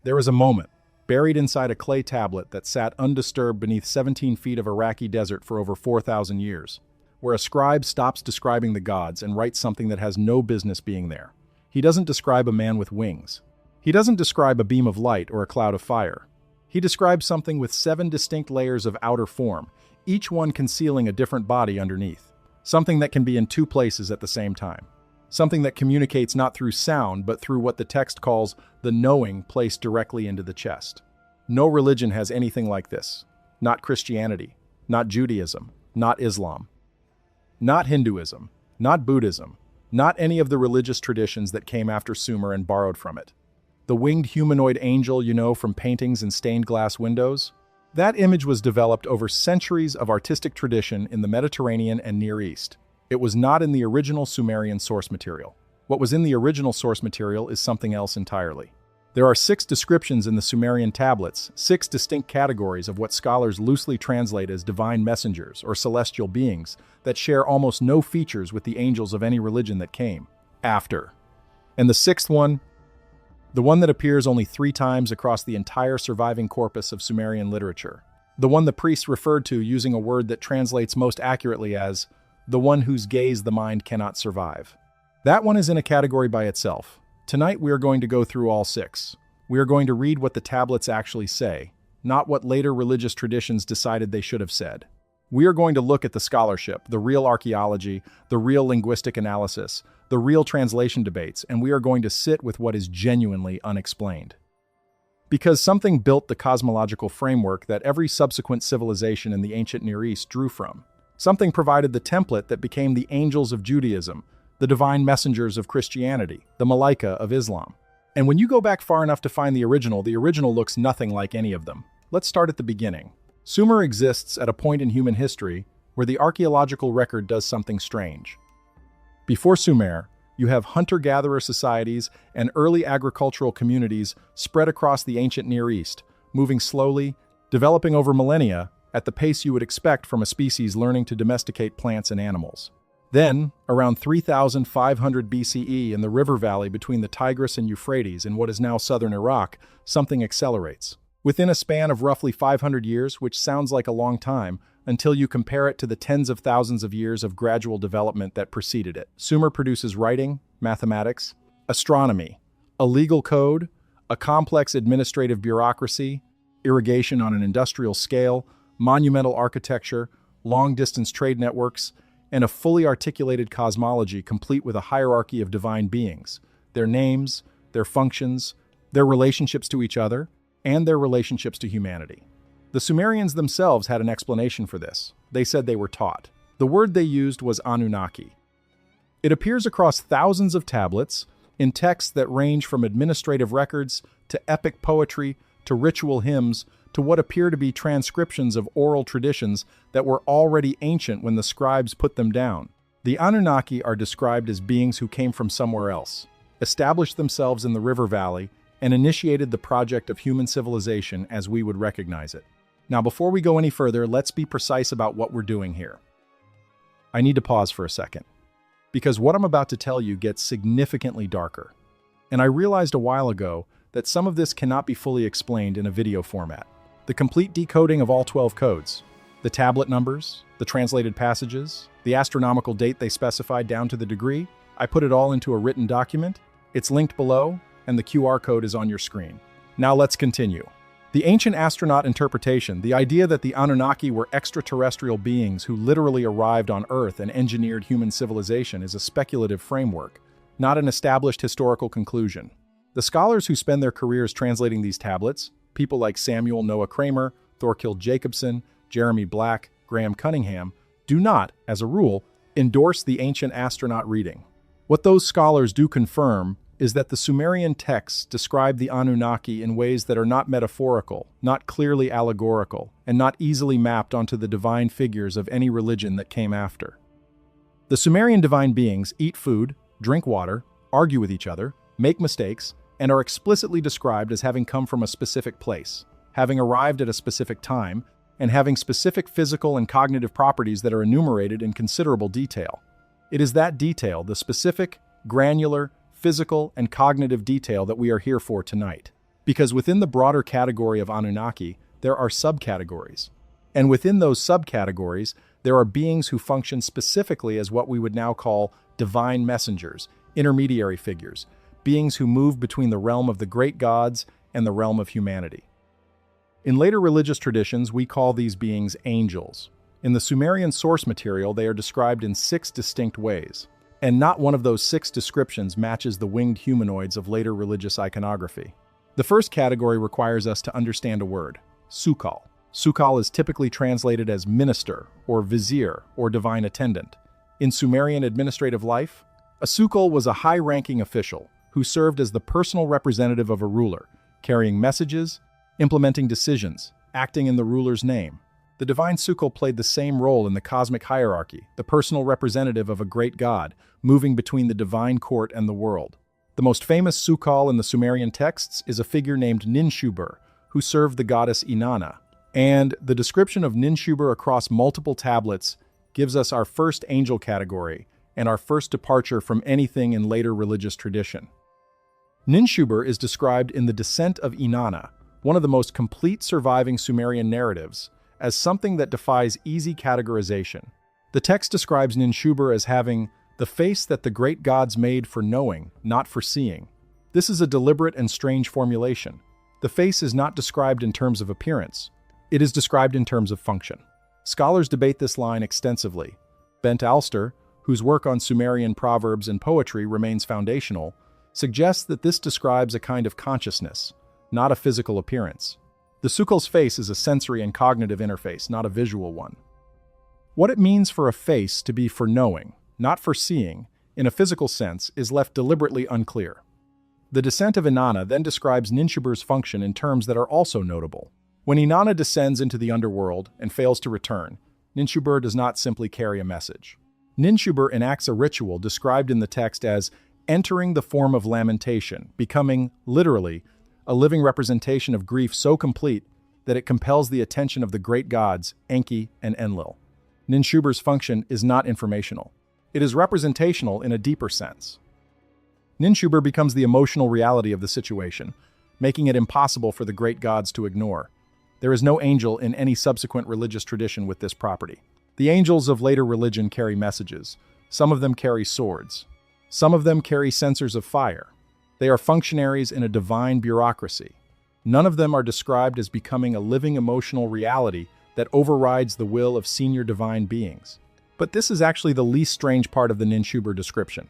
There was a moment, buried inside a clay tablet that sat undisturbed beneath 17 feet of Iraqi desert for over 4,000 years, where a scribe stops describing the gods and writes something that has no business being there. He doesn't describe a man with wings. He doesn't describe a beam of light or a cloud of fire. He describes something with 7 distinct layers of outer form, each one concealing a different body underneath. Something that can be in 2 places at the same time. Something that communicates not through sound, but through what the text calls the knowing placed directly into the chest. No religion has anything like this. Not Christianity, not Judaism, not Islam, not Hinduism, not Buddhism, not any of the religious traditions that came after Sumer and borrowed from it. The winged humanoid angel you know from paintings and stained glass windows? That image was developed over centuries of artistic tradition in the Mediterranean and Near East. It was not in the original Sumerian source material. What was in the original source material is something else entirely. There are 6 descriptions in the Sumerian tablets, 6 distinct categories of what scholars loosely translate as divine messengers or celestial beings that share almost no features with the angels of any religion that came after. And the 6th one, the one that appears only 3 times across the entire surviving corpus of Sumerian literature. The one the priests referred to using a word that translates most accurately as the one whose gaze the mind cannot survive. That one is in a category by itself. Tonight we are going to go through all 6. We are going to read what the tablets actually say, not what later religious traditions decided they should have said. We are going to look at the scholarship, the real archaeology, the real linguistic analysis, the real translation debates, and we are going to sit with what is genuinely unexplained. Because something built the cosmological framework that every subsequent civilization in the ancient Near East drew from. Something provided the template that became the angels of Judaism, the divine messengers of Christianity, the Malaika of Islam. And when you go back far enough to find the original looks nothing like any of them. Let's start at the beginning. Sumer exists at a point in human history where the archaeological record does something strange. Before Sumer, you have hunter-gatherer societies and early agricultural communities spread across the ancient Near East, moving slowly, developing over millennia at the pace you would expect from a species learning to domesticate plants and animals. Then, around 3,500 BCE in the river valley between the Tigris and Euphrates in what is now southern Iraq, something accelerates. Within a span of roughly 500 years, which sounds like a long time, until you compare it to the tens of thousands of years of gradual development that preceded it. Sumer produces writing, mathematics, astronomy, a legal code, a complex administrative bureaucracy, irrigation on an industrial scale, monumental architecture, long-distance trade networks, and a fully articulated cosmology complete with a hierarchy of divine beings, their names, their functions, their relationships to each other, and their relationships to humanity. The Sumerians themselves had an explanation for this. They said they were taught. The word they used was Anunnaki. It appears across thousands of tablets, in texts that range from administrative records to epic poetry to ritual hymns to what appear to be transcriptions of oral traditions that were already ancient when the scribes put them down. The Anunnaki are described as beings who came from somewhere else, established themselves in the river valley, and initiated the project of human civilization as we would recognize it. Now, before we go any further, let's be precise about what we're doing here. I need to pause for a second, because what I'm about to tell you gets significantly darker. And I realized a while ago that some of this cannot be fully explained in a video format. The complete decoding of all 12 codes, the tablet numbers, the translated passages, the astronomical date they specified down to the degree, I put it all into a written document. It's linked below, and the QR code is on your screen. Now let's continue. The ancient astronaut interpretation, the idea that the Anunnaki were extraterrestrial beings who literally arrived on Earth and engineered human civilization, is a speculative framework, not an established historical conclusion. The scholars who spend their careers translating these tablets, people like Samuel Noah Kramer, Thorkild Jacobson, Jeremy Black, Graham Cunningham, do not, as a rule, endorse the ancient astronaut reading. What those scholars do confirm is that the Sumerian texts describe the Anunnaki in ways that are not metaphorical, not clearly allegorical, and not easily mapped onto the divine figures of any religion that came after. The Sumerian divine beings eat food, drink water, argue with each other, make mistakes, and are explicitly described as having come from a specific place, having arrived at a specific time, and having specific physical and cognitive properties that are enumerated in considerable detail. It is that detail, the specific, granular, physical, and cognitive detail that we are here for tonight. Because within the broader category of Anunnaki, there are subcategories. And within those subcategories, there are beings who function specifically as what we would now call divine messengers, intermediary figures, beings who move between the realm of the great gods and the realm of humanity. In later religious traditions, we call these beings angels. In the Sumerian source material, they are described in 6 distinct ways, and not one of those 6 descriptions matches the winged humanoids of later religious iconography. The first category requires us to understand a word, sukal. Sukal is typically translated as minister, or vizier, or divine attendant. In Sumerian administrative life, a sukal was a high-ranking official who served as the personal representative of a ruler, carrying messages, implementing decisions, acting in the ruler's name. The divine sukal played the same role in the cosmic hierarchy, the personal representative of a great god, moving between the divine court and the world. The most famous sukal in the Sumerian texts is a figure named Ninshubur, who served the goddess Inanna. And the description of Ninshubur across multiple tablets gives us our first angel category and our first departure from anything in later religious tradition. Ninshubur is described in the Descent of Inanna, one of the most complete surviving Sumerian narratives, as something that defies easy categorization. The text describes Ninshubur as having the face that the great gods made for knowing, not for seeing. This is a deliberate and strange formulation. The face is not described in terms of appearance. It is described in terms of function. Scholars debate this line extensively. Bent Alster, whose work on Sumerian proverbs and poetry remains foundational, suggests that this describes a kind of consciousness, not a physical appearance. The sukal's face is a sensory and cognitive interface, not a visual one. What it means for a face to be for knowing, not for seeing, in a physical sense, is left deliberately unclear. The Descent of Inanna then describes Ninshubur's function in terms that are also notable. When Inanna descends into the underworld and fails to return, Ninshubur does not simply carry a message. Ninshubur enacts a ritual described in the text as entering the form of lamentation, becoming, literally, a living representation of grief so complete that it compels the attention of the great gods, Enki and Enlil. Ninshubur's function is not informational. It is representational in a deeper sense. Ninshubur becomes the emotional reality of the situation, making it impossible for the great gods to ignore. There is no angel in any subsequent religious tradition with this property. The angels of later religion carry messages. Some of them carry swords. Some of them carry censers of fire. They are functionaries in a divine bureaucracy. None of them are described as becoming a living emotional reality that overrides the will of senior divine beings. But this is actually the least strange part of the Ninshubur description.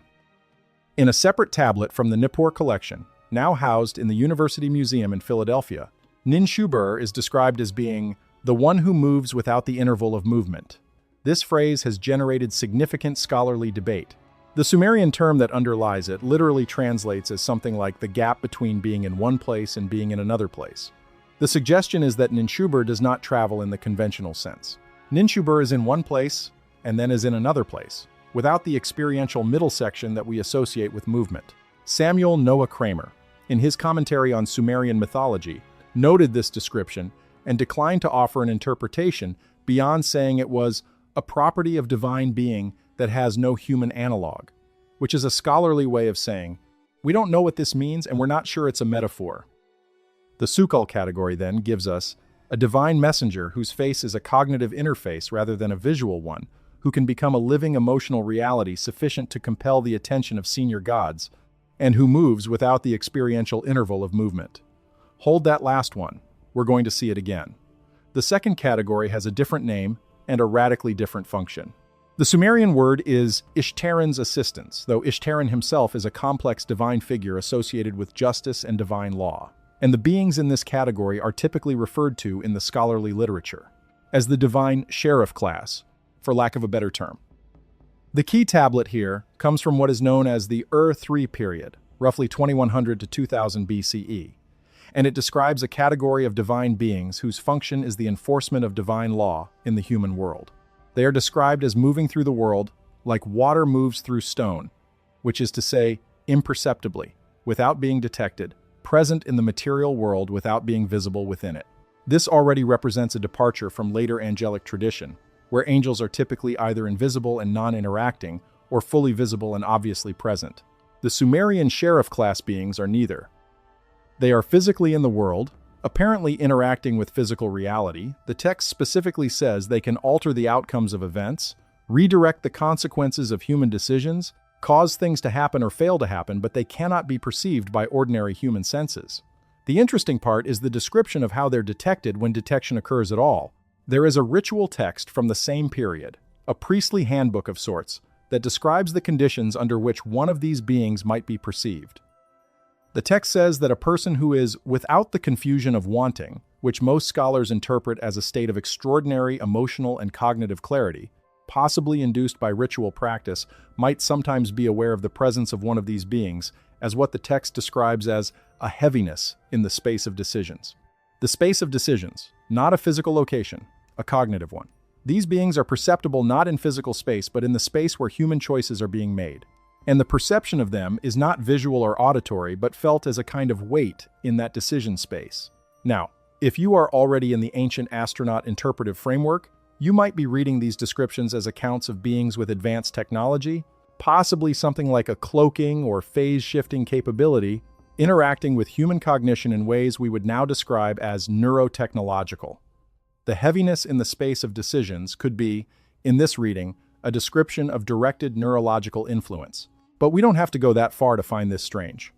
In a separate tablet from the Nippur collection, now housed in the University Museum in Philadelphia, Ninshubur is described as being the one who moves without the interval of movement. This phrase has generated significant scholarly debate. The Sumerian term that underlies it literally translates as something like the gap between being in one place and being in another place. The suggestion is that Ninshubur does not travel in the conventional sense. Ninshubur is in one place and then is in another place, without the experiential middle section that we associate with movement. Samuel Noah Kramer, in his commentary on Sumerian mythology, noted this description and declined to offer an interpretation beyond saying it was a property of divine being that has no human analog, which is a scholarly way of saying, we don't know what this means and we're not sure it's a metaphor. The sukal category then gives us a divine messenger whose face is a cognitive interface rather than a visual one, who can become a living emotional reality sufficient to compel the attention of senior gods, and who moves without the experiential interval of movement. Hold that last one, we're going to see it again. The second category has a different name and a radically different function. The Sumerian word is Ishtaran's assistance, though Ishtaran himself is a complex divine figure associated with justice and divine law. And the beings in this category are typically referred to in the scholarly literature as the divine sheriff class, for lack of a better term. The key tablet here comes from what is known as the Ur-3 period, roughly 2100 to 2000 BCE, and it describes a category of divine beings whose function is the enforcement of divine law in the human world. They are described as moving through the world like water moves through stone, which is to say, imperceptibly, without being detected, present in the material world without being visible within it. This already represents a departure from later angelic tradition, where angels are typically either invisible and non-interacting, or fully visible and obviously present. The Sumerian sheriff class beings are neither. They are physically in the world, apparently interacting with physical reality. The text specifically says they can alter the outcomes of events, redirect the consequences of human decisions, cause things to happen or fail to happen, but they cannot be perceived by ordinary human senses. The interesting part is the description of how they're detected when detection occurs at all. There is a ritual text from the same period, a priestly handbook of sorts, that describes the conditions under which one of these beings might be perceived. The text says that a person who is without the confusion of wanting, which most scholars interpret as a state of extraordinary emotional and cognitive clarity, possibly induced by ritual practice, might sometimes be aware of the presence of one of these beings as what the text describes as a heaviness in the space of decisions. The space of decisions, not a physical location, a cognitive one. These beings are perceptible not in physical space, but in the space where human choices are being made. And the perception of them is not visual or auditory, but felt as a kind of weight in that decision space. Now, if you are already in the ancient astronaut interpretive framework, you might be reading these descriptions as accounts of beings with advanced technology, possibly something like a cloaking or phase-shifting capability, interacting with human cognition in ways we would now describe as neurotechnological. The heaviness in the space of decisions could be, in this reading, a description of directed neurological influence. But we don't have to go that far to find this strange.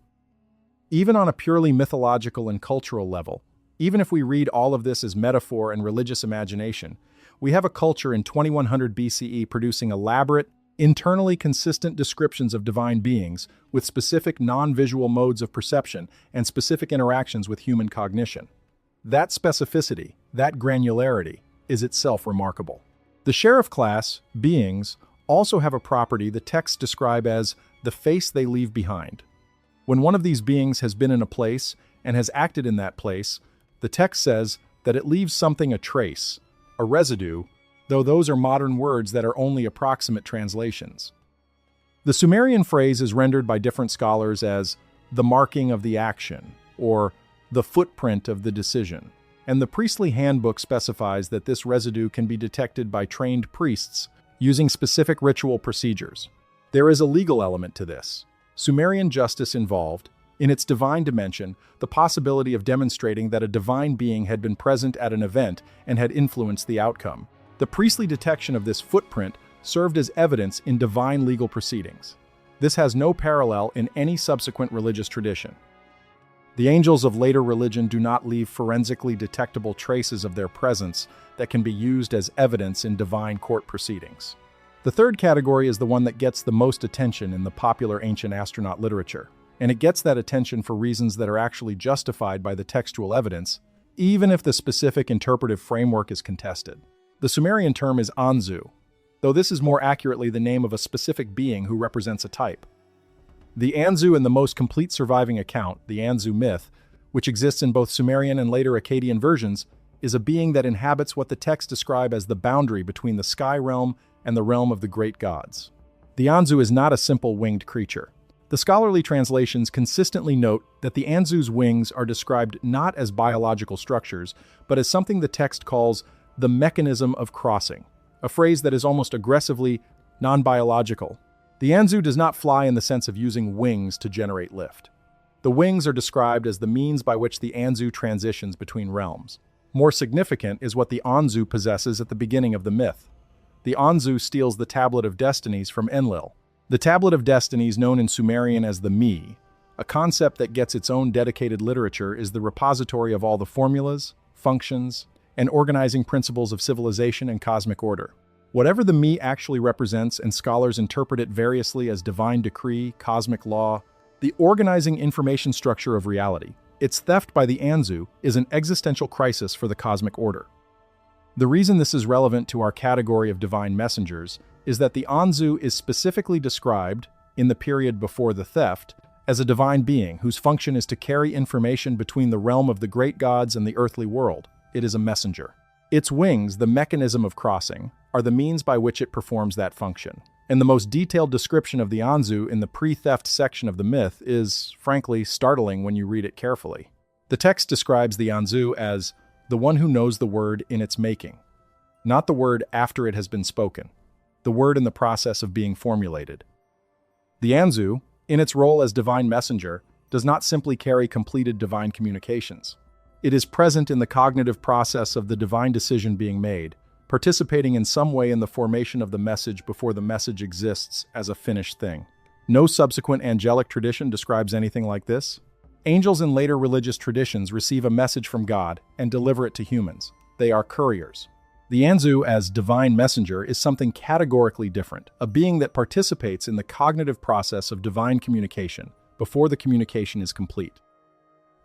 Even on a purely mythological and cultural level, even if we read all of this as metaphor and religious imagination, we have a culture in 2100 BCE producing elaborate, internally consistent descriptions of divine beings with specific non-visual modes of perception and specific interactions with human cognition. That specificity, that granularity, is itself remarkable. The sheriff class, beings, also have a property the texts describe as the face they leave behind. When one of these beings has been in a place and has acted in that place, the text says that it leaves something a trace, a residue, though those are modern words that are only approximate translations. The Sumerian phrase is rendered by different scholars as the marking of the action, or the footprint of the decision. And the priestly handbook specifies that this residue can be detected by trained priests using specific ritual procedures. There is a legal element to this. Sumerian justice involved, in its divine dimension, the possibility of demonstrating that a divine being had been present at an event and had influenced the outcome. The priestly detection of this footprint served as evidence in divine legal proceedings. This has no parallel in any subsequent religious tradition. The angels of later religion do not leave forensically detectable traces of their presence that can be used as evidence in divine court proceedings. The third category is the one that gets the most attention in the popular ancient astronaut literature, and it gets that attention for reasons that are actually justified by the textual evidence, even if the specific interpretive framework is contested. The Sumerian term is Anzu, though this is more accurately the name of a specific being who represents a type. The Anzu in the most complete surviving account, the Anzu myth, which exists in both Sumerian and later Akkadian versions, is a being that inhabits what the texts describe as the boundary between the sky realm and the realm of the great gods. The Anzu is not a simple winged creature. The scholarly translations consistently note that the Anzu's wings are described not as biological structures, but as something the text calls the mechanism of crossing, a phrase that is almost aggressively non-biological. The Anzu does not fly in the sense of using wings to generate lift. The wings are described as the means by which the Anzu transitions between realms. More significant is what the Anzu possesses at the beginning of the myth. The Anzu steals the Tablet of Destinies from Enlil. The Tablet of Destinies, known in Sumerian as the Mi, a concept that gets its own dedicated literature, is the repository of all the formulas, functions, and organizing principles of civilization and cosmic order. Whatever the Mi actually represents, and scholars interpret it variously as divine decree, cosmic law, the organizing information structure of reality, its theft by the Anzu is an existential crisis for the cosmic order. The reason this is relevant to our category of divine messengers is that the Anzu is specifically described, in the period before the theft, as a divine being whose function is to carry information between the realm of the great gods and the earthly world. It is a messenger. Its wings, the mechanism of crossing, are the means by which it performs that function. And the most detailed description of the Anzu in the pre-theft section of the myth is, frankly, startling when you read it carefully. The text describes the Anzu as the one who knows the word in its making, not the word after it has been spoken, the word in the process of being formulated. The Anzu, in its role as divine messenger, does not simply carry completed divine communications. It is present in the cognitive process of the divine decision being made, participating in some way in the formation of the message before the message exists as a finished thing. No subsequent angelic tradition describes anything like this. Angels in later religious traditions receive a message from God and deliver it to humans. They are couriers. The Anzu as divine messenger is something categorically different, a being that participates in the cognitive process of divine communication before the communication is complete.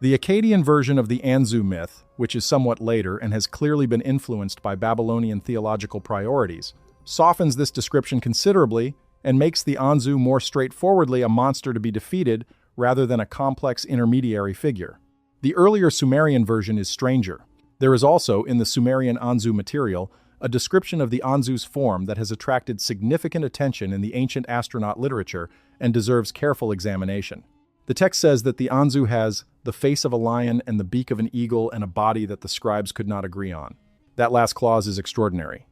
The Akkadian version of the Anzu myth, which is somewhat later and has clearly been influenced by Babylonian theological priorities, softens this description considerably and makes the Anzu more straightforwardly a monster to be defeated rather than a complex intermediary figure. The earlier Sumerian version is stranger. There is also, in the Sumerian Anzu material, a description of the Anzu's form that has attracted significant attention in the ancient astronaut literature and deserves careful examination. The text says that the Anzu has the face of a lion and the beak of an eagle and a body that the scribes could not agree on. That last clause is extraordinary.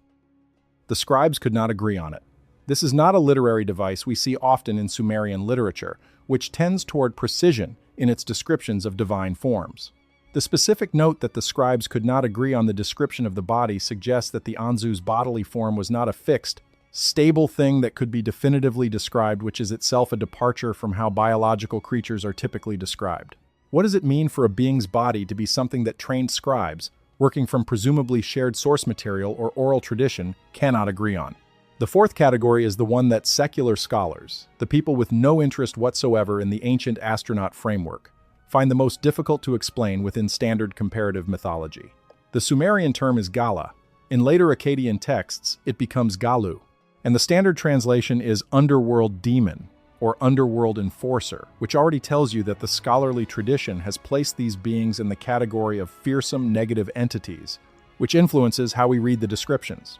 The scribes could not agree on it. This is not a literary device we see often in Sumerian literature, which tends toward precision in its descriptions of divine forms. The specific note that the scribes could not agree on the description of the body suggests that the Anzu's bodily form was not a fixed, stable thing that could be definitively described, which is itself a departure from how biological creatures are typically described. What does it mean for a being's body to be something that trained scribes, working from presumably shared source material or oral tradition, cannot agree on? The fourth category is the one that secular scholars, the people with no interest whatsoever in the ancient astronaut framework, find the most difficult to explain within standard comparative mythology. The Sumerian term is Gala. In later Akkadian texts, it becomes Galu, and the standard translation is underworld demon or underworld enforcer, which already tells you that the scholarly tradition has placed these beings in the category of fearsome negative entities, which influences how we read the descriptions.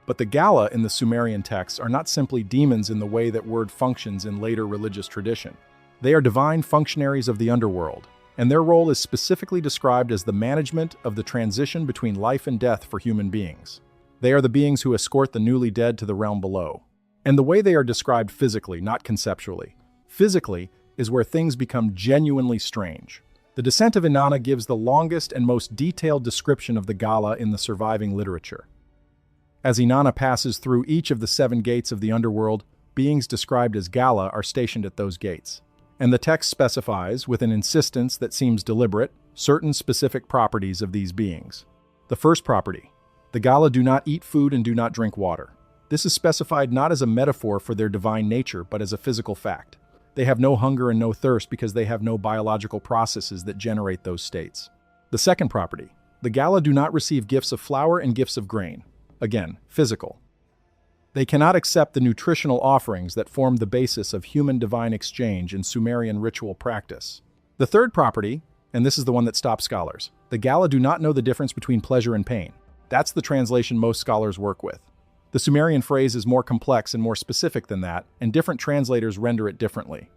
But the Gala in the Sumerian texts are not simply demons in the way that word functions in later religious tradition. They are divine functionaries of the underworld, and their role is specifically described as the management of the transition between life and death for human beings. They are the beings who escort the newly dead to the realm below. And the way they are described physically, not conceptually. Physically is where things become genuinely strange. The Descent of Inanna gives the longest and most detailed description of the Gala in the surviving literature. As Inanna passes through each of the 7 gates of the underworld, beings described as Gala are stationed at those gates. And the text specifies, with an insistence that seems deliberate, certain specific properties of these beings. The first property: the Gala do not eat food and do not drink water. This is specified not as a metaphor for their divine nature, but as a physical fact. They have no hunger and no thirst because they have no biological processes that generate those states. The second property: the Gala do not receive gifts of flour and gifts of grain. Again, physical. They cannot accept the nutritional offerings that form the basis of human-divine exchange in Sumerian ritual practice. The third property, and this is the one that stops scholars: the Gala do not know the difference between pleasure and pain. That's the translation most scholars work with. The Sumerian phrase is more complex and more specific than that, and different translators render it differently.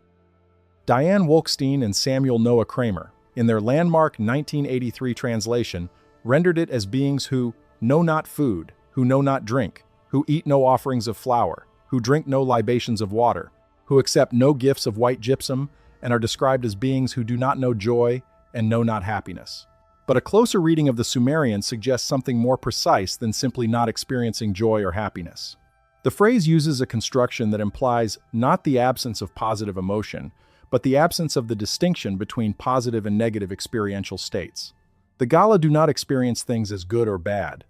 Diane Wolkstein and Samuel Noah Kramer, in their landmark 1983 translation, rendered it as beings who know not food, who know not drink, who eat no offerings of flour, who drink no libations of water, who accept no gifts of white gypsum, and are described as beings who do not know joy and know not happiness. But a closer reading of the Sumerian suggests something more precise than simply not experiencing joy or happiness. The phrase uses a construction that implies not the absence of positive emotion, but the absence of the distinction between positive and negative experiential states. The Gala do not experience things as good or bad.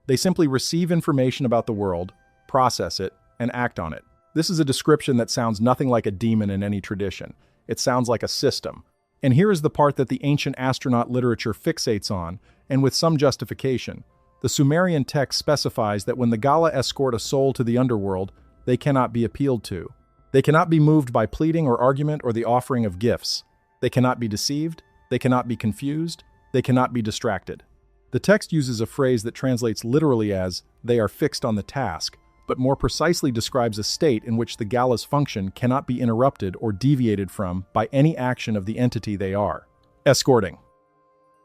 They simply receive information about the world, process it, and act on it. This is a description that sounds nothing like a demon in any tradition. It sounds like a system. And here is the part that the ancient astronaut literature fixates on, and with some justification. The Sumerian text specifies that when the Gala escort a soul to the underworld, they cannot be appealed to. They cannot be moved by pleading or argument or the offering of gifts. They cannot be deceived. They cannot be confused. They cannot be distracted. The text uses a phrase that translates literally as, "they are fixed on the task," but more precisely describes a state in which the Gala's function cannot be interrupted or deviated from by any action of the entity they are escorting.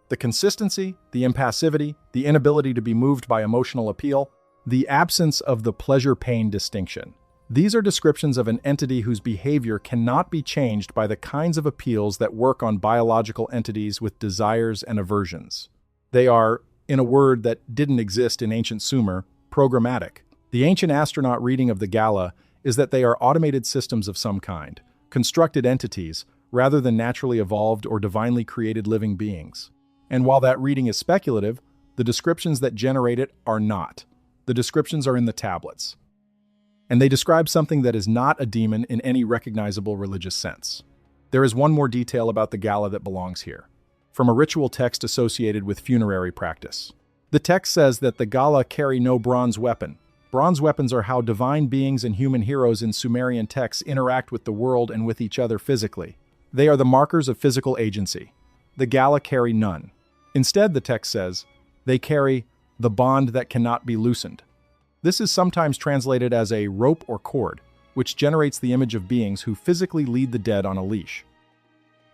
The consistency, the impassivity, the inability to be moved by emotional appeal, the absence of the pleasure-pain distinction. These are descriptions of an entity whose behavior cannot be changed by the kinds of appeals that work on biological entities with desires and aversions. They are, in a word that didn't exist in ancient Sumer, programmatic. The ancient astronaut reading of the Gala is that they are automated systems of some kind, constructed entities, rather than naturally evolved or divinely created living beings. And while that reading is speculative, the descriptions that generate it are not. The descriptions are in the tablets. And they describe something that is not a demon in any recognizable religious sense. There is one more detail about the Gala that belongs here, from a ritual text associated with funerary practice. The text says that the Gala carry no bronze weapon. Bronze weapons are how divine beings and human heroes in Sumerian texts interact with the world and with each other physically. They are the markers of physical agency. The Gala carry none. Instead, the text says, they carry the bond that cannot be loosened. This is sometimes translated as a rope or cord, which generates the image of beings who physically lead the dead on a leash.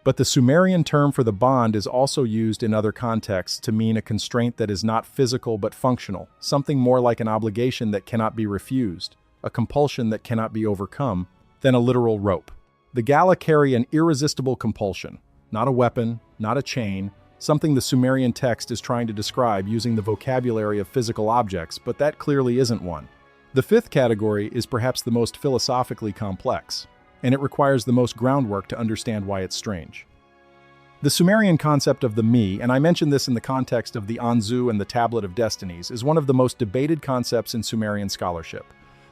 But the Sumerian term for the bond is also used in other contexts to mean a constraint that is not physical but functional, something more like an obligation that cannot be refused, a compulsion that cannot be overcome, than a literal rope. The Gala carry an irresistible compulsion, not a weapon, not a chain, something the Sumerian text is trying to describe using the vocabulary of physical objects, but that clearly isn't one. The fifth category is perhaps the most philosophically complex, and it requires the most groundwork to understand why it's strange. The Sumerian concept of the me, and I mentioned this in the context of the Anzu and the Tablet of Destinies, is one of the most debated concepts in Sumerian scholarship.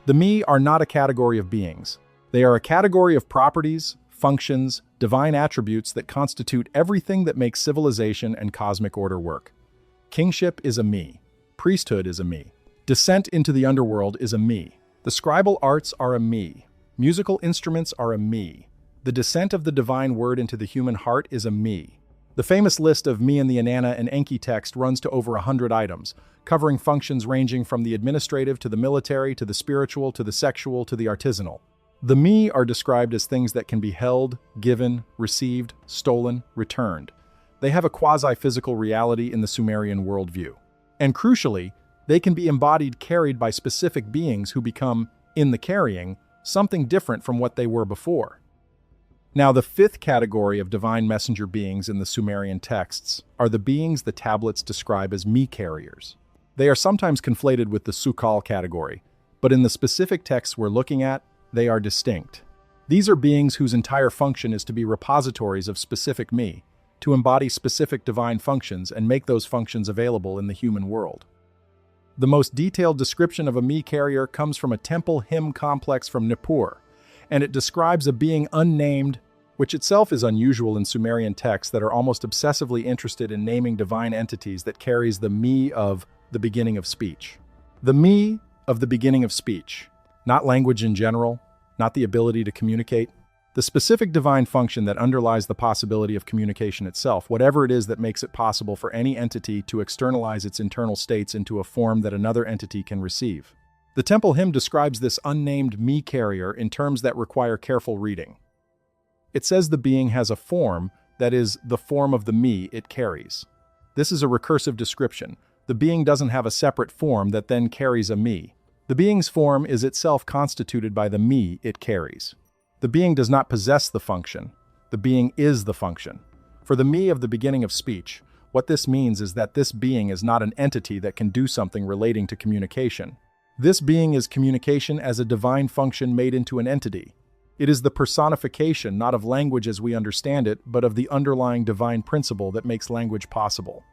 The me are not a category of beings. They are a category of properties, functions, divine attributes that constitute everything that makes civilization and cosmic order work. Kingship is a me. Priesthood is a me. Descent into the underworld is a me. The scribal arts are a me. Musical instruments are a me. The descent of the divine word into the human heart is a me. The famous list of me in the Inanna and Enki text runs to over 100 items, covering functions ranging from the administrative to the military to the spiritual to the sexual to the artisanal. The me are described as things that can be held, given, received, stolen, returned. They have a quasi-physical reality in the Sumerian worldview. And crucially, they can be embodied, carried by specific beings who become, in the carrying, something different from what they were before. Now, the fifth category of divine messenger beings in the Sumerian texts are the beings the tablets describe as me-carriers. They are sometimes conflated with the Sukal category, but in the specific texts we're looking at, they are distinct. These are beings whose entire function is to be repositories of specific me, to embody specific divine functions and make those functions available in the human world. The most detailed description of a me carrier comes from a temple hymn complex from Nippur, and it describes a being unnamed, which itself is unusual in Sumerian texts that are almost obsessively interested in naming divine entities that carries the me of the beginning of speech. The me of the beginning of speech. Not language in general, not the ability to communicate. The specific divine function that underlies the possibility of communication itself, whatever it is that makes it possible for any entity to externalize its internal states into a form that another entity can receive. The temple hymn describes this unnamed me carrier in terms that require careful reading. It says the being has a form that is the form of the me it carries. This is a recursive description. The being doesn't have a separate form that then carries a me. The being's form is itself constituted by the me it carries. The being does not possess the function. The being is the function. For the me of the beginning of speech, what this means is that this being is not an entity that can do something relating to communication. This being is communication as a divine function made into an entity. It is the personification not of language as we understand it, but of the underlying divine principle that makes language possible.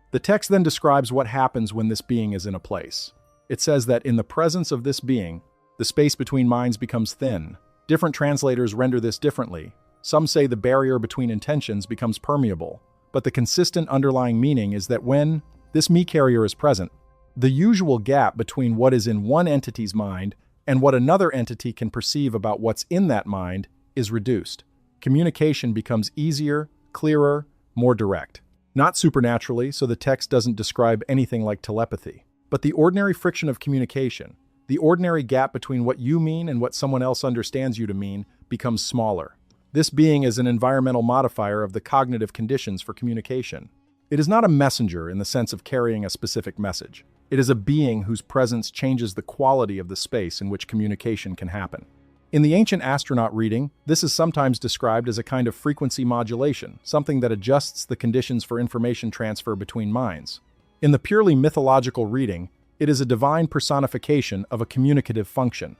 The text then describes what happens when this being is in a place. It says that in the presence of this being, the space between minds becomes thin. Different translators render this differently. Some say the barrier between intentions becomes permeable, but the consistent underlying meaning is that when this me carrier is present, the usual gap between what is in one entity's mind and what another entity can perceive about what's in that mind is reduced. Communication becomes easier, clearer, more direct. Not supernaturally, so the text doesn't describe anything like telepathy. But the ordinary friction of communication, the ordinary gap between what you mean and what someone else understands you to mean, becomes smaller. This being is an environmental modifier of the cognitive conditions for communication. It is not a messenger in the sense of carrying a specific message. It is a being whose presence changes the quality of the space in which communication can happen. In the ancient astronaut reading, this is sometimes described as a kind of frequency modulation, something that adjusts the conditions for information transfer between minds. In the purely mythological reading, it is a divine personification of a communicative function.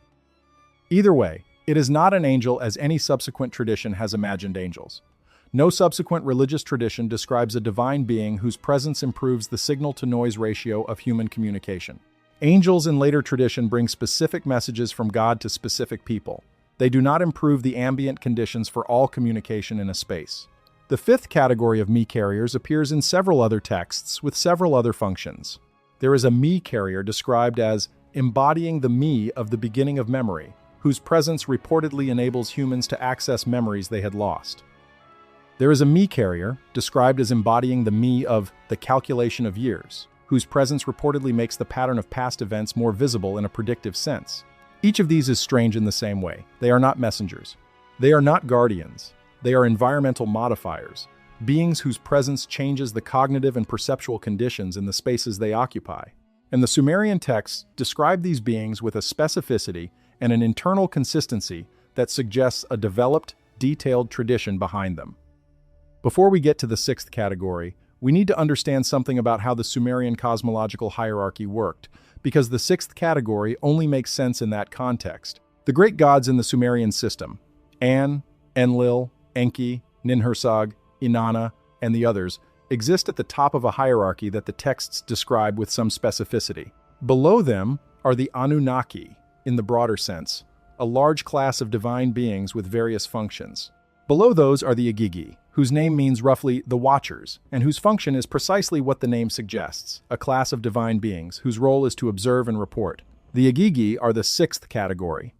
Either way, it is not an angel as any subsequent tradition has imagined angels. No subsequent religious tradition describes a divine being whose presence improves the signal-to-noise ratio of human communication. Angels in later tradition bring specific messages from God to specific people. They do not improve the ambient conditions for all communication in a space. The fifth category of me carriers appears in several other texts with several other functions. There is a me carrier described as embodying the me of the beginning of memory, whose presence reportedly enables humans to access memories they had lost. There is a me carrier described as embodying the me of the calculation of years, whose presence reportedly makes the pattern of past events more visible in a predictive sense. Each of these is strange in the same way. They are not messengers. They are not guardians. They are environmental modifiers, beings whose presence changes the cognitive and perceptual conditions in the spaces they occupy. And the Sumerian texts describe these beings with a specificity and an internal consistency that suggests a developed, detailed tradition behind them. Before we get to the sixth category, we need to understand something about how the Sumerian cosmological hierarchy worked, because the sixth category only makes sense in that context. The great gods in the Sumerian system, An, Enlil, Enki, Ninhursag, Inanna, and the others, exist at the top of a hierarchy that the texts describe with some specificity. Below them are the Anunnaki, in the broader sense, a large class of divine beings with various functions. Below those are the Igigi, whose name means roughly the Watchers, and whose function is precisely what the name suggests, a class of divine beings whose role is to observe and report. The Igigi are the sixth category.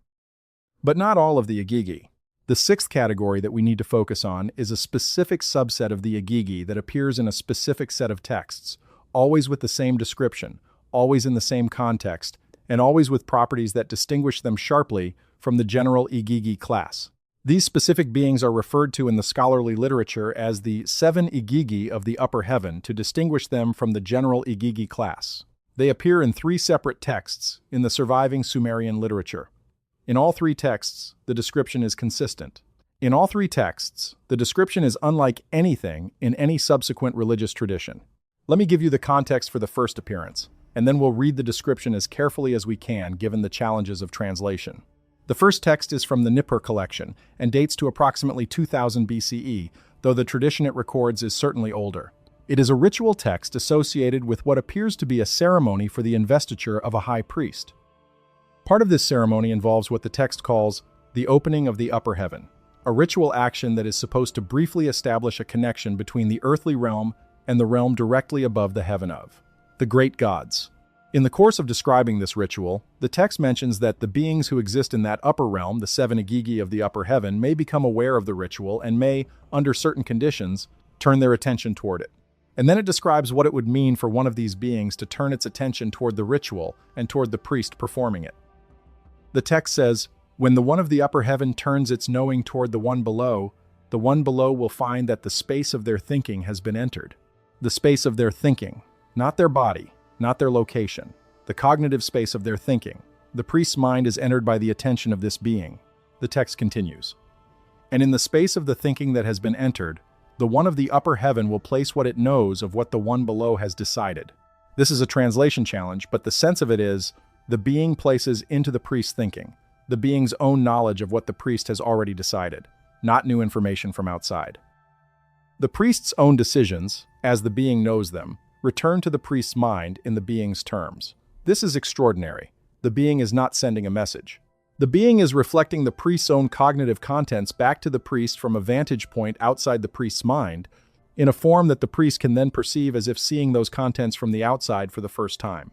But not all of the Igigi. The sixth category that we need to focus on is a specific subset of the Igigi that appears in a specific set of texts, always with the same description, always in the same context, and always with properties that distinguish them sharply from the general Igigi class. These specific beings are referred to in the scholarly literature as the seven Igigi of the upper heaven to distinguish them from the general Igigi class. They appear in three separate texts in the surviving Sumerian literature. In all three texts, the description is consistent. In all three texts, the description is unlike anything in any subsequent religious tradition. Let me give you the context for the first appearance, and then we'll read the description as carefully as we can given the challenges of translation. The first text is from the Nippur collection and dates to approximately 2000 BCE, though the tradition it records is certainly older. It is a ritual text associated with what appears to be a ceremony for the investiture of a high priest. Part of this ceremony involves what the text calls the opening of the upper heaven, a ritual action that is supposed to briefly establish a connection between the earthly realm and the realm directly above the heaven of the great gods. In the course of describing this ritual, the text mentions that the beings who exist in that upper realm, the seven Igigi of the upper heaven, may become aware of the ritual and may, under certain conditions, turn their attention toward it. And then it describes what it would mean for one of these beings to turn its attention toward the ritual and toward the priest performing it. The text says, "When the one of the upper heaven turns its knowing toward the one below will find that the space of their thinking has been entered." The space of their thinking, not their body, not their location, the cognitive space of their thinking. The priest's mind is entered by the attention of this being. The text continues. "And in the space of the thinking that has been entered, the one of the upper heaven will place what it knows of what the one below has decided." This is a translation challenge, but the sense of it is, the being places into the priest's thinking the being's own knowledge of what the priest has already decided, not new information from outside. The priest's own decisions, as the being knows them, return to the priest's mind in the being's terms. This is extraordinary. The being is not sending a message. The being is reflecting the priest's own cognitive contents back to the priest from a vantage point outside the priest's mind, in a form that the priest can then perceive as if seeing those contents from the outside for the first time.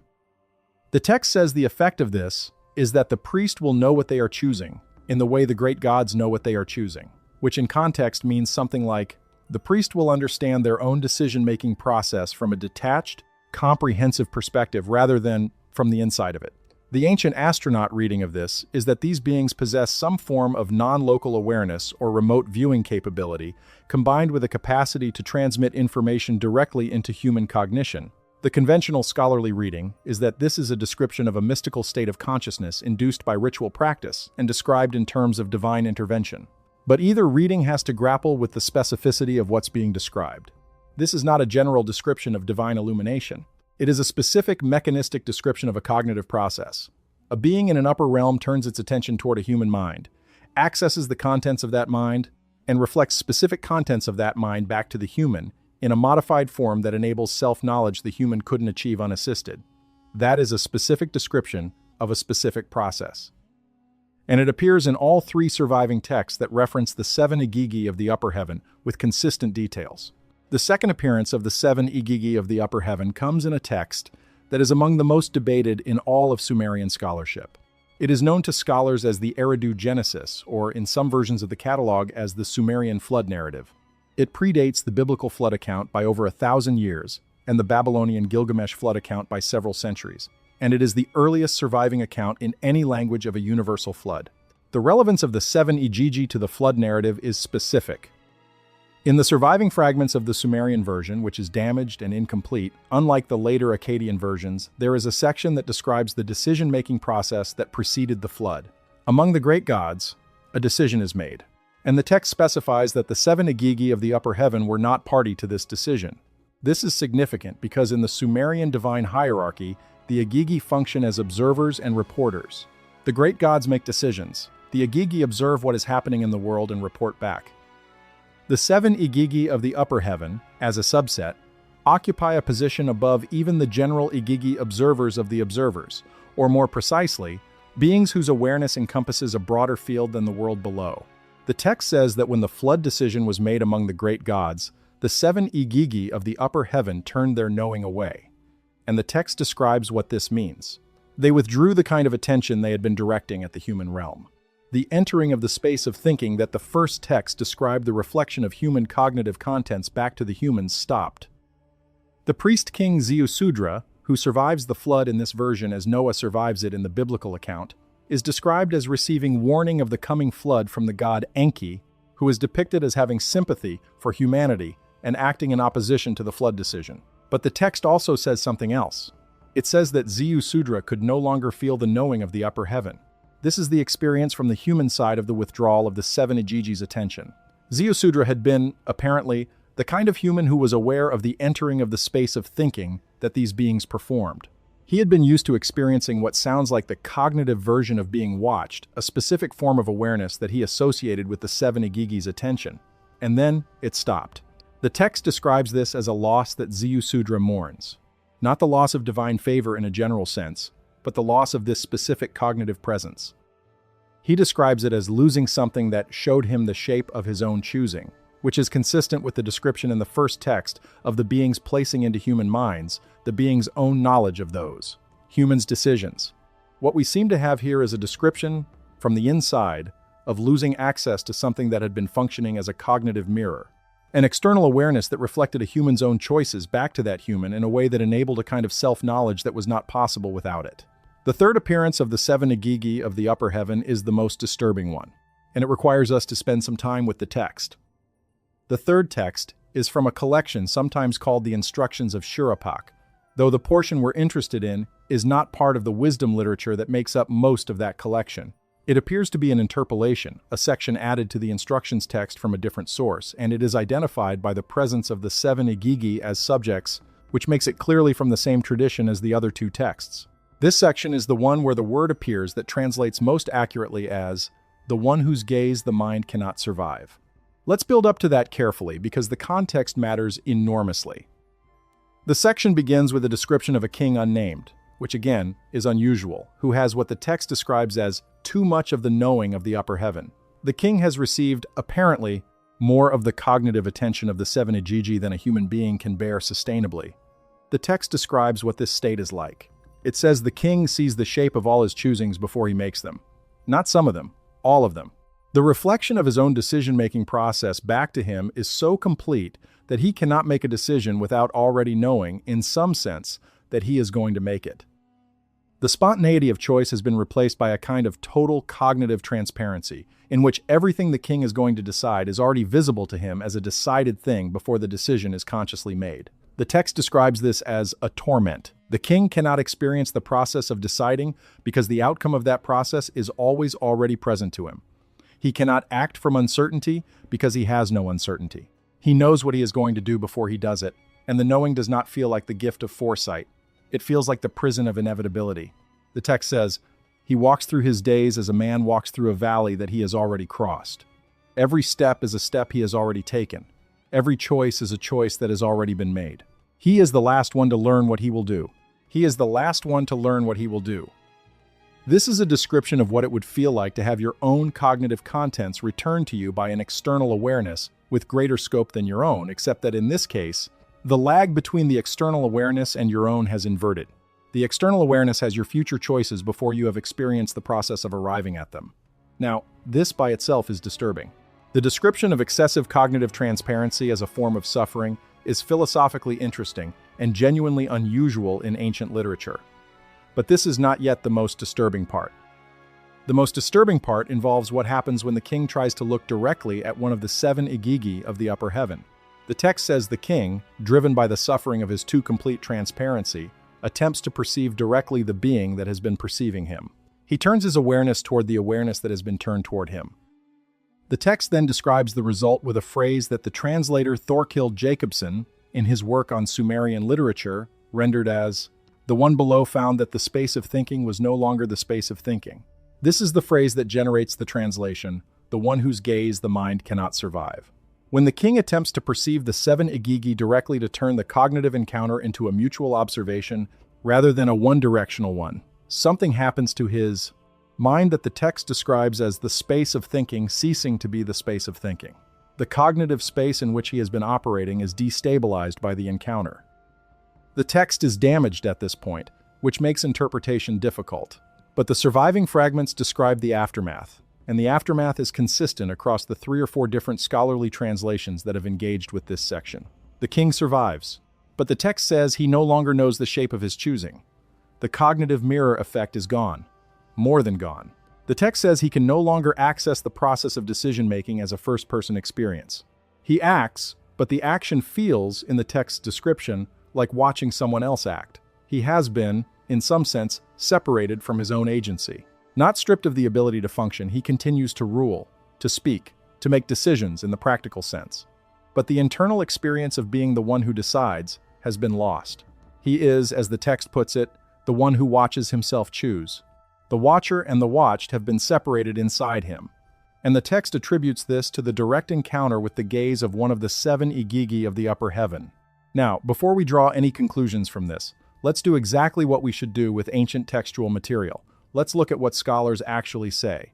The text says the effect of this is that the priest will know what they are choosing, in the way the great gods know what they are choosing, which in context means something like, the priest will understand their own decision-making process from a detached, comprehensive perspective rather than from the inside of it. The ancient astronaut reading of this is that these beings possess some form of non-local awareness or remote viewing capability, combined with a capacity to transmit information directly into human cognition. The conventional scholarly reading is that this is a description of a mystical state of consciousness induced by ritual practice and described in terms of divine intervention. But either reading has to grapple with the specificity of what's being described. This is not a general description of divine illumination. It is a specific mechanistic description of a cognitive process. A being in an upper realm turns its attention toward a human mind, accesses the contents of that mind, and reflects specific contents of that mind back to the human in a modified form that enables self-knowledge the human couldn't achieve unassisted. That is a specific description of a specific process. And it appears in all three surviving texts that reference the 7 Igigi of the upper heaven with consistent details. The second appearance of the 7 Igigi of the upper heaven comes in a text that is among the most debated in all of Sumerian scholarship. It is known to scholars as the Eridu Genesis, or in some versions of the catalog as the Sumerian flood narrative. It predates the biblical flood account by over 1,000 years and the Babylonian Gilgamesh flood account by several centuries, and it is the earliest surviving account in any language of a universal flood. The relevance of the 7 Igigi to the flood narrative is specific. In the surviving fragments of the Sumerian version, which is damaged and incomplete, unlike the later Akkadian versions, there is a section that describes the decision-making process that preceded the flood. Among the great gods, a decision is made, and the text specifies that the 7 Igigi of the upper heaven were not party to this decision. This is significant because in the Sumerian divine hierarchy, the Igigi function as observers and reporters. The great gods make decisions. The Igigi observe what is happening in the world and report back. The 7 Igigi of the upper heaven, as a subset, occupy a position above even the general Igigi observers of the observers, or more precisely, beings whose awareness encompasses a broader field than the world below. The text says that when the flood decision was made among the great gods, the 7 Igigi of the upper heaven turned their knowing away. And the text describes what this means. They withdrew the kind of attention they had been directing at the human realm. The entering of the space of thinking that the first text described the reflection of human cognitive contents back to the humans stopped. The priest king Ziusudra, who survives the flood in this version as Noah survives it in the biblical account, is described as receiving warning of the coming flood from the god Enki, who is depicted as having sympathy for humanity and acting in opposition to the flood decision. But the text also says something else. It says that Ziusudra could no longer feel the knowing of the upper heaven. This is the experience from the human side of the withdrawal of the 7 Igigi's attention. Ziusudra had been, apparently, the kind of human who was aware of the entering of the space of thinking that these beings performed. He had been used to experiencing what sounds like the cognitive version of being watched, a specific form of awareness that he associated with the 7 Igigi's attention. And then it stopped. The text describes this as a loss that Ziusudra mourns. Not the loss of divine favor in a general sense, but the loss of this specific cognitive presence. He describes it as losing something that showed him the shape of his own choosing, which is consistent with the description in the first text of the beings placing into human minds the being's own knowledge of those, humans' decisions. What we seem to have here is a description, from the inside, of losing access to something that had been functioning as a cognitive mirror. An external awareness that reflected a human's own choices back to that human in a way that enabled a kind of self-knowledge that was not possible without it. The third appearance of the 7 Igigi of the upper heaven is the most disturbing one, and it requires us to spend some time with the text. The third text is from a collection sometimes called the Instructions of Shurapak, though the portion we're interested in is not part of the wisdom literature that makes up most of that collection. It appears to be an interpolation, a section added to the instructions text from a different source, and it is identified by the presence of the 7 Igigi as subjects, which makes it clearly from the same tradition as the other two texts. This section is the one where the word appears that translates most accurately as, "the one whose gaze the mind cannot survive." Let's build up to that carefully because the context matters enormously. The section begins with a description of a king unnamed, which again is unusual, who has what the text describes as too much of the knowing of the upper heaven. The king has received, apparently, more of the cognitive attention of the 7 Igigi than a human being can bear sustainably. The text describes what this state is like. It says the king sees the shape of all his choosings before he makes them. Not some of them, all of them. The reflection of his own decision-making process back to him is so complete that he cannot make a decision without already knowing, in some sense, that he is going to make it. The spontaneity of choice has been replaced by a kind of total cognitive transparency, in which everything the king is going to decide is already visible to him as a decided thing before the decision is consciously made. The text describes this as a torment. The king cannot experience the process of deciding because the outcome of that process is always already present to him. He cannot act from uncertainty because he has no uncertainty. He knows what he is going to do before he does it, and the knowing does not feel like the gift of foresight. It feels like the prison of inevitability. The text says, "He walks through his days as a man walks through a valley that he has already crossed." Every step is a step he has already taken. Every choice is a choice that has already been made. He is the last one to learn what he will do. He is the last one to learn what he will do. This is a description of what it would feel like to have your own cognitive contents returned to you by an external awareness with greater scope than your own, except that in this case, the lag between the external awareness and your own has inverted. The external awareness has your future choices before you have experienced the process of arriving at them. Now, this by itself is disturbing. The description of excessive cognitive transparency as a form of suffering is philosophically interesting and genuinely unusual in ancient literature. But this is not yet the most disturbing part. The most disturbing part involves what happens when the king tries to look directly at one of the 7 igigi of the upper heaven. The text says the king, driven by the suffering of his too complete transparency, attempts to perceive directly the being that has been perceiving him. He turns his awareness toward the awareness that has been turned toward him. The text then describes the result with a phrase that the translator Thorkild Jacobsen, in his work on Sumerian literature, rendered as, "The one below found that the space of thinking was no longer the space of thinking." This is the phrase that generates the translation, "the one whose gaze the mind cannot survive." When the king attempts to perceive the 7 igigi directly to turn the cognitive encounter into a mutual observation rather than a one-directional one, something happens to his mind that the text describes as the space of thinking ceasing to be the space of thinking. The cognitive space in which he has been operating is destabilized by the encounter. The text is damaged at this point, which makes interpretation difficult. But the surviving fragments describe the aftermath, and the aftermath is consistent across the 3 or 4 different scholarly translations that have engaged with this section. The king survives, but the text says he no longer knows the shape of his choosing. The cognitive mirror effect is gone. More than gone. The text says he can no longer access the process of decision-making as a first-person experience. He acts, but the action feels, in the text's description, like watching someone else act. He has been, in some sense, separated from his own agency. Not stripped of the ability to function, he continues to rule, to speak, to make decisions in the practical sense. But the internal experience of being the one who decides has been lost. He is, as the text puts it, the one who watches himself choose. The watcher and the watched have been separated inside him. And the text attributes this to the direct encounter with the gaze of one of the 7 igigi of the upper heaven. Now, before we draw any conclusions from this, let's do exactly what we should do with ancient textual material. Let's look at what scholars actually say.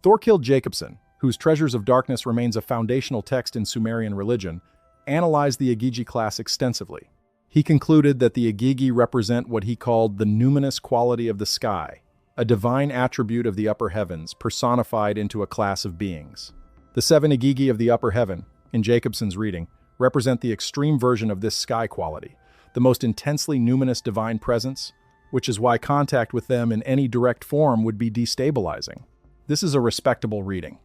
Thorkild Jacobsen, whose Treasures of Darkness remains a foundational text in Sumerian religion, analyzed the igigi class extensively. He concluded that the igigi represent what he called the numinous quality of the sky, a divine attribute of the upper heavens personified into a class of beings. The 7 igigi of the upper heaven, in Jacobsen's reading, represent the extreme version of this sky quality, the most intensely numinous divine presence, which is why contact with them in any direct form would be destabilizing. This is a respectable reading.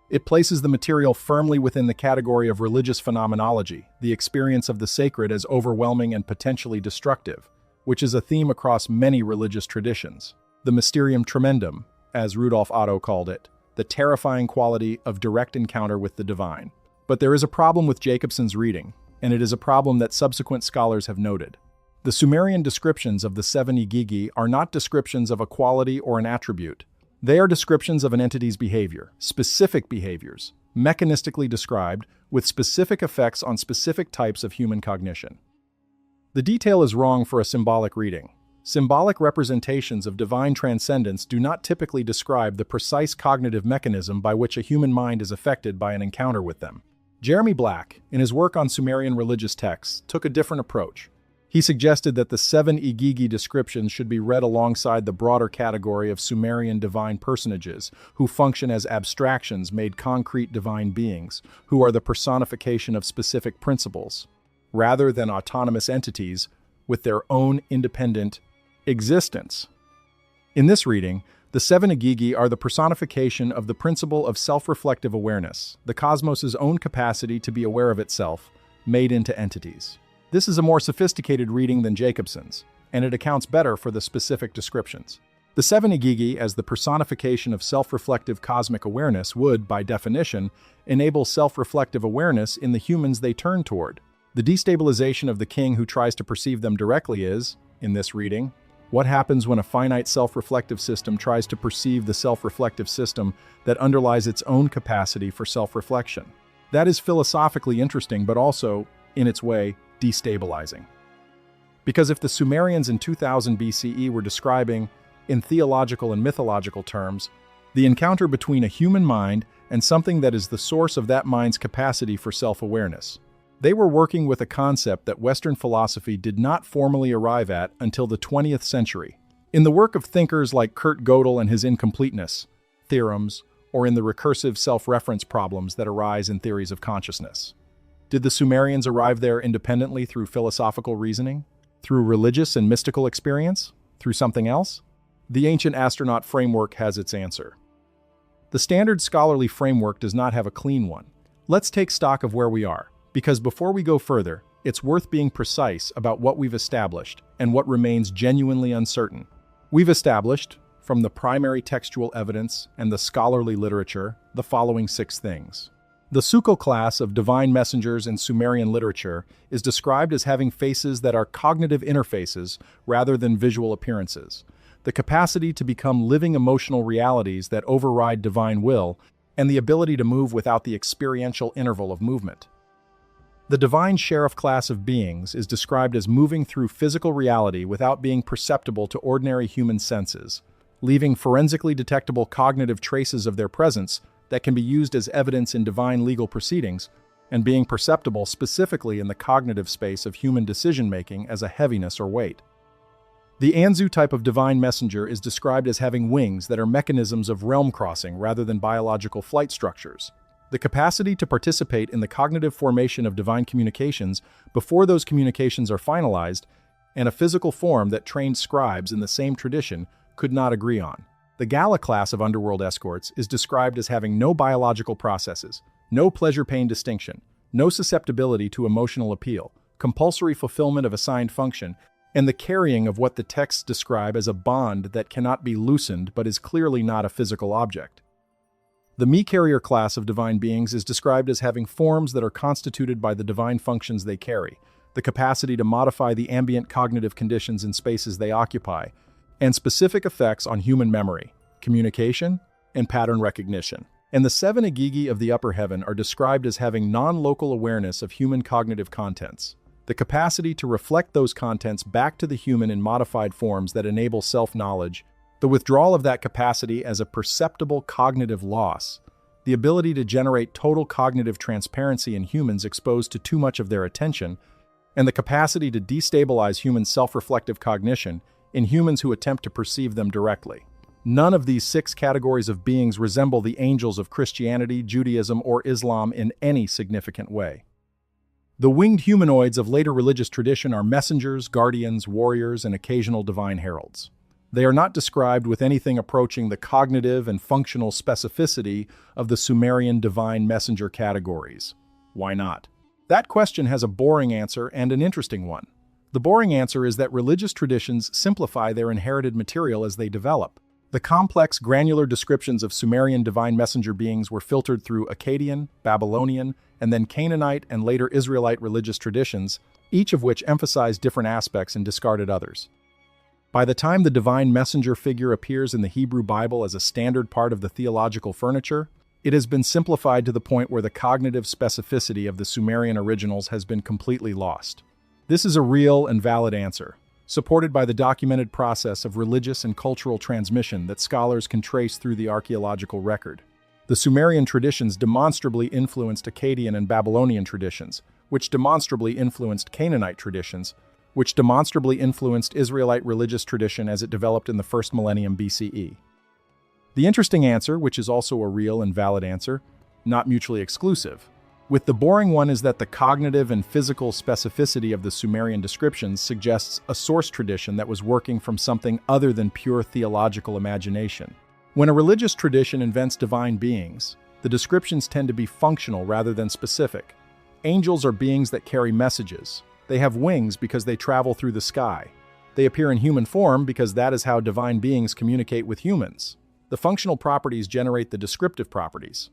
It places the material firmly within the category of religious phenomenology, the experience of the sacred as overwhelming and potentially destructive, which is a theme across many religious traditions. The mysterium tremendum, as Rudolf Otto called it, the terrifying quality of direct encounter with the divine. But there is a problem with Jacobsen's reading, and it is a problem that subsequent scholars have noted. The Sumerian descriptions of the 7 igigi are not descriptions of a quality or an attribute. They are descriptions of an entity's behavior, specific behaviors, mechanistically described, with specific effects on specific types of human cognition. The detail is wrong for a symbolic reading. Symbolic representations of divine transcendence do not typically describe the precise cognitive mechanism by which a human mind is affected by an encounter with them. Jeremy Black, in his work on Sumerian religious texts, took a different approach. He suggested that the 7 igigi descriptions should be read alongside the broader category of Sumerian divine personages who function as abstractions made concrete divine beings, who are the personification of specific principles, rather than autonomous entities with their own independent Existence. In this reading, the seven Agigi are the personification of the principle of self-reflective awareness, the cosmos's own capacity to be aware of itself, made into entities. This is a more sophisticated reading than Jacobson's, and it accounts better for the specific descriptions. The seven Agigi, as the personification of self-reflective cosmic awareness, would, by definition, enable self-reflective awareness in the humans they turn toward. The destabilization of the king who tries to perceive them directly is, in this reading, what happens when a finite self-reflective system tries to perceive the self-reflective system that underlies its own capacity for self-reflection. That is philosophically interesting, but also, in its way, destabilizing. Because if the Sumerians in 2000 BCE were describing, in theological and mythological terms, the encounter between a human mind and something that is the source of that mind's capacity for self-awareness, they were working with a concept that Western philosophy did not formally arrive at until the 20th century. In the work of thinkers like Kurt Gödel and his incompleteness theorems, or in the recursive self-reference problems that arise in theories of consciousness. Did the Sumerians arrive there independently through philosophical reasoning? Through religious and mystical experience? Through something else? The ancient astronaut framework has its answer. The standard scholarly framework does not have a clean one. Let's take stock of where we are, because before we go further, it's worth being precise about what we've established and what remains genuinely uncertain. We've established, from the primary textual evidence and the scholarly literature, the following 6 things. The Sukal class of divine messengers in Sumerian literature is described as having faces that are cognitive interfaces rather than visual appearances, the capacity to become living emotional realities that override divine will, and the ability to move without the experiential interval of movement. The divine sheriff class of beings is described as moving through physical reality without being perceptible to ordinary human senses, leaving forensically detectable cognitive traces of their presence that can be used as evidence in divine legal proceedings, and being perceptible specifically in the cognitive space of human decision-making as a heaviness or weight. The Anzu type of divine messenger is described as having wings that are mechanisms of realm crossing rather than biological flight structures. The capacity to participate in the cognitive formation of divine communications before those communications are finalized, and a physical form that trained scribes in the same tradition could not agree on. The Gala class of underworld escorts is described as having no biological processes, no pleasure-pain distinction, no susceptibility to emotional appeal, compulsory fulfillment of assigned function, and the carrying of what the texts describe as a bond that cannot be loosened but is clearly not a physical object. The me-carrier class of divine beings is described as having forms that are constituted by the divine functions they carry, the capacity to modify the ambient cognitive conditions in spaces they occupy, and specific effects on human memory, communication, and pattern recognition. And the 7 Agigi of the upper heaven are described as having non-local awareness of human cognitive contents, the capacity to reflect those contents back to the human in modified forms that enable self-knowledge, the withdrawal of that capacity as a perceptible cognitive loss, the ability to generate total cognitive transparency in humans exposed to too much of their attention, and the capacity to destabilize human self-reflective cognition in humans who attempt to perceive them directly. None of these 6 categories of beings resemble the angels of Christianity, Judaism, or Islam in any significant way. The winged humanoids of later religious tradition are messengers, guardians, warriors, and occasional divine heralds. They are not described with anything approaching the cognitive and functional specificity of the Sumerian divine messenger categories. Why not? That question has a boring answer and an interesting one. The boring answer is that religious traditions simplify their inherited material as they develop. The complex, granular descriptions of Sumerian divine messenger beings were filtered through Akkadian, Babylonian, and then Canaanite and later Israelite religious traditions, each of which emphasized different aspects and discarded others. By the time the divine messenger figure appears in the Hebrew Bible as a standard part of the theological furniture, it has been simplified to the point where the cognitive specificity of the Sumerian originals has been completely lost. This is a real and valid answer, supported by the documented process of religious and cultural transmission that scholars can trace through the archaeological record. The Sumerian traditions demonstrably influenced Akkadian and Babylonian traditions, which demonstrably influenced Canaanite traditions, which demonstrably influenced Israelite religious tradition as it developed in the first millennium BCE. The interesting answer, which is also a real and valid answer, not mutually exclusive, With the boring one is that the cognitive and physical specificity of the Sumerian descriptions suggests a source tradition that was working from something other than pure theological imagination. When a religious tradition invents divine beings, the descriptions tend to be functional rather than specific. Angels are beings that carry messages. They have wings because they travel through the sky. They appear in human form because that is how divine beings communicate with humans. The functional properties generate the descriptive properties.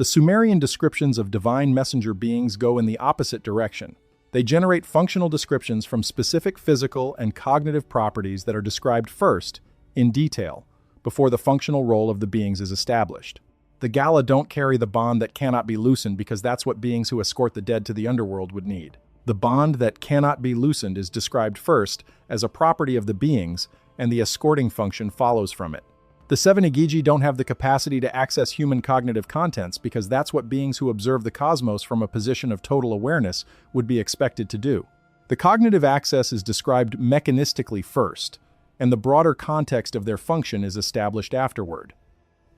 The Sumerian descriptions of divine messenger beings go in the opposite direction. They generate functional descriptions from specific physical and cognitive properties that are described first, in detail, before the functional role of the beings is established. The Gala don't carry the bond that cannot be loosened because that's what beings who escort the dead to the underworld would need. The bond that cannot be loosened is described first as a property of the beings, and the escorting function follows from it. The 7 Igigi don't have the capacity to access human cognitive contents because that's what beings who observe the cosmos from a position of total awareness would be expected to do. The cognitive access is described mechanistically first, and the broader context of their function is established afterward.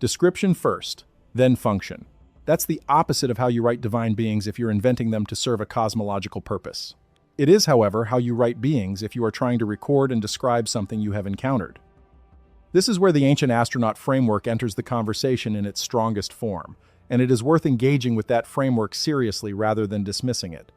Description first, then function. That's the opposite of how you write divine beings if you're inventing them to serve a cosmological purpose. It is, however, how you write beings if you are trying to record and describe something you have encountered. This is where the ancient astronaut framework enters the conversation in its strongest form, and it is worth engaging with that framework seriously rather than dismissing it.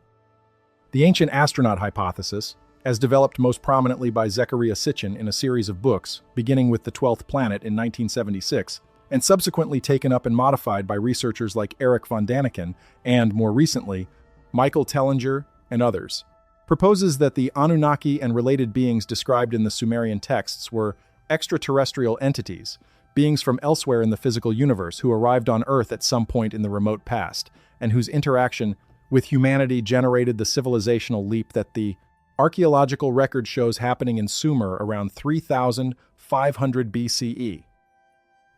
The ancient astronaut hypothesis, as developed most prominently by Zecharia Sitchin in a series of books, beginning with the 12th planet in 1976, and subsequently taken up and modified by researchers like Eric von Daniken and, more recently, Michael Tellinger and others, proposes that the Anunnaki and related beings described in the Sumerian texts were extraterrestrial entities, beings from elsewhere in the physical universe who arrived on Earth at some point in the remote past, and whose interaction with humanity generated the civilizational leap that the archaeological record shows happening in Sumer around 3,500 BCE.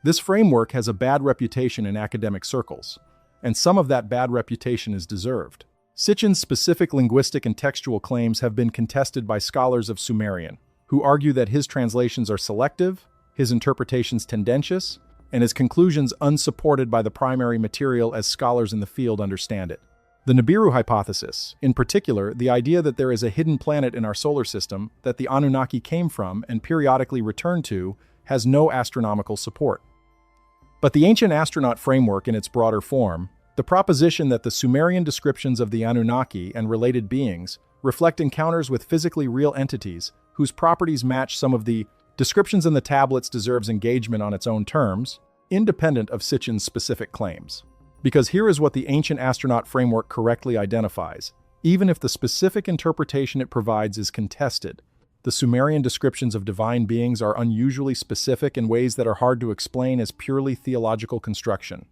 This framework has a bad reputation in academic circles, and some of that bad reputation is deserved. Sitchin's specific linguistic and textual claims have been contested by scholars of Sumerian, who argue that his translations are selective, his interpretations tendentious, and his conclusions unsupported by the primary material as scholars in the field understand it. The Nibiru hypothesis, in particular, the idea that there is a hidden planet in our solar system that the Anunnaki came from and periodically returned to, has no astronomical support. But the ancient astronaut framework in its broader form, the proposition that the Sumerian descriptions of the Anunnaki and related beings reflect encounters with physically real entities whose properties match some of the descriptions in the tablets, deserves engagement on its own terms, independent of Sitchin's specific claims. Because here is what the ancient astronaut framework correctly identifies, even if the specific interpretation it provides is contested. The Sumerian descriptions of divine beings are unusually specific in ways that are hard to explain as purely theological construction.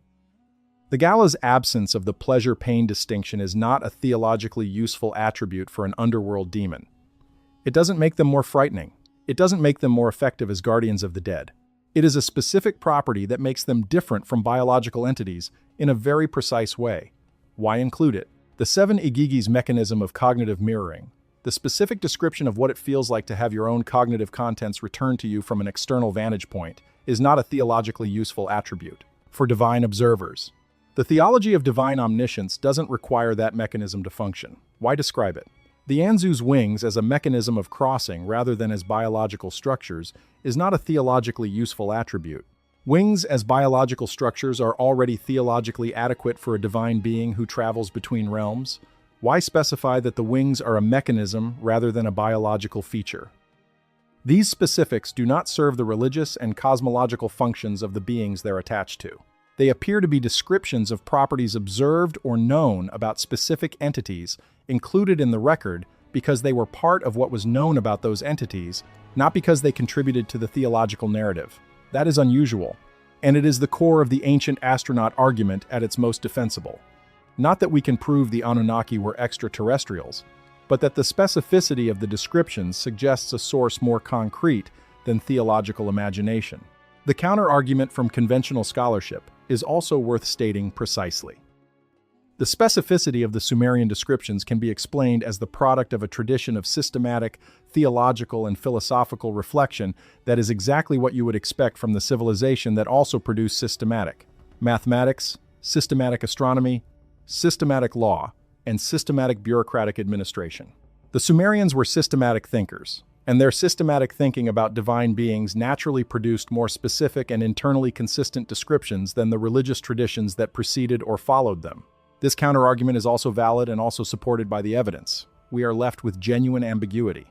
The Gala's absence of the pleasure-pain distinction is not a theologically useful attribute for an underworld demon. It doesn't make them more frightening. It doesn't make them more effective as guardians of the dead. It is a specific property that makes them different from biological entities in a very precise way. Why include it? The 7 Igigi's mechanism of cognitive mirroring, the specific description of what it feels like to have your own cognitive contents returned to you from an external vantage point, is not a theologically useful attribute for divine observers. The theology of divine omniscience doesn't require that mechanism to function. Why describe it? The Anzu's wings as a mechanism of crossing rather than as biological structures is not a theologically useful attribute. Wings as biological structures are already theologically adequate for a divine being who travels between realms. Why specify that the wings are a mechanism rather than a biological feature? These specifics do not serve the religious and cosmological functions of the beings they're attached to. They appear to be descriptions of properties observed or known about specific entities included in the record because they were part of what was known about those entities, not because they contributed to the theological narrative. That is unusual, and it is the core of the ancient astronaut argument at its most defensible. Not that we can prove the Anunnaki were extraterrestrials, but that the specificity of the descriptions suggests a source more concrete than theological imagination. The counter-argument from conventional scholarship is also worth stating precisely. The specificity of the Sumerian descriptions can be explained as the product of a tradition of systematic, theological, and philosophical reflection that is exactly what you would expect from the civilization that also produced systematic mathematics, systematic astronomy, systematic law, and systematic bureaucratic administration. The Sumerians were systematic thinkers, and their systematic thinking about divine beings naturally produced more specific and internally consistent descriptions than the religious traditions that preceded or followed them. This counterargument is also valid and also supported by the evidence. We are left with genuine ambiguity.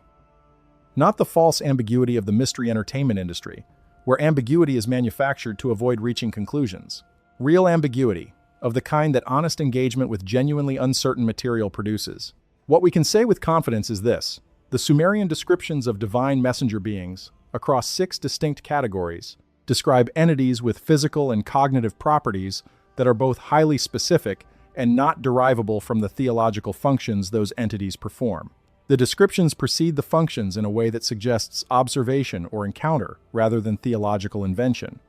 Not the false ambiguity of the mystery entertainment industry, where ambiguity is manufactured to avoid reaching conclusions. Real ambiguity, of the kind that honest engagement with genuinely uncertain material produces. What we can say with confidence is this: the Sumerian descriptions of divine messenger beings, across 6 distinct categories, describe entities with physical and cognitive properties that are both highly specific and not derivable from the theological functions those entities perform. The descriptions precede the functions in a way that suggests observation or encounter rather than theological invention.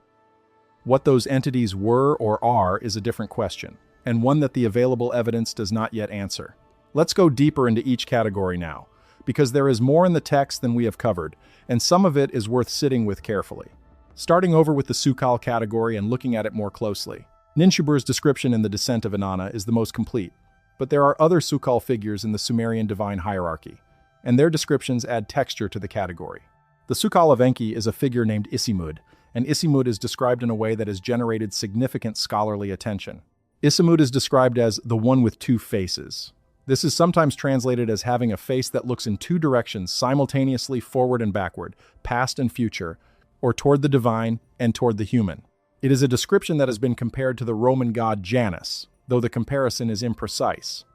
What those entities were or are is a different question, and one that the available evidence does not yet answer. Let's go deeper into each category now, because there is more in the text than we have covered, and some of it is worth sitting with carefully. Starting over with the Sukal category and looking at it more closely. Ninshuber's description in The Descent of Inanna is the most complete, but there are other Sukal figures in the Sumerian divine hierarchy, and their descriptions add texture to the category. The Sukal of Enki is a figure named Isimud, and Isimud is described in a way that has generated significant scholarly attention. Isimud is described as the one with 2 faces. This is sometimes translated as having a face that looks in 2 directions simultaneously, forward and backward, past and future, or toward the divine and toward the human. It is a description that has been compared to the Roman god Janus, though the comparison is imprecise.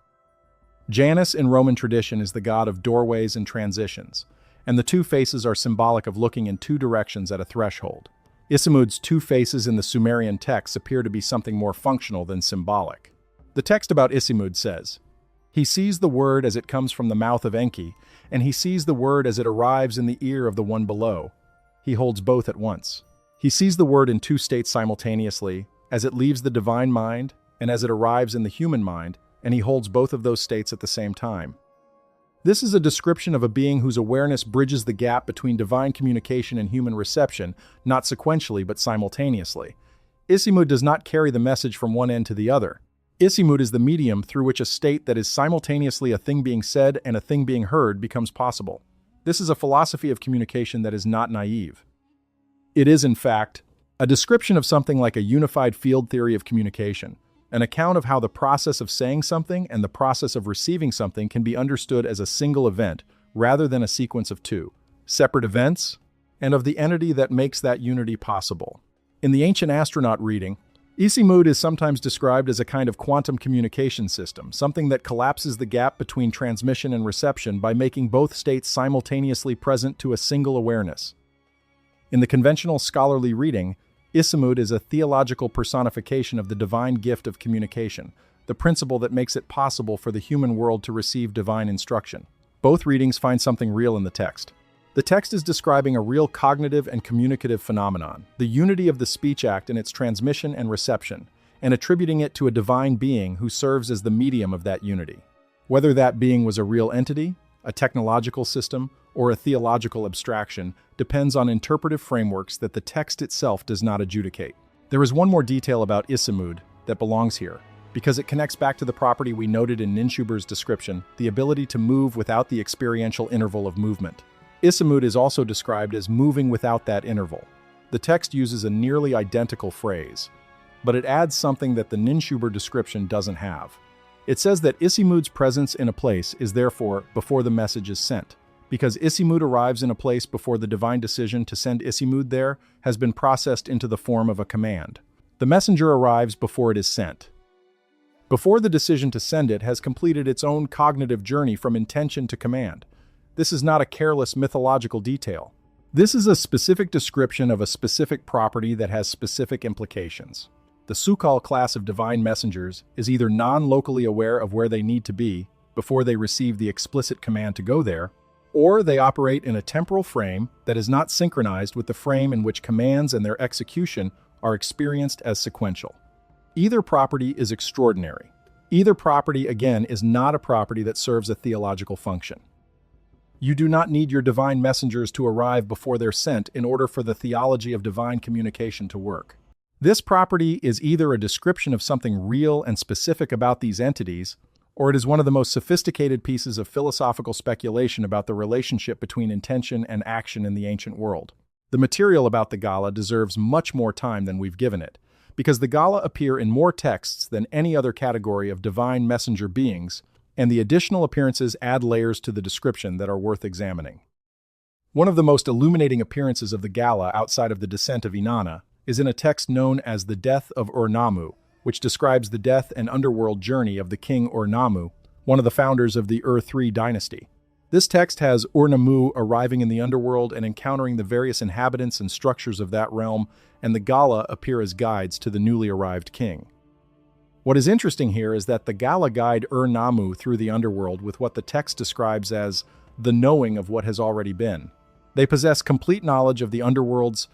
Janus in Roman tradition is the god of doorways and transitions, and the 2 faces are symbolic of looking in 2 directions at a threshold. Isimud's 2 faces in the Sumerian texts appear to be something more functional than symbolic. The text about Isimud says, "He sees the word as it comes from the mouth of Enki, and he sees the word as it arrives in the ear of the one below. He holds both at once. He sees the word in 2 states simultaneously, as it leaves the divine mind and as it arrives in the human mind, and he holds both of those states at the same time." This is a description of a being whose awareness bridges the gap between divine communication and human reception, not sequentially but simultaneously. Isimud does not carry the message from one end to the other. Isimud is the medium through which a state that is simultaneously a thing being said and a thing being heard becomes possible. This is a philosophy of communication that is not naive. It is, in fact, a description of something like a unified field theory of communication, an account of how the process of saying something and the process of receiving something can be understood as a single event rather than a sequence of 2 separate events, and of the entity that makes that unity possible. In the ancient astronaut reading, Isimud is sometimes described as a kind of quantum communication system, something that collapses the gap between transmission and reception by making both states simultaneously present to a single awareness. In the conventional scholarly reading, Isimud is a theological personification of the divine gift of communication, the principle that makes it possible for the human world to receive divine instruction. Both readings find something real in the text. The text is describing a real cognitive and communicative phenomenon, the unity of the speech act in its transmission and reception, and attributing it to a divine being who serves as the medium of that unity. Whether that being was a real entity, a technological system, or a theological abstraction depends on interpretive frameworks that the text itself does not adjudicate. There is one more detail about Isimud that belongs here, because it connects back to the property we noted in Ninshuber's description, the ability to move without the experiential interval of movement. Isimud is also described as moving without that interval. The text uses a nearly identical phrase, but it adds something that the Ninshuber description doesn't have. It says that Isimud's presence in a place is therefore before the message is sent, because Isimud arrives in a place before the divine decision to send Isimud there has been processed into the form of a command. The messenger arrives before it is sent. Before the decision to send it has completed its own cognitive journey from intention to command. This is not a careless mythological detail. This is a specific description of a specific property that has specific implications. The Sukal class of divine messengers is either non-locally aware of where they need to be before they receive the explicit command to go there, or they operate in a temporal frame that is not synchronized with the frame in which commands and their execution are experienced as sequential. Either property is extraordinary. Either property, again, is not a property that serves a theological function. You do not need your divine messengers to arrive before they're sent in order for the theology of divine communication to work. This property is either a description of something real and specific about these entities, or it is one of the most sophisticated pieces of philosophical speculation about the relationship between intention and action in the ancient world. The material about the Gala deserves much more time than we've given it, because the Gala appear in more texts than any other category of divine messenger beings, and the additional appearances add layers to the description that are worth examining. One of the most illuminating appearances of the Gala outside of the descent of Inanna is in a text known as the Death of Ur-Nammu, which describes the death and underworld journey of the king Ur-Nammu, one of the founders of the Ur-3 dynasty. This text has Ur-Nammu arriving in the underworld and encountering the various inhabitants and structures of that realm, and the Gala appear as guides to the newly arrived king. What is interesting here is that the Gala guide Ur-Nammu through the underworld with what the text describes as the knowing of what has already been. They possess complete knowledge of the underworld's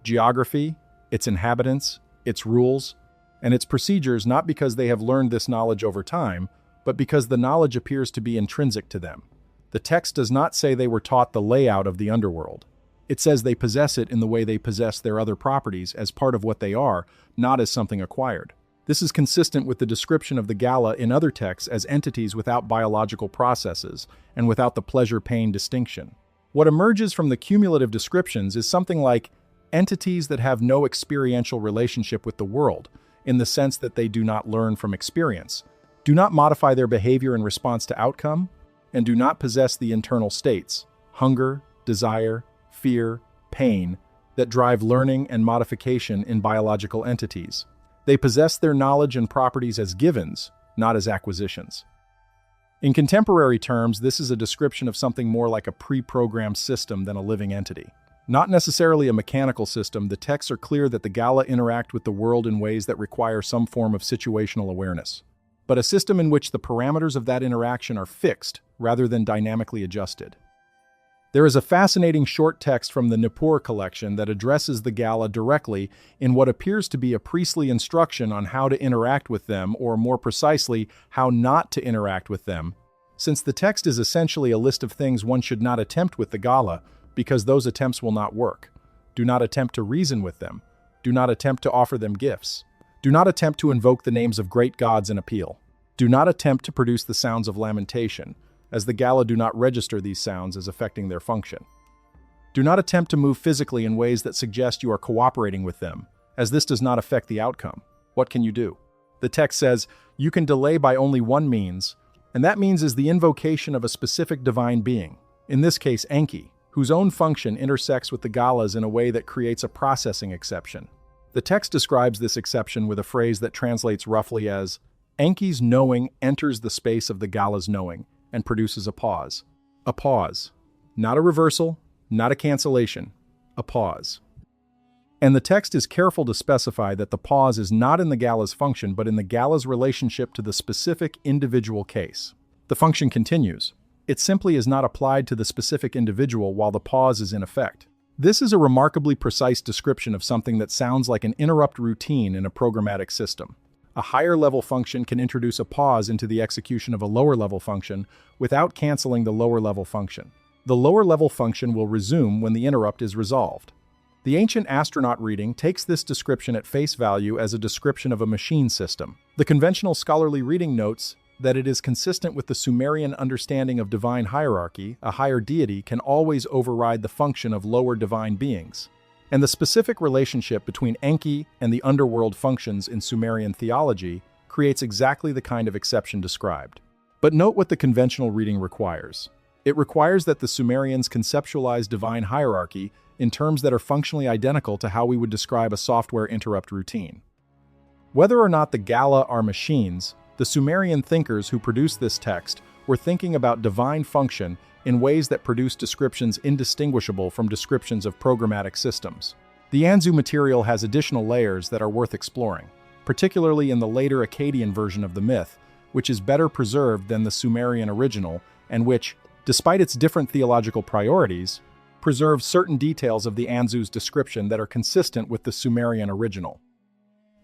geography, its inhabitants, its rules, and its procedures, not because they have learned this knowledge over time, but because the knowledge appears to be intrinsic to them. The text does not say they were taught the layout of the underworld. It says they possess it in the way they possess their other properties as part of what they are, not as something acquired. This is consistent with the description of the Gala in other texts as entities without biological processes and without the pleasure-pain distinction. What emerges from the cumulative descriptions is something like entities that have no experiential relationship with the world, in the sense that they do not learn from experience, do not modify their behavior in response to outcome, and do not possess the internal states, hunger, desire, fear, pain, that drive learning and modification in biological entities. They possess their knowledge and properties as givens, not as acquisitions. In contemporary terms, this is a description of something more like a pre-programmed system than a living entity. Not necessarily a mechanical system, the texts are clear that the Gala interact with the world in ways that require some form of situational awareness, but a system in which the parameters of that interaction are fixed rather than dynamically adjusted. There is a fascinating short text from the Nippur collection that addresses the Gala directly in what appears to be a priestly instruction on how to interact with them, or more precisely, how not to interact with them, since the text is essentially a list of things one should not attempt with the Gala, because those attempts will not work. Do not attempt to reason with them. Do not attempt to offer them gifts. Do not attempt to invoke the names of great gods and appeal. Do not attempt to produce the sounds of lamentation, as the Gala do not register these sounds as affecting their function. Do not attempt to move physically in ways that suggest you are cooperating with them, as this does not affect the outcome. What can you do? The text says, you can delay by only one means, and that means is the invocation of a specific divine being, in this case Enki, whose own function intersects with the Gala's in a way that creates a processing exception. The text describes this exception with a phrase that translates roughly as, Enki's knowing enters the space of the Gala's knowing, and produces a pause. A pause. Not a reversal, not a cancellation. A pause. And the text is careful to specify that the pause is not in the Gala's function, but in the Gala's relationship to the specific individual case. The function continues. It simply is not applied to the specific individual while the pause is in effect. This is a remarkably precise description of something that sounds like an interrupt routine in a programmatic system. A higher-level function can introduce a pause into the execution of a lower-level function without canceling the lower-level function. The lower-level function will resume when the interrupt is resolved. The ancient astronaut reading takes this description at face value as a description of a machine system. The conventional scholarly reading notes that it is consistent with the Sumerian understanding of divine hierarchy. A higher deity can always override the function of lower divine beings. And the specific relationship between Enki and the underworld functions in Sumerian theology creates exactly the kind of exception described. But note what the conventional reading requires. It requires that the Sumerians conceptualize divine hierarchy in terms that are functionally identical to how we would describe a software interrupt routine. Whether or not the Gala are machines, the Sumerian thinkers who produced this text were thinking about divine function in ways that produce descriptions indistinguishable from descriptions of programmatic systems. The Anzu material has additional layers that are worth exploring, particularly in the later Akkadian version of the myth, which is better preserved than the Sumerian original and which, despite its different theological priorities, preserves certain details of the Anzu's description that are consistent with the Sumerian original.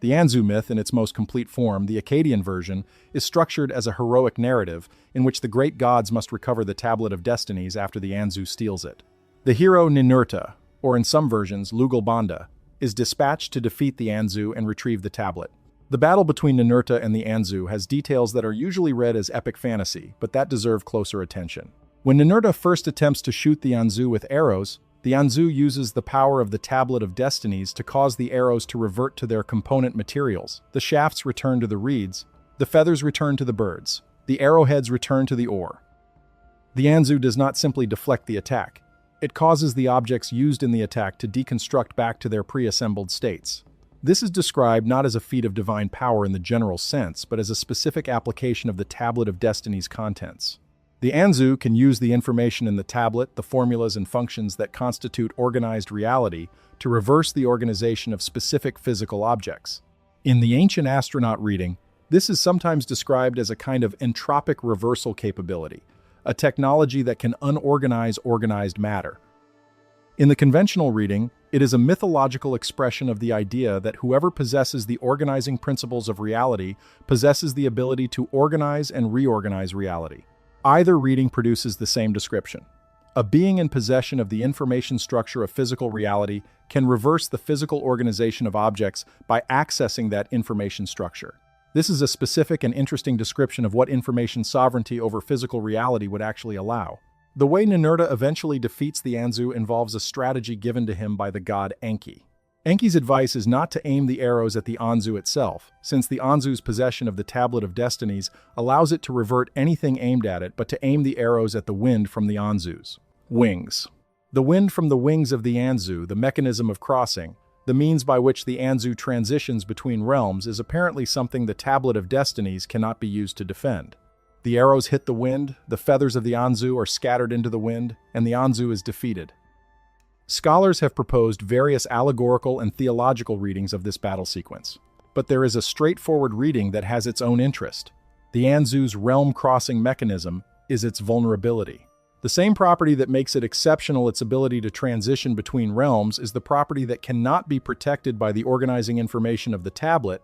The Anzu myth, in its most complete form, the Akkadian version, is structured as a heroic narrative in which the great gods must recover the Tablet of Destinies after the Anzu steals it. The hero Ninurta, or in some versions Lugalbanda, is dispatched to defeat the Anzu and retrieve the tablet. The battle between Ninurta and the Anzu has details that are usually read as epic fantasy, but that deserve closer attention. When Ninurta first attempts to shoot the Anzu with arrows, the Anzu uses the power of the Tablet of Destinies to cause the arrows to revert to their component materials. The shafts return to the reeds, the feathers return to the birds, the arrowheads return to the ore. The Anzu does not simply deflect the attack. It causes the objects used in the attack to deconstruct back to their pre-assembled states. This is described not as a feat of divine power in the general sense, but as a specific application of the Tablet of Destiny's contents. The Anzu can use the information in the tablet, the formulas and functions that constitute organized reality, to reverse the organization of specific physical objects. In the ancient astronaut reading, this is sometimes described as a kind of entropic reversal capability, a technology that can unorganize organized matter. In the conventional reading, it is a mythological expression of the idea that whoever possesses the organizing principles of reality possesses the ability to organize and reorganize reality. Either reading produces the same description. A being in possession of the information structure of physical reality can reverse the physical organization of objects by accessing that information structure. This is a specific and interesting description of what information sovereignty over physical reality would actually allow. The way Ninurta eventually defeats the Anzu involves a strategy given to him by the god Enki. Enki's advice is not to aim the arrows at the Anzu itself, since the Anzu's possession of the Tablet of Destinies allows it to revert anything aimed at it, but to aim the arrows at the wind from the Anzu's wings. The wind from the wings of the Anzu, the mechanism of crossing, the means by which the Anzu transitions between realms, is apparently something the Tablet of Destinies cannot be used to defend. The arrows hit the wind, the feathers of the Anzu are scattered into the wind, and the Anzu is defeated. Scholars have proposed various allegorical and theological readings of this battle sequence, but there is a straightforward reading that has its own interest. The Anzu's realm-crossing mechanism is its vulnerability. The same property that makes it exceptional, its ability to transition between realms, is the property that cannot be protected by the organizing information of the tablet,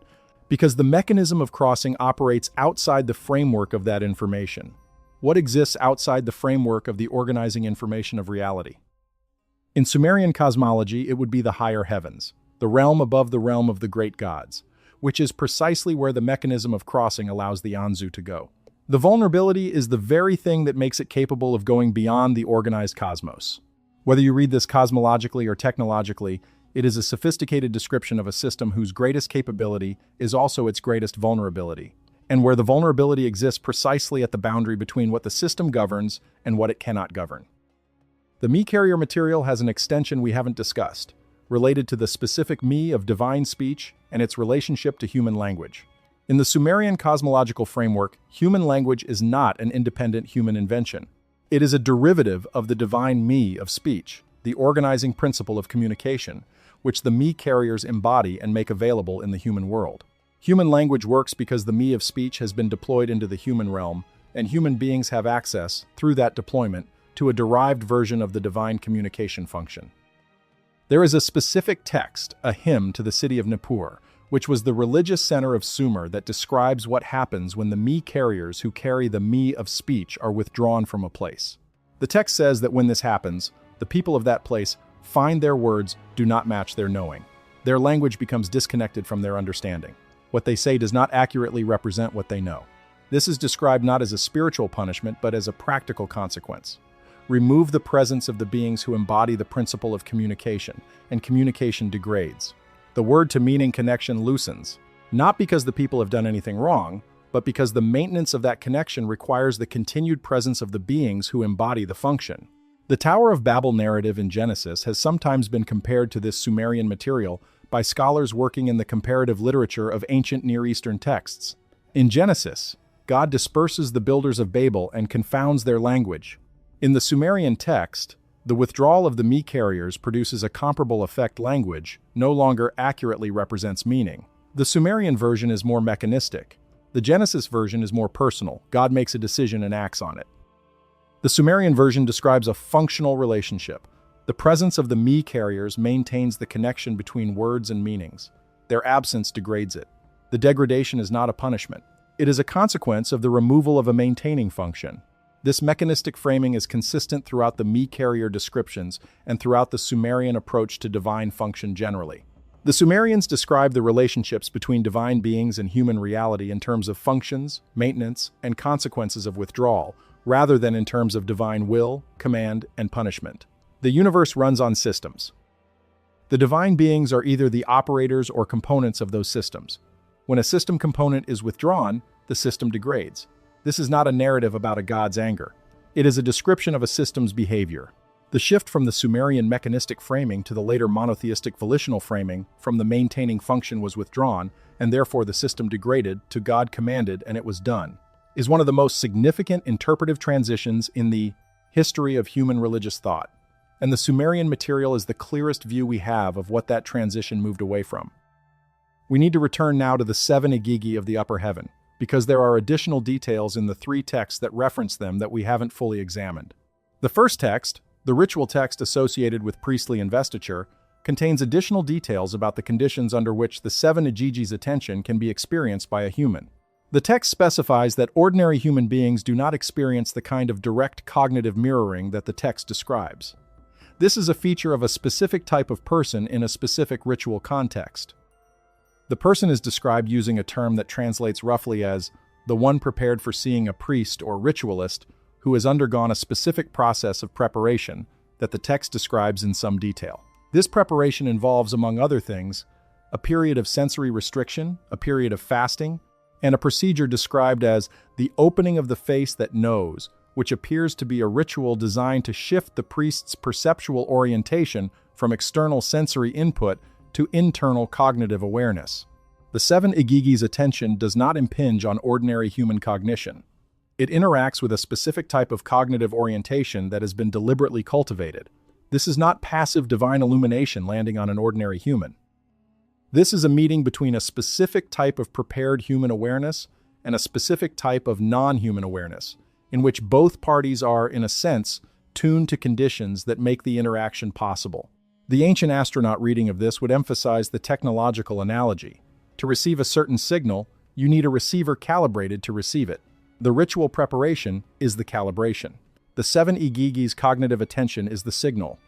because the mechanism of crossing operates outside the framework of that information. What exists outside the framework of the organizing information of reality? In Sumerian cosmology, it would be the higher heavens, the realm above the realm of the great gods, which is precisely where the mechanism of crossing allows the Anzu to go. The vulnerability is the very thing that makes it capable of going beyond the organized cosmos. Whether you read this cosmologically or technologically, it is a sophisticated description of a system whose greatest capability is also its greatest vulnerability, and where the vulnerability exists precisely at the boundary between what the system governs and what it cannot govern. The me carrier material has an extension we haven't discussed, related to the specific me of divine speech and its relationship to human language. In the Sumerian cosmological framework, human language is not an independent human invention. It is a derivative of the divine me of speech, the organizing principle of communication, which the me carriers embody and make available in the human world. Human language works because the me of speech has been deployed into the human realm, and human beings have access, through that deployment, to a derived version of the divine communication function. There is a specific text, a hymn to the city of Nippur, which was the religious center of Sumer, that describes what happens when the me carriers who carry the me of speech are withdrawn from a place. The text says that when this happens, the people of that place find their words do not match their knowing. Their language becomes disconnected from their understanding. What they say does not accurately represent what they know. This is described not as a spiritual punishment, but as a practical consequence. Remove the presence of the beings who embody the principle of communication, and communication degrades. The word-to-meaning connection loosens, not because the people have done anything wrong, but because the maintenance of that connection requires the continued presence of the beings who embody the function. The Tower of Babel narrative in Genesis has sometimes been compared to this Sumerian material by scholars working in the comparative literature of ancient Near Eastern texts. In Genesis, God disperses the builders of Babel and confounds their language. In the Sumerian text, the withdrawal of the me carriers produces a comparable effect. Language no longer accurately represents meaning. The Sumerian version is more mechanistic. The Genesis version is more personal. God makes a decision and acts on it. The Sumerian version describes a functional relationship. The presence of the me carriers maintains the connection between words and meanings. Their absence degrades it. The degradation is not a punishment. It is a consequence of the removal of a maintaining function. This mechanistic framing is consistent throughout the me carrier descriptions and throughout the Sumerian approach to divine function generally. The Sumerians described the relationships between divine beings and human reality in terms of functions, maintenance, and consequences of withdrawal, rather than in terms of divine will, command, and punishment. The universe runs on systems. The divine beings are either the operators or components of those systems. When a system component is withdrawn, the system degrades. This is not a narrative about a god's anger. It is a description of a system's behavior. The shift from the Sumerian mechanistic framing to the later monotheistic volitional framing from the maintaining function was withdrawn, and therefore the system degraded, to God commanded and it was done, is one of the most significant interpretive transitions in the history of human religious thought. And the Sumerian material is the clearest view we have of what that transition moved away from. We need to return now to the 7 Igigi of the upper heaven, because there are additional details in the 3 texts that reference them that we haven't fully examined. The first text, the ritual text associated with priestly investiture, contains additional details about the conditions under which the 7 Igigi's attention can be experienced by a human. The text specifies that ordinary human beings do not experience the kind of direct cognitive mirroring that the text describes. This is a feature of a specific type of person in a specific ritual context. The person is described using a term that translates roughly as the one prepared for seeing a priest or ritualist who has undergone a specific process of preparation that the text describes in some detail. This preparation involves, among other things, a period of sensory restriction, a period of fasting, and a procedure described as the opening of the face that knows, which appears to be a ritual designed to shift the priest's perceptual orientation from external sensory input to internal cognitive awareness. The 7 Igigi's attention does not impinge on ordinary human cognition. It interacts with a specific type of cognitive orientation that has been deliberately cultivated. This is not passive divine illumination landing on an ordinary human. This is a meeting between a specific type of prepared human awareness and a specific type of non-human awareness, in which both parties are, in a sense, tuned to conditions that make the interaction possible. The ancient astronaut reading of this would emphasize the technological analogy. To receive a certain signal, you need a receiver calibrated to receive it. The ritual preparation is the calibration. The 7 Igigi's cognitive attention is the signal.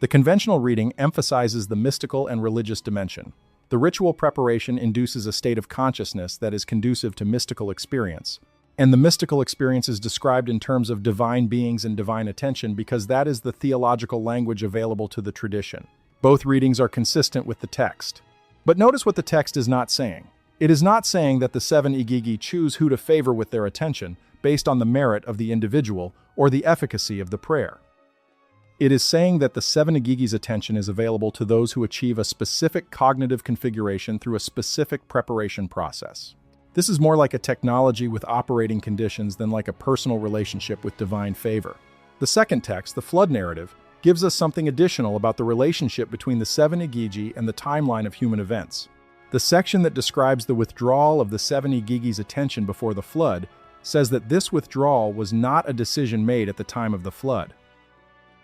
The conventional reading emphasizes the mystical and religious dimension. The ritual preparation induces a state of consciousness that is conducive to mystical experience. And the mystical experience is described in terms of divine beings and divine attention because that is the theological language available to the tradition. Both readings are consistent with the text. But notice what the text is not saying. It is not saying that the 7 Igigi choose who to favor with their attention based on the merit of the individual or the efficacy of the prayer. It is saying that the 7 Igigi's attention is available to those who achieve a specific cognitive configuration through a specific preparation process. This is more like a technology with operating conditions than like a personal relationship with divine favor. The second text, the flood narrative, gives us something additional about the relationship between the 7 Igigi and the timeline of human events. The section that describes the withdrawal of the 7 Igigi's attention before the flood says that this withdrawal was not a decision made at the time of the flood.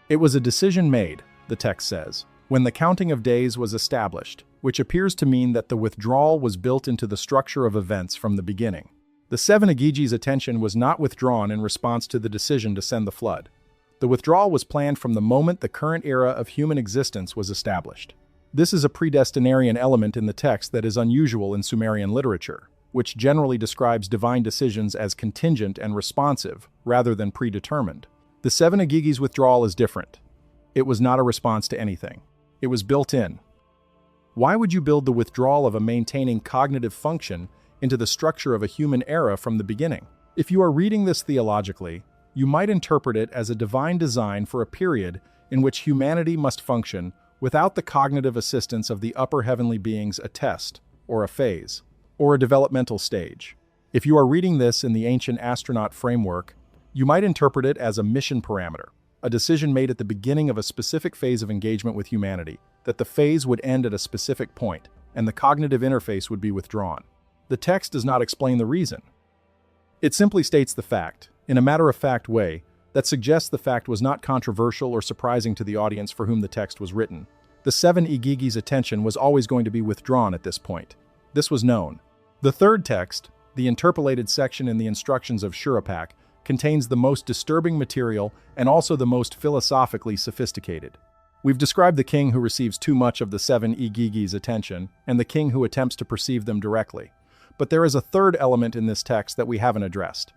It was a decision made, the text says, when the counting of days was established, which appears to mean that the withdrawal was built into the structure of events from the beginning. The 7 Igigi's attention was not withdrawn in response to the decision to send the flood. The withdrawal was planned from the moment the current era of human existence was established. This is a predestinarian element in the text that is unusual in Sumerian literature, which generally describes divine decisions as contingent and responsive, rather than predetermined. The 7 Igigi's withdrawal is different. It was not a response to anything. It was built in. Why would you build the withdrawal of a maintaining cognitive function into the structure of a human era from the beginning? If you are reading this theologically, you might interpret it as a divine design for a period in which humanity must function without the cognitive assistance of the upper heavenly beings, a test, or a phase, or a developmental stage. If you are reading this in the ancient astronaut framework, you might interpret it as a mission parameter, a decision made at the beginning of a specific phase of engagement with humanity, that the phase would end at a specific point, and the cognitive interface would be withdrawn. The text does not explain the reason. It simply states the fact, in a matter-of-fact way, that suggests the fact was not controversial or surprising to the audience for whom the text was written. The 7 Igigi's attention was always going to be withdrawn at this point. This was known. The third text, the interpolated section in the instructions of Shurapak, contains the most disturbing material and also the most philosophically sophisticated. We've described the king who receives too much of the seven Igigi's attention, and the king who attempts to perceive them directly. But there is a third element in this text that we haven't addressed.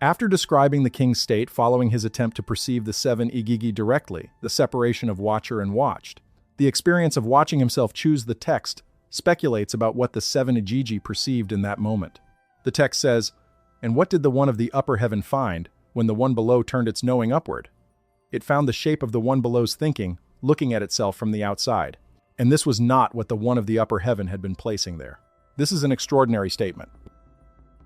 After describing the king's state following his attempt to perceive the seven Igigi directly, the separation of watcher and watched, the experience of watching himself choose the text speculates about what the seven Igigi perceived in that moment. The text says, "And what did the one of the upper heaven find when the one below turned its knowing upward? It found the shape of the one below's thinking, looking at itself from the outside. And this was not what the one of the upper heaven had been placing there." This is an extraordinary statement.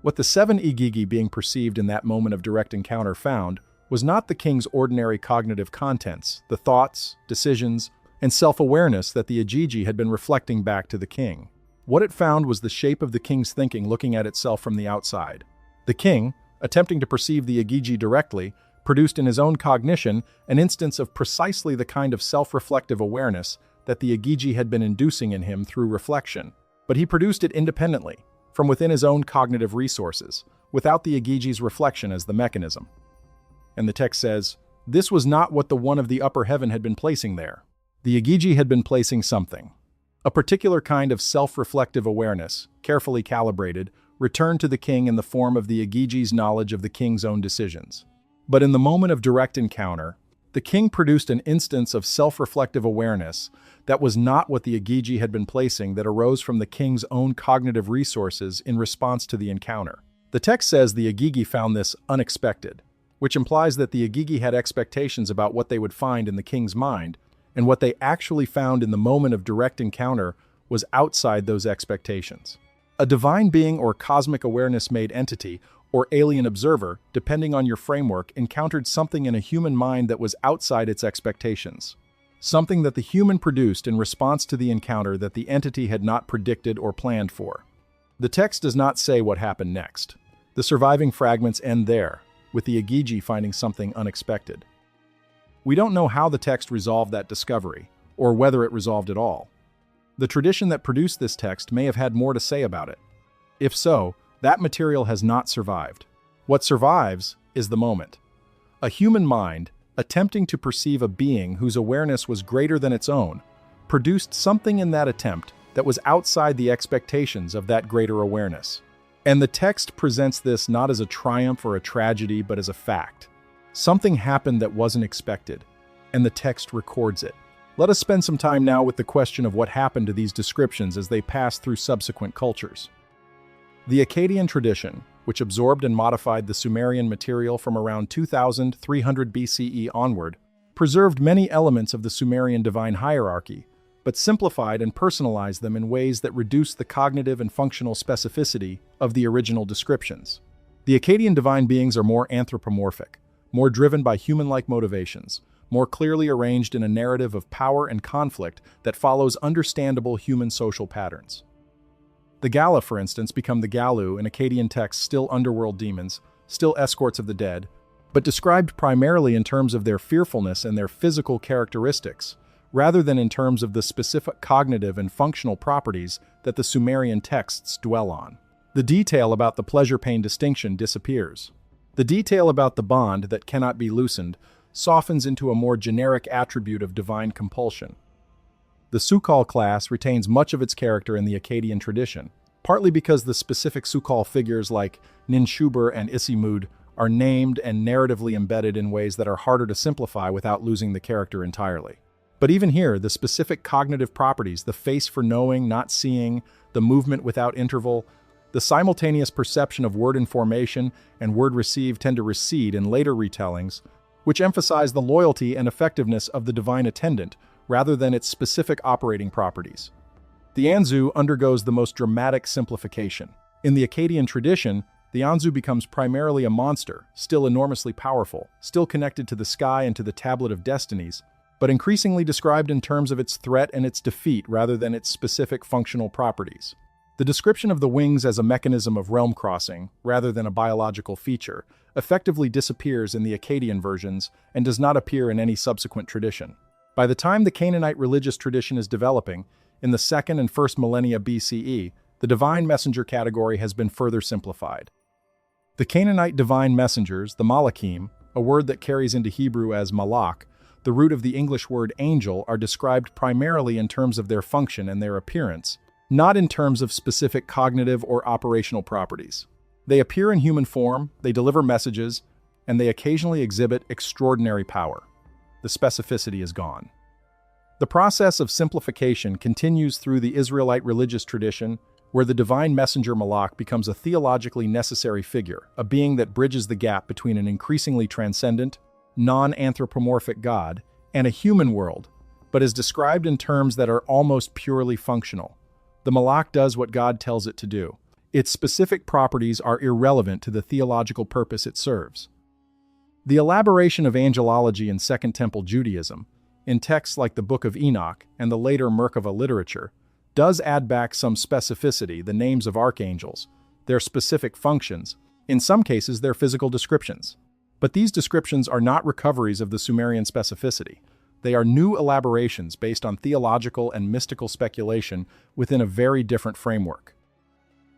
What the seven Igigi being perceived in that moment of direct encounter found was not the king's ordinary cognitive contents, the thoughts, decisions, and self-awareness that the Igigi had been reflecting back to the king. What it found was the shape of the king's thinking looking at itself from the outside. The king, attempting to perceive the Igigi directly, produced in his own cognition an instance of precisely the kind of self-reflective awareness that the Igigi had been inducing in him through reflection. But he produced it independently, from within his own cognitive resources, without the Igigi's reflection as the mechanism. And the text says, "This was not what the one of the upper heaven had been placing there." The Igigi had been placing something. A particular kind of self-reflective awareness, carefully calibrated, returned to the king in the form of the Igigi's knowledge of the king's own decisions. But in the moment of direct encounter, the king produced an instance of self-reflective awareness that was not what the Igigi had been placing, that arose from the king's own cognitive resources in response to the encounter. The text says the Igigi found this unexpected, which implies that the Igigi had expectations about what they would find in the king's mind, and what they actually found in the moment of direct encounter was outside those expectations. A divine being or cosmic awareness-made entity or alien observer, depending on your framework, encountered something in a human mind that was outside its expectations. Something that the human produced in response to the encounter that the entity had not predicted or planned for. The text does not say what happened next. The surviving fragments end there, with the Igigi finding something unexpected. We don't know how the text resolved that discovery, or whether it resolved at all. The tradition that produced this text may have had more to say about it. If so, that material has not survived. What survives is the moment. A human mind, attempting to perceive a being whose awareness was greater than its own, produced something in that attempt that was outside the expectations of that greater awareness. And the text presents this not as a triumph or a tragedy, but as a fact. Something happened that wasn't expected, and the text records it. Let us spend some time now with the question of what happened to these descriptions as they passed through subsequent cultures. The Akkadian tradition, which absorbed and modified the Sumerian material from around 2300 BCE onward, preserved many elements of the Sumerian divine hierarchy, but simplified and personalized them in ways that reduced the cognitive and functional specificity of the original descriptions. The Akkadian divine beings are more anthropomorphic, more driven by human-like motivations, more clearly arranged in a narrative of power and conflict that follows understandable human social patterns. The Gala, for instance, become the Galu in Akkadian texts, still underworld demons, still escorts of the dead, but described primarily in terms of their fearfulness and their physical characteristics, rather than in terms of the specific cognitive and functional properties that the Sumerian texts dwell on. The detail about the pleasure-pain distinction disappears. The detail about the bond that cannot be loosened softens into a more generic attribute of divine compulsion. The Sukal class retains much of its character in the Akkadian tradition, partly because the specific Sukal figures like Ninshubur and Isimud are named and narratively embedded in ways that are harder to simplify without losing the character entirely. But even here, the specific cognitive properties, the face for knowing, not seeing, the movement without interval, the simultaneous perception of word information and word received tend to recede in later retellings, which emphasize the loyalty and effectiveness of the divine attendant rather than its specific operating properties. The Anzu undergoes the most dramatic simplification. In the Akkadian tradition, the Anzu becomes primarily a monster, still enormously powerful, still connected to the sky and to the tablet of destinies, but increasingly described in terms of its threat and its defeat rather than its specific functional properties. The description of the wings as a mechanism of realm crossing, rather than a biological feature, effectively disappears in the Akkadian versions and does not appear in any subsequent tradition. By the time the Canaanite religious tradition is developing, in the 2nd and 1st millennia BCE, the divine messenger category has been further simplified. The Canaanite divine messengers, the Malachim, a word that carries into Hebrew as malach, the root of the English word angel, are described primarily in terms of their function and their appearance, not in terms of specific cognitive or operational properties. They appear in human form, they deliver messages, and they occasionally exhibit extraordinary power. The specificity is gone. The process of simplification continues through the Israelite religious tradition, where the divine messenger Malach becomes a theologically necessary figure, a being that bridges the gap between an increasingly transcendent, non-anthropomorphic God and a human world, but is described in terms that are almost purely functional. The Malach does what God tells it to do. Its specific properties are irrelevant to the theological purpose it serves. The elaboration of angelology in Second Temple Judaism, in texts like the Book of Enoch and the later Merkava literature, does add back some specificity, the names of archangels, their specific functions, in some cases their physical descriptions. But these descriptions are not recoveries of the Sumerian specificity. They are new elaborations based on theological and mystical speculation within a very different framework.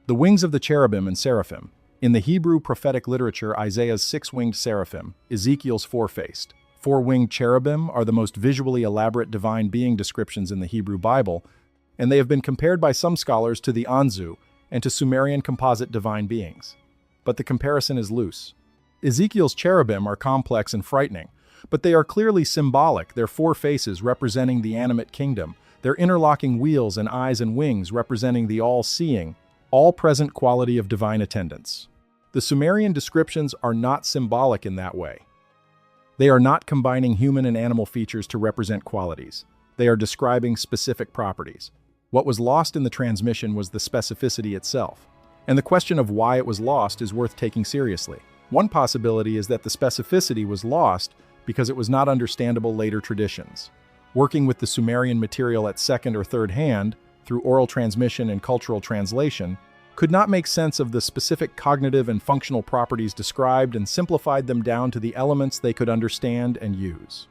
The wings of the cherubim and seraphim. In the Hebrew prophetic literature, Isaiah's six-winged seraphim, Ezekiel's four-faced, four-winged cherubim are the most visually elaborate divine being descriptions in the Hebrew Bible, and they have been compared by some scholars to the Anzu and to Sumerian composite divine beings. But the comparison is loose. Ezekiel's cherubim are complex and frightening, but they are clearly symbolic, their four faces representing the animate kingdom, their interlocking wheels and eyes and wings representing the all-seeing, all-present quality of divine attendance. The Sumerian descriptions are not symbolic in that way. They are not combining human and animal features to represent qualities. They are describing specific properties. What was lost in the transmission was the specificity itself, and the question of why it was lost is worth taking seriously. One possibility is that the specificity was lost because it was not understandable later traditions. Working with the Sumerian material at second or third hand, through oral transmission and cultural translation, could not make sense of the specific cognitive and functional properties described and simplified them down to the elements they could understand and use.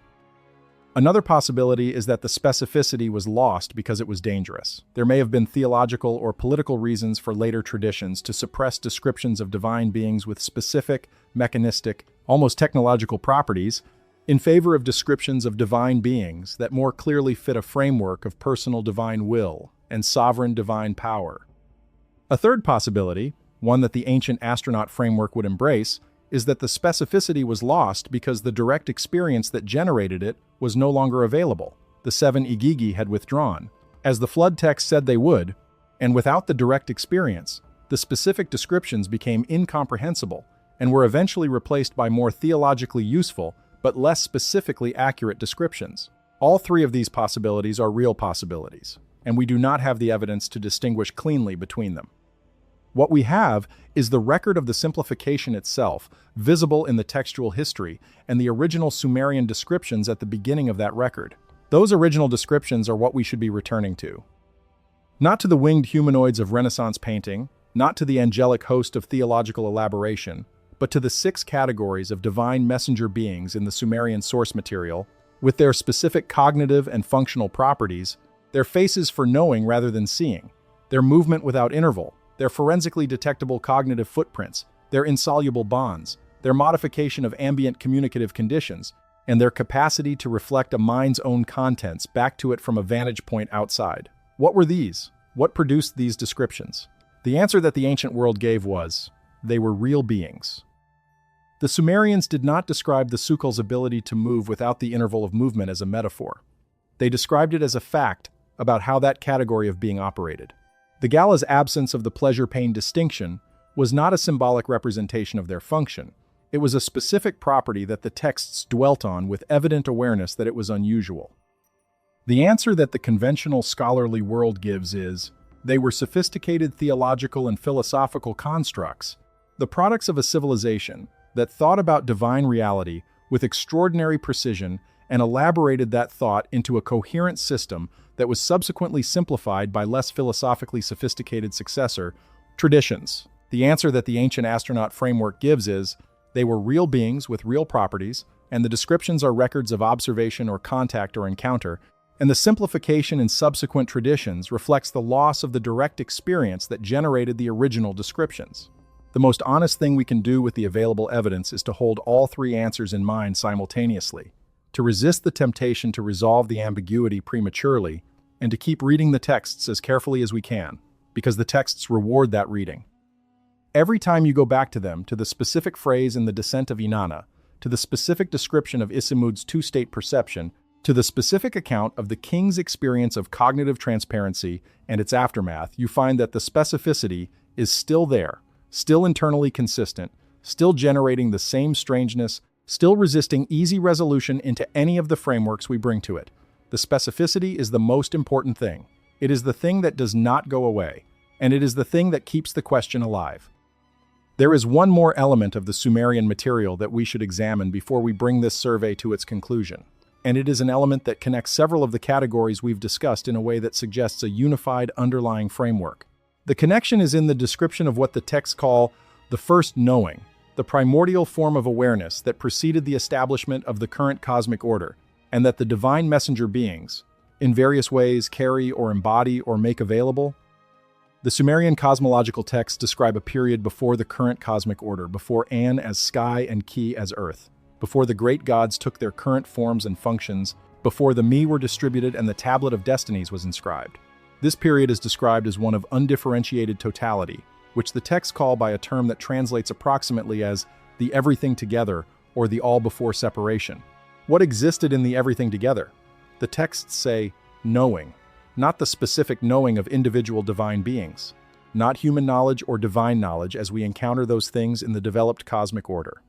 Another possibility is that the specificity was lost because it was dangerous. There may have been theological or political reasons for later traditions to suppress descriptions of divine beings with specific, mechanistic, almost technological properties in favor of descriptions of divine beings that more clearly fit a framework of personal divine will and sovereign divine power. A third possibility, one that the ancient astronaut framework would embrace, is that the specificity was lost because the direct experience that generated it was no longer available. The seven Igigi had withdrawn, as the flood text said they would, and without the direct experience, the specific descriptions became incomprehensible and were eventually replaced by more theologically useful but less specifically accurate descriptions. All three of these possibilities are real possibilities, and we do not have the evidence to distinguish cleanly between them. What we have is the record of the simplification itself, visible in the textual history, and the original Sumerian descriptions at the beginning of that record. Those original descriptions are what we should be returning to. Not to the winged humanoids of Renaissance painting, not to the angelic host of theological elaboration, but to the 6 categories of divine messenger beings in the Sumerian source material, with their specific cognitive and functional properties, their faces for knowing rather than seeing, their movement without interval, their forensically detectable cognitive footprints, their insoluble bonds, their modification of ambient communicative conditions, and their capacity to reflect a mind's own contents back to it from a vantage point outside. What were these? What produced these descriptions? The answer that the ancient world gave was, they were real beings. The Sumerians did not describe the Sukal's ability to move without the interval of movement as a metaphor. They described it as a fact about how that category of being operated. The Gala's absence of the pleasure-pain distinction was not a symbolic representation of their function. It was a specific property that the texts dwelt on with evident awareness that it was unusual. The answer that the conventional scholarly world gives is, they were sophisticated theological and philosophical constructs, the products of a civilization that thought about divine reality with extraordinary precision and elaborated that thought into a coherent system that was subsequently simplified by less philosophically sophisticated successor traditions. The answer that the ancient astronaut framework gives is, they were real beings with real properties, and the descriptions are records of observation or contact or encounter, and the simplification in subsequent traditions reflects the loss of the direct experience that generated the original descriptions. The most honest thing we can do with the available evidence is to hold all three answers in mind simultaneously. to resist the temptation to resolve the ambiguity prematurely, and to keep reading the texts as carefully as we can, because the texts reward that reading. Every time you go back to them, to the specific phrase in the Descent of Inanna, to the specific description of Isimud's two-state perception, to the specific account of the king's experience of cognitive transparency and its aftermath, you find that the specificity is still there, still internally consistent, still generating the same strangeness, still resisting easy resolution into any of the frameworks we bring to it. The specificity is the most important thing. It is the thing that does not go away, and it is the thing that keeps the question alive. There is one more element of the Sumerian material that we should examine before we bring this survey to its conclusion, and it is an element that connects several of the categories we've discussed in a way that suggests a unified underlying framework. The connection is in the description of what the texts call the first knowing, the primordial form of awareness that preceded the establishment of the current cosmic order, and that the divine messenger beings, in various ways, carry or embody or make available. The Sumerian cosmological texts describe a period before the current cosmic order, before An as sky and Ki as earth, before the great gods took their current forms and functions, before the Mi were distributed and the Tablet of Destinies was inscribed. This period is described as one of undifferentiated totality, which the texts call by a term that translates approximately as the everything together or the all before separation. What existed in the everything together? The texts say knowing, not the specific knowing of individual divine beings, not human knowledge or divine knowledge as we encounter those things in the developed cosmic order.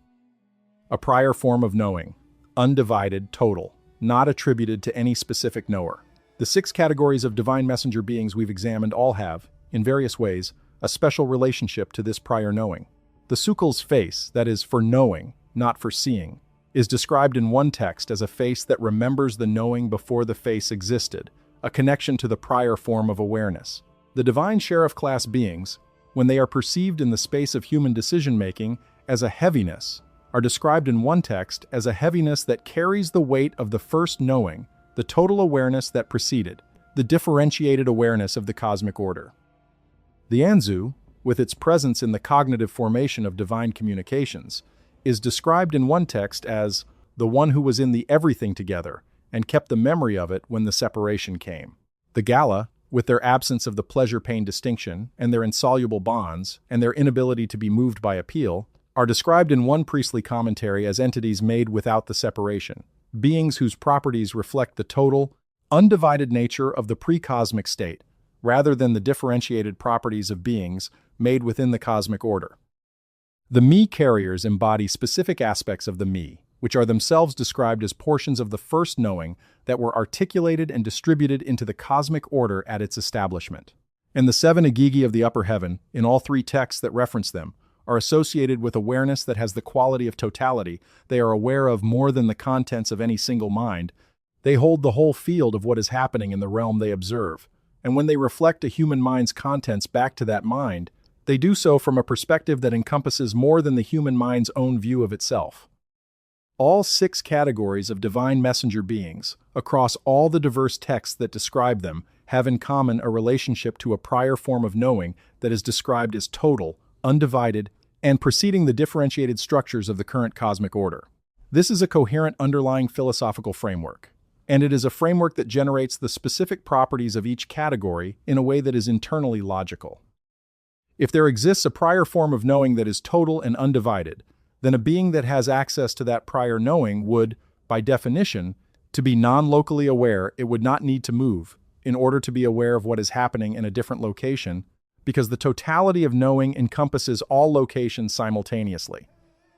A prior form of knowing, undivided, total, not attributed to any specific knower. The 6 categories of divine messenger beings we've examined all have, in various ways, a special relationship to this prior knowing. The Sukel's face, that is, for knowing, not for seeing, is described in one text as a face that remembers the knowing before the face existed, a connection to the prior form of awareness. The divine sheriff-class beings, when they are perceived in the space of human decision-making as a heaviness, are described in one text as a heaviness that carries the weight of the first knowing, the total awareness that preceded, the differentiated awareness of the cosmic order. The Anzu, with its presence in the cognitive formation of divine communications, is described in one text as the one who was in the everything together and kept the memory of it when the separation came. The Gala, with their absence of the pleasure-pain distinction and their insoluble bonds and their inability to be moved by appeal, are described in one priestly commentary as entities made without the separation, beings whose properties reflect the total, undivided nature of the pre-cosmic state, rather than the differentiated properties of beings made within the cosmic order. The Mi carriers embody specific aspects of the Mi, which are themselves described as portions of the first knowing that were articulated and distributed into the cosmic order at its establishment. And the 7 Agigi of the upper heaven, in all 3 texts that reference them, are associated with awareness that has the quality of totality. They are aware of more than the contents of any single mind. They hold the whole field of what is happening in the realm they observe. And when they reflect a human mind's contents back to that mind, they do so from a perspective that encompasses more than the human mind's own view of itself. All 6 categories of divine messenger beings, across all the diverse texts that describe them, have in common a relationship to a prior form of knowing that is described as total, undivided, and preceding the differentiated structures of the current cosmic order. This is a coherent underlying philosophical framework, and it is a framework that generates the specific properties of each category in a way that is internally logical. If there exists a prior form of knowing that is total and undivided, then a being that has access to that prior knowing would, by definition, to be non-locally aware, it would not need to move in order to be aware of what is happening in a different location, because the totality of knowing encompasses all locations simultaneously.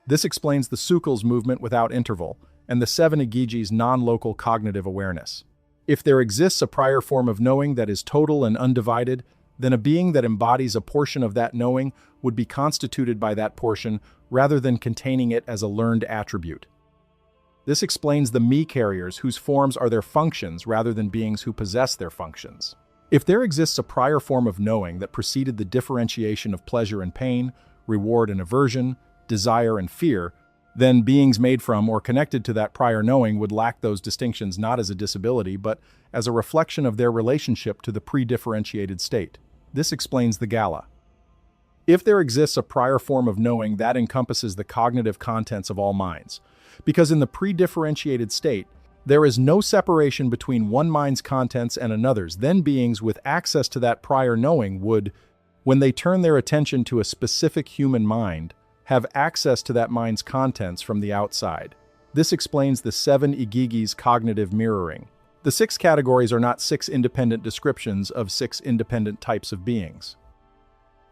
This explains the Sukel's movement without interval and the 7 Agigi's non-local cognitive awareness. If there exists a prior form of knowing that is total and undivided, then a being that embodies a portion of that knowing would be constituted by that portion rather than containing it as a learned attribute. This explains the Mi carriers whose forms are their functions rather than beings who possess their functions. If there exists a prior form of knowing that preceded the differentiation of pleasure and pain, reward and aversion, desire and fear, then beings made from or connected to that prior knowing would lack those distinctions not as a disability but as a reflection of their relationship to the pre-differentiated state. This explains the Gala. If there exists a prior form of knowing that encompasses the cognitive contents of all minds, because in the pre-differentiated state, There is no separation between one mind's contents and another's. Then beings with access to that prior knowing would, when they turn their attention to a specific human mind, have access to that mind's contents from the outside. This explains the 7 Igigi's cognitive mirroring. The 6 categories are not 6 independent descriptions of 6 independent types of beings.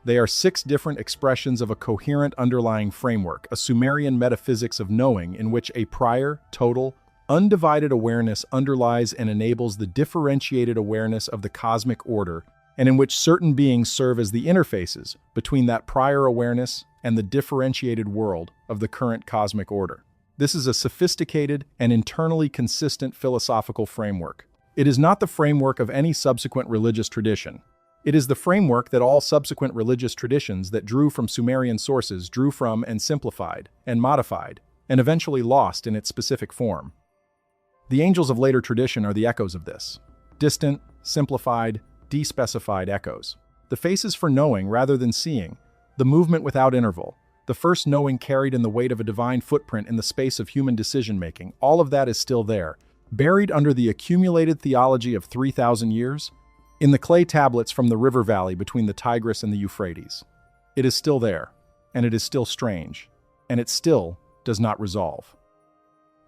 They are 6 different expressions of a coherent underlying framework, a Sumerian metaphysics of knowing in which a prior, total, undivided awareness underlies and enables the differentiated awareness of the cosmic order, and in which certain beings serve as the interfaces between that prior awareness and the differentiated world of the current cosmic order. This is a sophisticated and internally consistent philosophical framework. It is not the framework of any subsequent religious tradition. It is the framework that all subsequent religious traditions that drew from Sumerian sources drew from and simplified and modified, and eventually lost in its specific form. The angels of later tradition are the echoes of this. Distant, simplified, despecified echoes. The faces for knowing rather than seeing, the movement without interval, the first knowing carried in the weight of a divine footprint in the space of human decision-making, all of that is still there, buried under the accumulated theology of 3,000 years, in the clay tablets from the river valley between the Tigris and the Euphrates. It is still there, and it is still strange, and it still does not resolve.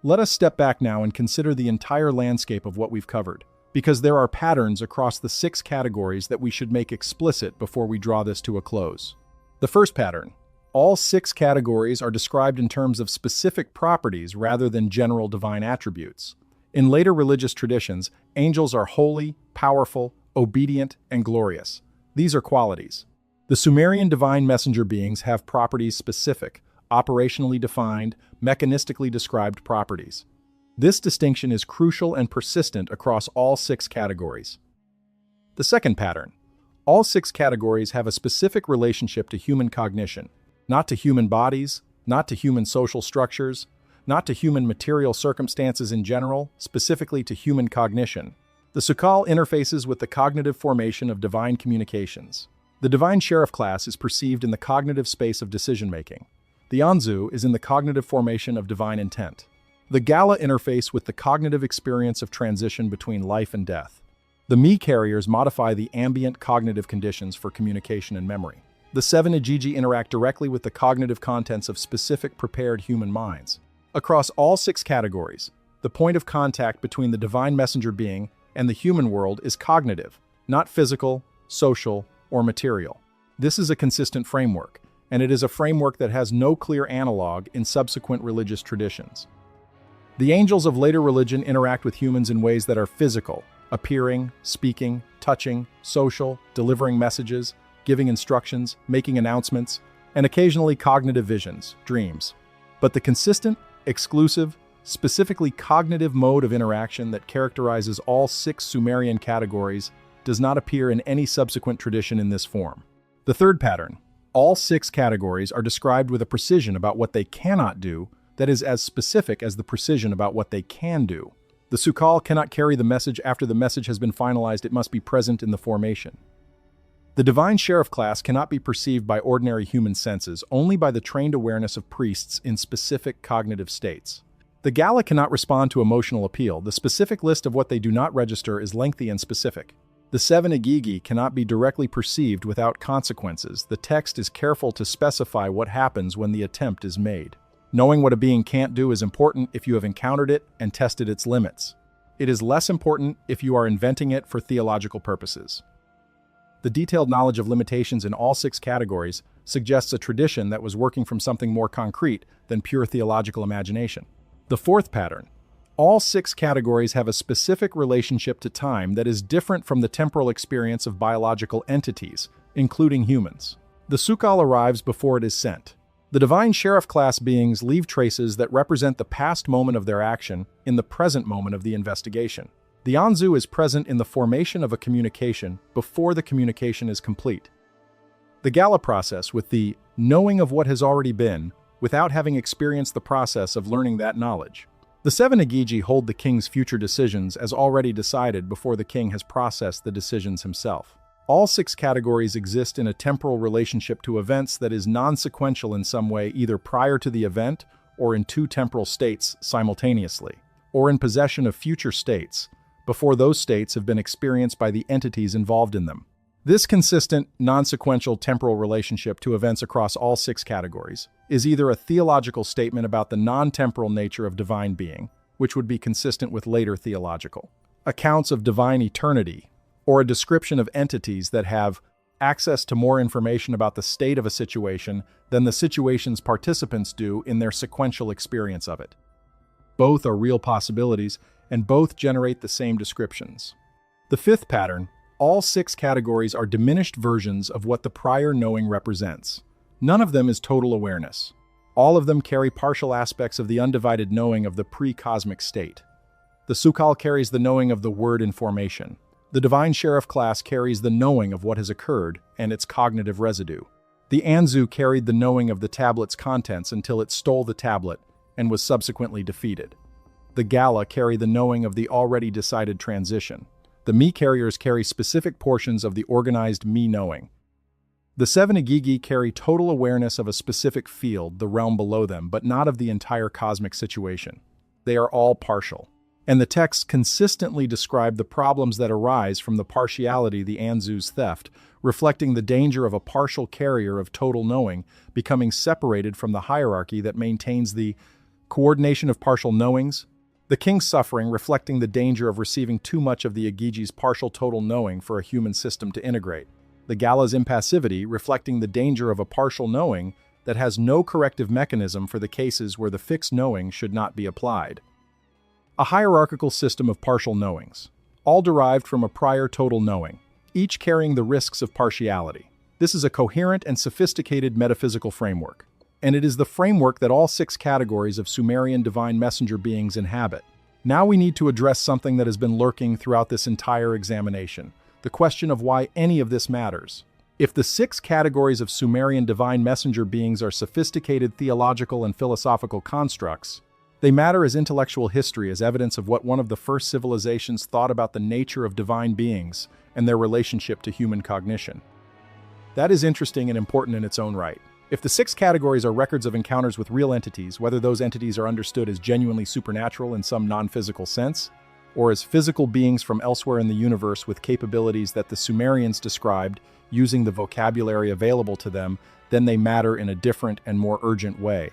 Let us step back now and consider the entire landscape of what we've covered, because there are patterns across the 6 categories that we should make explicit before we draw this to a close. The first pattern. All 6 categories are described in terms of specific properties rather than general divine attributes. In later religious traditions, angels are holy, powerful, obedient, and glorious. These are qualities. The Sumerian divine messenger beings have properties specific, operationally defined, mechanistically described properties. This distinction is crucial and persistent across all 6 categories. The second pattern. All 6 categories have a specific relationship to human cognition, not to human bodies, not to human social structures, not to human material circumstances in general, specifically to human cognition. The Sukal interfaces with the cognitive formation of divine communications. The divine sheriff class is perceived in the cognitive space of decision-making. The Anzu is in the cognitive formation of divine intent. The Gala interface with the cognitive experience of transition between life and death. The Me carriers modify the ambient cognitive conditions for communication and memory. The 7 Igigi interact directly with the cognitive contents of specific prepared human minds. Across all 6 categories, the point of contact between the divine messenger being and the human world is cognitive, not physical, social, or material. This is a consistent framework, and it is a framework that has no clear analog in subsequent religious traditions. The angels of later religion interact with humans in ways that are physical, appearing, speaking, touching, social, delivering messages, giving instructions, making announcements, and occasionally cognitive visions, dreams. But the consistent, exclusive, specifically cognitive mode of interaction that characterizes all 6 Sumerian categories does not appear in any subsequent tradition in this form. The third pattern. All 6 categories are described with a precision about what they cannot do that is as specific as the precision about what they can do. The Sukal cannot carry the message after the message has been finalized. It must be present in the formation. The divine sheriff class cannot be perceived by ordinary human senses, only by the trained awareness of priests in specific cognitive states. The Gala cannot respond to emotional appeal. The specific list of what they do not register is lengthy and specific. The 7 Igigi cannot be directly perceived without consequences. The text is careful to specify what happens when the attempt is made. Knowing what a being can't do is important if you have encountered it and tested its limits. It is less important if you are inventing it for theological purposes. The detailed knowledge of limitations in all 6 categories suggests a tradition that was working from something more concrete than pure theological imagination. The fourth pattern. All 6 categories have a specific relationship to time that is different from the temporal experience of biological entities, including humans. The Sukal arrives before it is sent. The divine sheriff class beings leave traces that represent the past moment of their action in the present moment of the investigation. The Anzu is present in the formation of a communication before the communication is complete. The Gala process with the knowing of what has already been without having experienced the process of learning that knowledge. The 7 Igigi hold the king's future decisions as already decided before the king has processed the decisions himself. All 6 categories exist in a temporal relationship to events that is non-sequential in some way, either prior to the event or in 2 temporal states simultaneously. or in possession of future states, before those states have been experienced by the entities involved in them. This consistent, non-sequential temporal relationship to events across all 6 categories is either a theological statement about the non-temporal nature of divine being, which would be consistent with later theological accounts of divine eternity, or a description of entities that have access to more information about the state of a situation than the situation's participants do in their sequential experience of it. Both are real possibilities, and both generate the same descriptions. The 5th pattern: all 6 categories are diminished versions of what the prior knowing represents. None of them is total awareness. All of them carry partial aspects of the undivided knowing of the pre-cosmic state. The Sukal carries the knowing of the word in formation. The divine sheriff class carries the knowing of what has occurred and its cognitive residue. The Anzu carried the knowing of the tablet's contents until it stole the tablet and was subsequently defeated. The Gala carry the knowing of the already decided transition. The Me carriers carry specific portions of the organized Me knowing. The 7 Igigi carry total awareness of a specific field, the realm below them, but not of the entire cosmic situation. They are all partial. And the texts consistently describe the problems that arise from the partiality the Anzu's theft, reflecting the danger of a partial carrier of total knowing becoming separated from the hierarchy that maintains the coordination of partial knowings. The king's suffering, reflecting the danger of receiving too much of the Igiji's partial total knowing for a human system to integrate. The Gala's impassivity, reflecting the danger of a partial knowing that has no corrective mechanism for the cases where the fixed knowing should not be applied. A hierarchical system of partial knowings, all derived from a prior total knowing, each carrying the risks of partiality. This is a coherent and sophisticated metaphysical framework, and it is the framework that all 6 categories of Sumerian divine messenger beings inhabit. Now we need to address something that has been lurking throughout this entire examination, the question of why any of this matters. If the 6 categories of Sumerian divine messenger beings are sophisticated theological and philosophical constructs, they matter as intellectual history, as evidence of what one of the first civilizations thought about the nature of divine beings and their relationship to human cognition. That is interesting and important in its own right. If the 6 categories are records of encounters with real entities, whether those entities are understood as genuinely supernatural in some non-physical sense, or as physical beings from elsewhere in the universe with capabilities that the Sumerians described using the vocabulary available to them, then they matter in a different and more urgent way.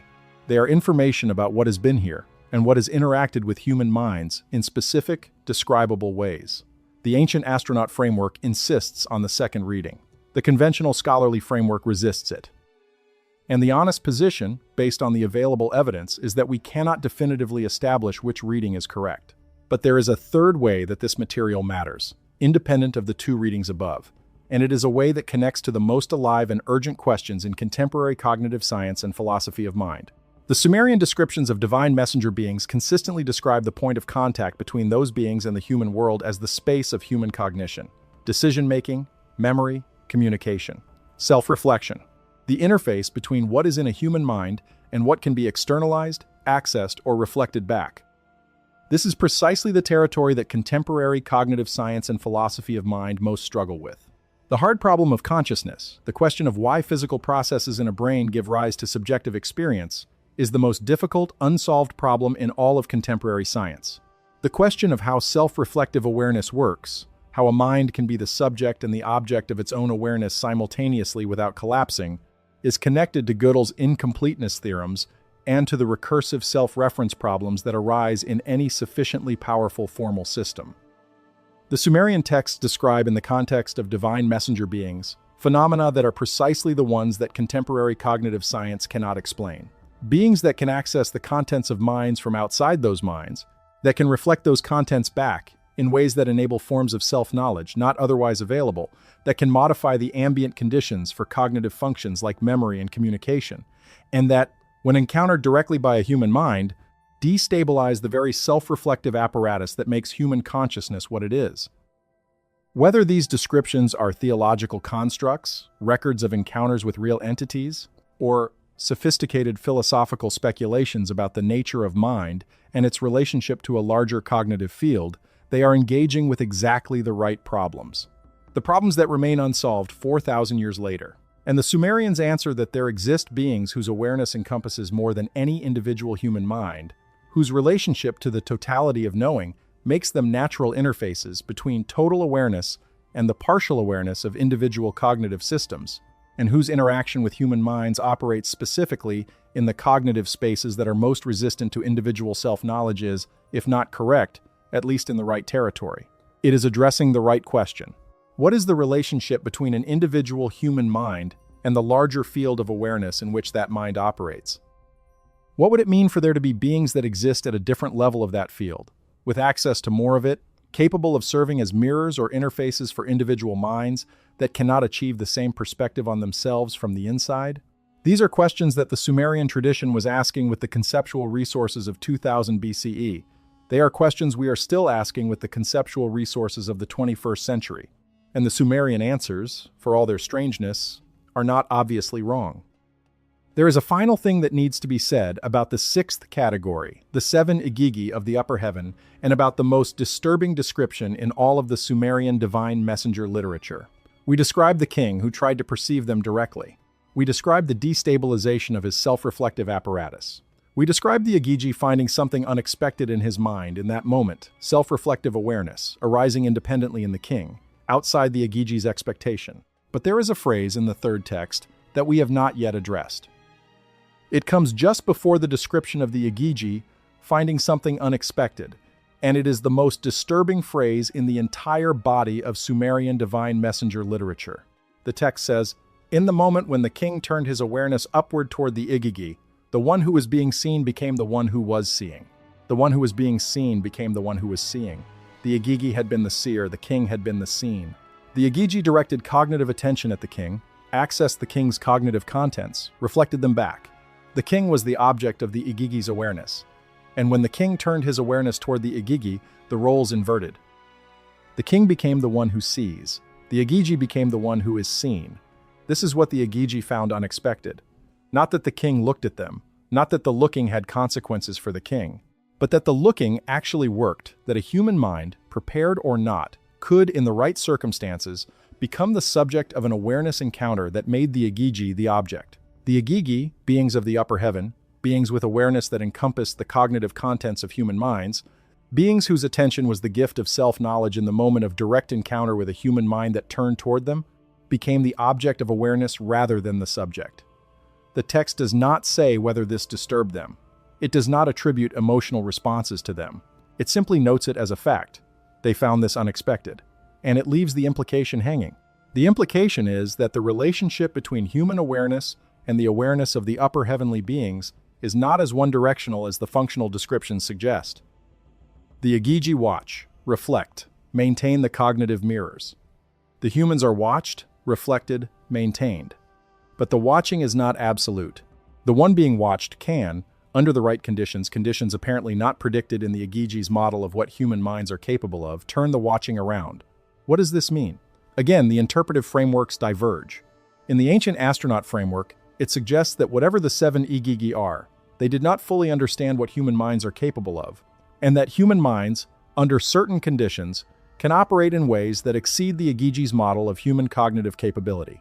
They are information about what has been here and what has interacted with human minds in specific, describable ways. The ancient astronaut framework insists on the second reading. The conventional scholarly framework resists it. And the honest position, based on the available evidence, is that we cannot definitively establish which reading is correct. But there is a third way that this material matters, independent of the 2 readings above, and it is a way that connects to the most alive and urgent questions in contemporary cognitive science and philosophy of mind. The Sumerian descriptions of divine messenger beings consistently describe the point of contact between those beings and the human world as the space of human cognition, decision-making, memory, communication, self-reflection, the interface between what is in a human mind and what can be externalized, accessed, or reflected back. This is precisely the territory that contemporary cognitive science and philosophy of mind most struggle with. The hard problem of consciousness, the question of why physical processes in a brain give rise to subjective experience, is the most difficult, unsolved problem in all of contemporary science. The question of how self-reflective awareness works, how a mind can be the subject and the object of its own awareness simultaneously without collapsing, is connected to Gödel's incompleteness theorems and to the recursive self-reference problems that arise in any sufficiently powerful formal system. The Sumerian texts describe, in the context of divine messenger beings, phenomena that are precisely the ones that contemporary cognitive science cannot explain. Beings that can access the contents of minds from outside those minds, that can reflect those contents back in ways that enable forms of self-knowledge not otherwise available, that can modify the ambient conditions for cognitive functions like memory and communication, and that, when encountered directly by a human mind, destabilize the very self-reflective apparatus that makes human consciousness what it is. Whether these descriptions are theological constructs, records of encounters with real entities, or sophisticated philosophical speculations about the nature of mind and its relationship to a larger cognitive field, they are engaging with exactly the right problems. The problems that remain unsolved 4,000 years later. And the Sumerians answer that there exist beings whose awareness encompasses more than any individual human mind, whose relationship to the totality of knowing makes them natural interfaces between total awareness and the partial awareness of individual cognitive systems, and whose interaction with human minds operates specifically in the cognitive spaces that are most resistant to individual self-knowledge is, if not correct, at least in the right territory. It is addressing the right question. What is the relationship between an individual human mind and the larger field of awareness in which that mind operates? What would it mean for there to be beings that exist at a different level of that field, with access to more of it, capable of serving as mirrors or interfaces for individual minds that cannot achieve the same perspective on themselves from the inside? These are questions that the Sumerian tradition was asking with the conceptual resources of 2000 BCE. They are questions we are still asking with the conceptual resources of the 21st century. And the Sumerian answers, for all their strangeness, are not obviously wrong. There is a final thing that needs to be said about the sixth category, the 7 Igigi of the upper heaven, and about the most disturbing description in all of the Sumerian divine messenger literature. We describe the king who tried to perceive them directly. We describe the destabilization of his self-reflective apparatus. We describe the Igigi finding something unexpected in his mind in that moment, self-reflective awareness, arising independently in the king, outside the Igigi's expectation. But there is a phrase in the third text that we have not yet addressed. It comes just before the description of the Igigi finding something unexpected, and it is the most disturbing phrase in the entire body of Sumerian divine messenger literature. The text says, "In the moment when the king turned his awareness upward toward the Igigi, the one who was being seen became the one who was seeing. The one who was being seen became the one who was seeing. The Igigi had been the seer, the king had been the seen. The Igigi directed cognitive attention at the king, accessed the king's cognitive contents, reflected them back. The king was the object of the Igigi's awareness. And when the king turned his awareness toward the Igigi, the roles inverted. The king became the one who sees. The Igigi became the one who is seen. This is what the Igigi found unexpected. Not that the king looked at them, not that the looking had consequences for the king, but that the looking actually worked, that a human mind, prepared or not, could, in the right circumstances, become the subject of an awareness encounter that made the Igigi the object. The Igigi, beings of the upper heaven, beings with awareness that encompassed the cognitive contents of human minds, beings whose attention was the gift of self-knowledge in the moment of direct encounter with a human mind that turned toward them, became the object of awareness rather than the subject. The text does not say whether this disturbed them. It does not attribute emotional responses to them. It simply notes it as a fact. They found this unexpected. And it leaves the implication hanging. The implication is that the relationship between human awareness and the awareness of the upper heavenly beings is not as one-directional as the functional descriptions suggest. The Igigi watch, reflect, maintain the cognitive mirrors. The humans are watched, reflected, maintained. But the watching is not absolute. The one being watched can, under the right conditions apparently not predicted in the Igigi's model of what human minds are capable of, turn the watching around. What does this mean? Again, the interpretive frameworks diverge. In the ancient astronaut framework, it suggests that whatever the 7 Igigi are, they did not fully understand what human minds are capable of, and that human minds, under certain conditions, can operate in ways that exceed the Igigi's model of human cognitive capability.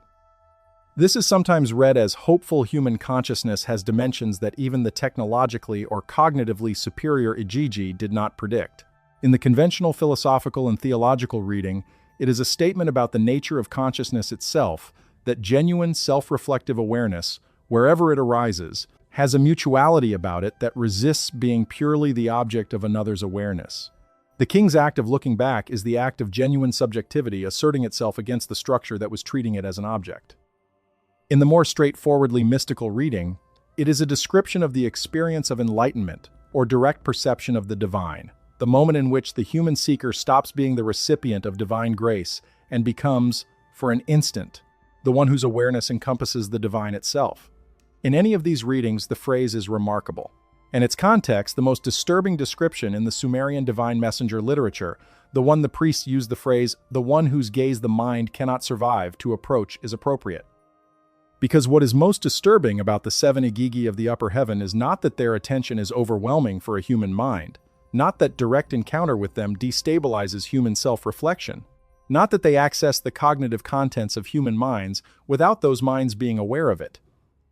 This is sometimes read as hopeful human consciousness has dimensions that even the technologically or cognitively superior Igigi did not predict. In the conventional philosophical and theological reading, it is a statement about the nature of consciousness itself, that genuine self-reflective awareness, wherever it arises, has a mutuality about it that resists being purely the object of another's awareness. The king's act of looking back is the act of genuine subjectivity asserting itself against the structure that was treating it as an object. In the more straightforwardly mystical reading, it is a description of the experience of enlightenment, or direct perception of the divine, the moment in which the human seeker stops being the recipient of divine grace and becomes, for an instant, the one whose awareness encompasses the divine itself. In any of these readings, the phrase is remarkable. And its context, the most disturbing description in the Sumerian divine messenger literature, the one the priests use the phrase, "the one whose gaze the mind cannot survive," to approach is appropriate. Because what is most disturbing about the 7 Igigi of the upper heaven is not that their attention is overwhelming for a human mind, not that direct encounter with them destabilizes human self-reflection, not that they access the cognitive contents of human minds without those minds being aware of it.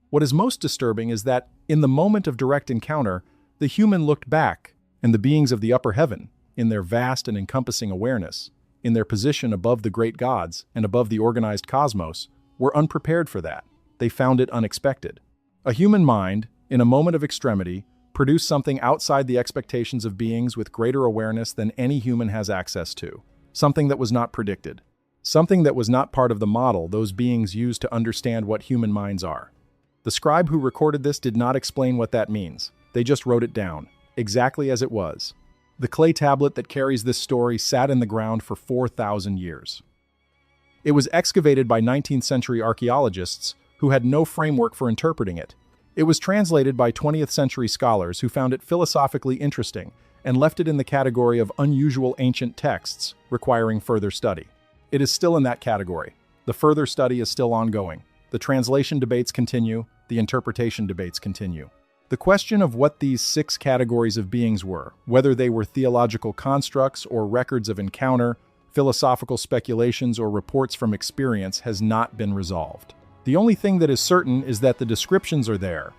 What is most disturbing is that, in the moment of direct encounter, The human looked back, and the beings of the upper heaven, in their vast and encompassing awareness, in their position above the great gods and above the organized cosmos, were unprepared for that. They found it unexpected. A human mind, in a moment of extremity, produced something outside the expectations of beings with greater awareness than any human has access to. Something that was not predicted. Something that was not part of the model those beings used to understand what human minds are. The scribe who recorded this did not explain what that means. They just wrote it down, exactly as it was. The clay tablet that carries this story sat in the ground for 4,000 years. It was excavated by 19th century archaeologists who had no framework for interpreting it. It was translated by 20th century scholars who found it philosophically interesting and left it in the category of unusual ancient texts requiring further study. It is still in that category. The further study is still ongoing. The translation debates continue, the interpretation debates continue. The question of what these 6 categories of beings were, whether they were theological constructs or records of encounter, philosophical speculations or reports from experience, has not been resolved. The only thing that is certain is that the descriptions are there.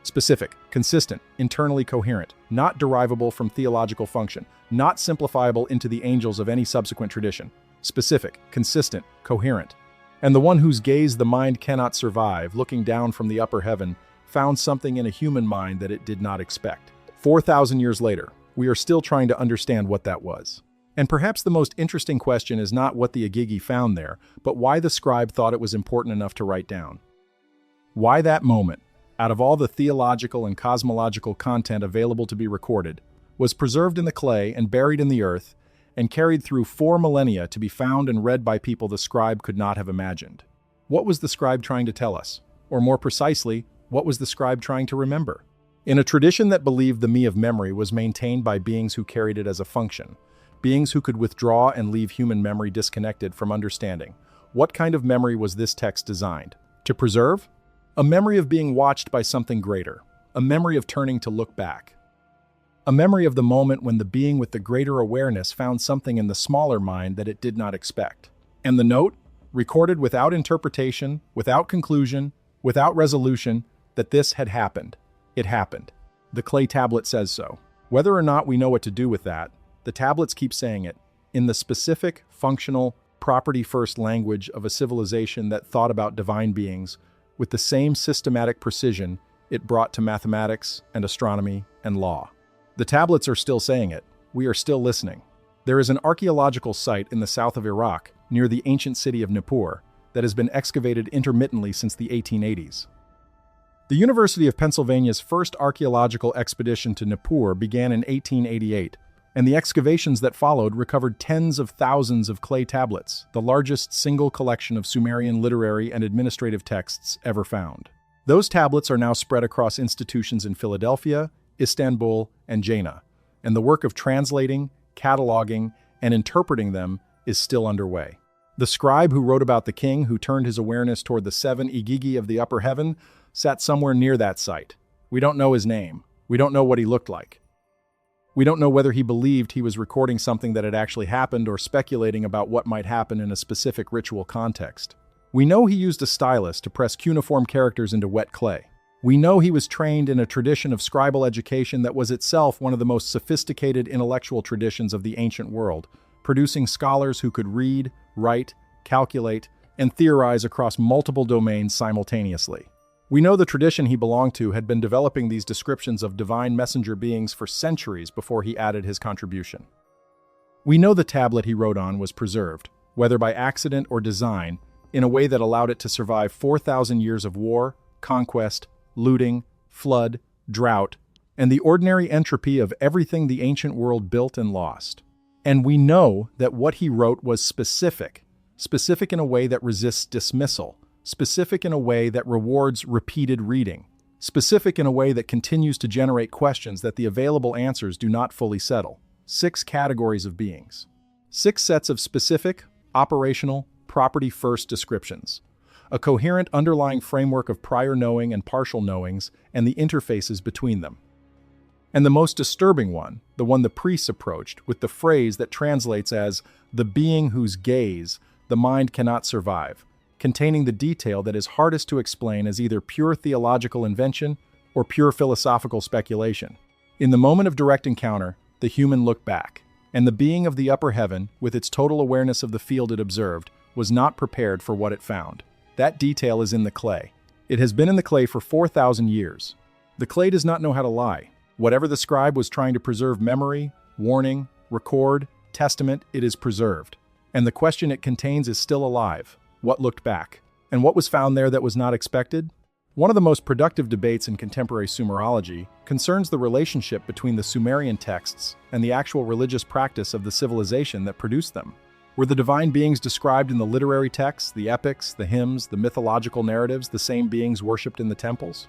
Specific, consistent, internally coherent, not derivable from theological function, not simplifiable into the angels of any subsequent tradition. Specific, consistent, coherent. And the one whose gaze the mind cannot survive, looking down from the upper heaven, found something in a human mind that it did not expect. 4,000 years later, we are still trying to understand what that was. And perhaps the most interesting question is not what the Igigi found there, but why the scribe thought it was important enough to write down. Why that moment, out of all the theological and cosmological content available to be recorded, was preserved in the clay and buried in the earth, and carried through 4 millennia to be found and read by people the scribe could not have imagined. What was the scribe trying to tell us? Or more precisely, what was the scribe trying to remember? In a tradition that believed the me of memory was maintained by beings who carried it as a function, beings who could withdraw and leave human memory disconnected from understanding, what kind of memory was this text designed to preserve? A memory of being watched by something greater, a memory of turning to look back. A memory of the moment when the being with the greater awareness found something in the smaller mind that it did not expect. And the note, recorded without interpretation, without conclusion, without resolution, that this had happened. It happened. The clay tablet says so. Whether or not we know what to do with that, the tablets keep saying it, in the specific, functional, property-first language of a civilization that thought about divine beings, with the same systematic precision it brought to mathematics and astronomy and law. The tablets are still saying it. We are still listening. There is an archaeological site in the south of Iraq, near the ancient city of Nippur, that has been excavated intermittently since the 1880s. The University of Pennsylvania's first archaeological expedition to Nippur began in 1888, and the excavations that followed recovered tens of thousands of clay tablets, the largest single collection of Sumerian literary and administrative texts ever found. Those tablets are now spread across institutions in Philadelphia, Istanbul, and Jena, and the work of translating, cataloging, and interpreting them is still underway. The scribe who wrote about the king who turned his awareness toward the 7 Igigi of the upper heaven sat somewhere near that site. We don't know his name. We don't know what he looked like. We don't know whether he believed he was recording something that had actually happened or speculating about what might happen in a specific ritual context. We know he used a stylus to press cuneiform characters into wet clay. We know he was trained in a tradition of scribal education that was itself one of the most sophisticated intellectual traditions of the ancient world, producing scholars who could read, write, calculate, and theorize across multiple domains simultaneously. We know the tradition he belonged to had been developing these descriptions of divine messenger beings for centuries before he added his contribution. We know the tablet he wrote on was preserved, whether by accident or design, in a way that allowed it to survive 4,000 years of war, conquest, looting, flood, drought, and the ordinary entropy of everything the ancient world built and lost. And we know that what he wrote was specific in a way that resists dismissal, specific in a way that rewards repeated reading, specific in a way that continues to generate questions that the available answers do not fully settle. 6 categories of beings. 6 sets of specific, operational, property-first descriptions. A coherent underlying framework of prior knowing and partial knowings and the interfaces between them. And the most disturbing one, the one the priests approached, with the phrase that translates as the being whose gaze the mind cannot survive, containing the detail that is hardest to explain as either pure theological invention or pure philosophical speculation. In the moment of direct encounter, the human looked back, and the being of the upper heaven, with its total awareness of the field it observed, was not prepared for what it found. That detail is in the clay. It has been in the clay for 4,000 years. The clay does not know how to lie. Whatever the scribe was trying to preserve memory, warning, record, testament, it is preserved. And the question it contains is still alive. What looked back? And what was found there that was not expected? One of the most productive debates in contemporary Sumerology concerns the relationship between the Sumerian texts and the actual religious practice of the civilization that produced them. Were the divine beings described in the literary texts, the epics, the hymns, the mythological narratives, the same beings worshipped in the temples?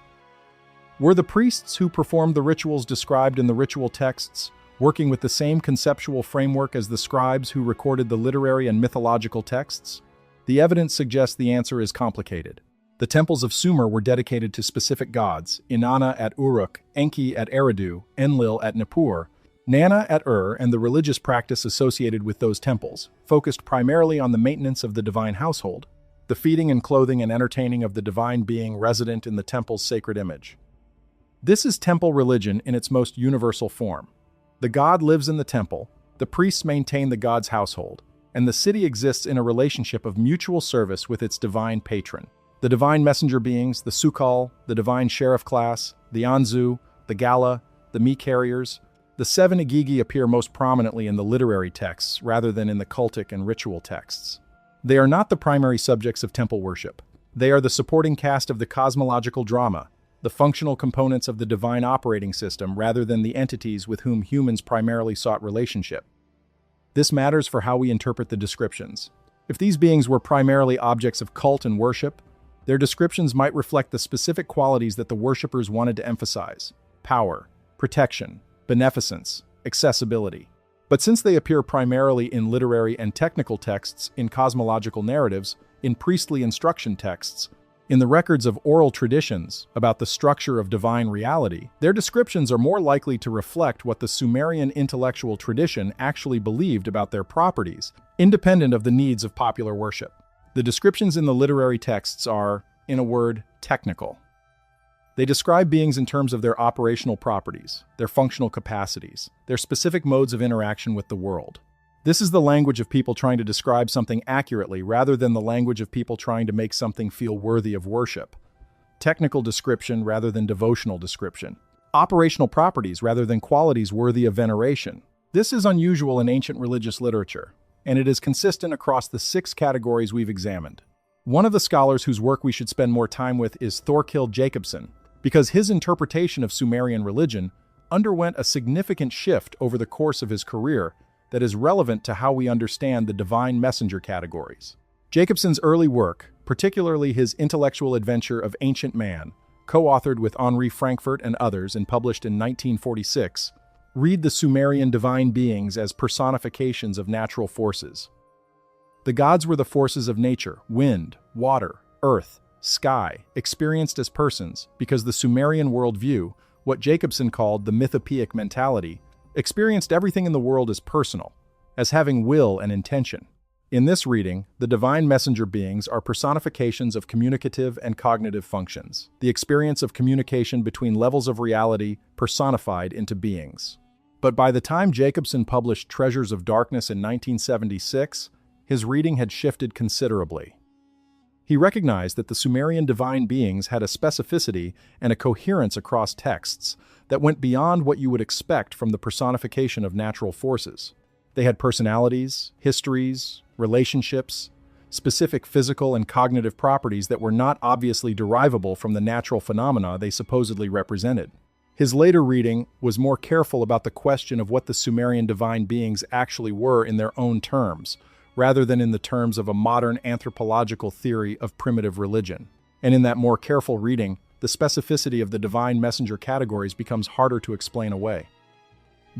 Were the priests who performed the rituals described in the ritual texts working with the same conceptual framework as the scribes who recorded the literary and mythological texts? The evidence suggests the answer is complicated. The temples of Sumer were dedicated to specific gods: Inanna at Uruk, Enki at Eridu, Enlil at Nippur, Nanna at Ur, and the religious practice associated with those temples focused primarily on the maintenance of the divine household, the feeding and clothing and entertaining of the divine being resident in the temple's sacred image. This is temple religion in its most universal form. The god lives in the temple, the priests maintain the god's household, and the city exists in a relationship of mutual service with its divine patron. The divine messenger beings, the Sukal, the divine sheriff class, the Anzu, the Gala, the Me-carriers, the seven Igigi appear most prominently in the literary texts rather than in the cultic and ritual texts. They are not the primary subjects of temple worship. They are the supporting cast of the cosmological drama, the functional components of the divine operating system rather than the entities with whom humans primarily sought relationship. This matters for how we interpret the descriptions. If these beings were primarily objects of cult and worship, their descriptions might reflect the specific qualities that the worshippers wanted to emphasize: power, protection, beneficence, accessibility. But since they appear primarily in literary and technical texts, in cosmological narratives, in priestly instruction texts, in the records of oral traditions about the structure of divine reality, their descriptions are more likely to reflect what the Sumerian intellectual tradition actually believed about their properties, independent of the needs of popular worship. The descriptions in the literary texts are, in a word, technical. They describe beings in terms of their operational properties, their functional capacities, their specific modes of interaction with the world. This is the language of people trying to describe something accurately rather than the language of people trying to make something feel worthy of worship. Technical description rather than devotional description. Operational properties rather than qualities worthy of veneration. This is unusual in ancient religious literature, and it is consistent across the 6 categories we've examined. One of the scholars whose work we should spend more time with is Thorkild Jacobsen, because his interpretation of Sumerian religion underwent a significant shift over the course of his career that is relevant to how we understand the divine messenger categories. Jacobsen's early work, particularly his intellectual adventure of Ancient Man, co-authored with Henri Frankfurt and others and published in 1946, read the Sumerian divine beings as personifications of natural forces. The gods were the forces of nature: wind, water, earth, sky, experienced as persons, because the Sumerian worldview, what Jacobsen called the mythopoeic mentality, experienced everything in the world as personal, as having will and intention. In this reading, the divine messenger beings are personifications of communicative and cognitive functions, the experience of communication between levels of reality personified into beings. But by the time Jacobsen published Treasures of Darkness in 1976, his reading had shifted considerably. He recognized that the Sumerian divine beings had a specificity and a coherence across texts that went beyond what you would expect from the personification of natural forces. They had personalities, histories, relationships, specific physical and cognitive properties that were not obviously derivable from the natural phenomena they supposedly represented. His later reading was more careful about the question of what the Sumerian divine beings actually were in their own terms, rather than in the terms of a modern anthropological theory of primitive religion. And in that more careful reading, the specificity of the divine messenger categories becomes harder to explain away.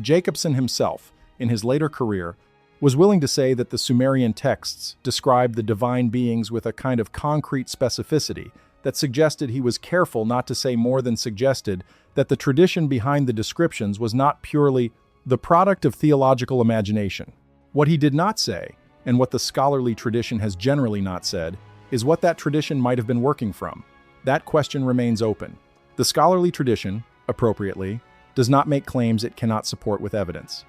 Jacobsen himself, in his later career, was willing to say that the Sumerian texts described the divine beings with a kind of concrete specificity that suggested he was careful not to say more than suggested that the tradition behind the descriptions was not purely the product of theological imagination. What he did not say, and what the scholarly tradition has generally not said, is what that tradition might have been working from. That question remains open. The scholarly tradition, appropriately, does not make claims it cannot support with evidence.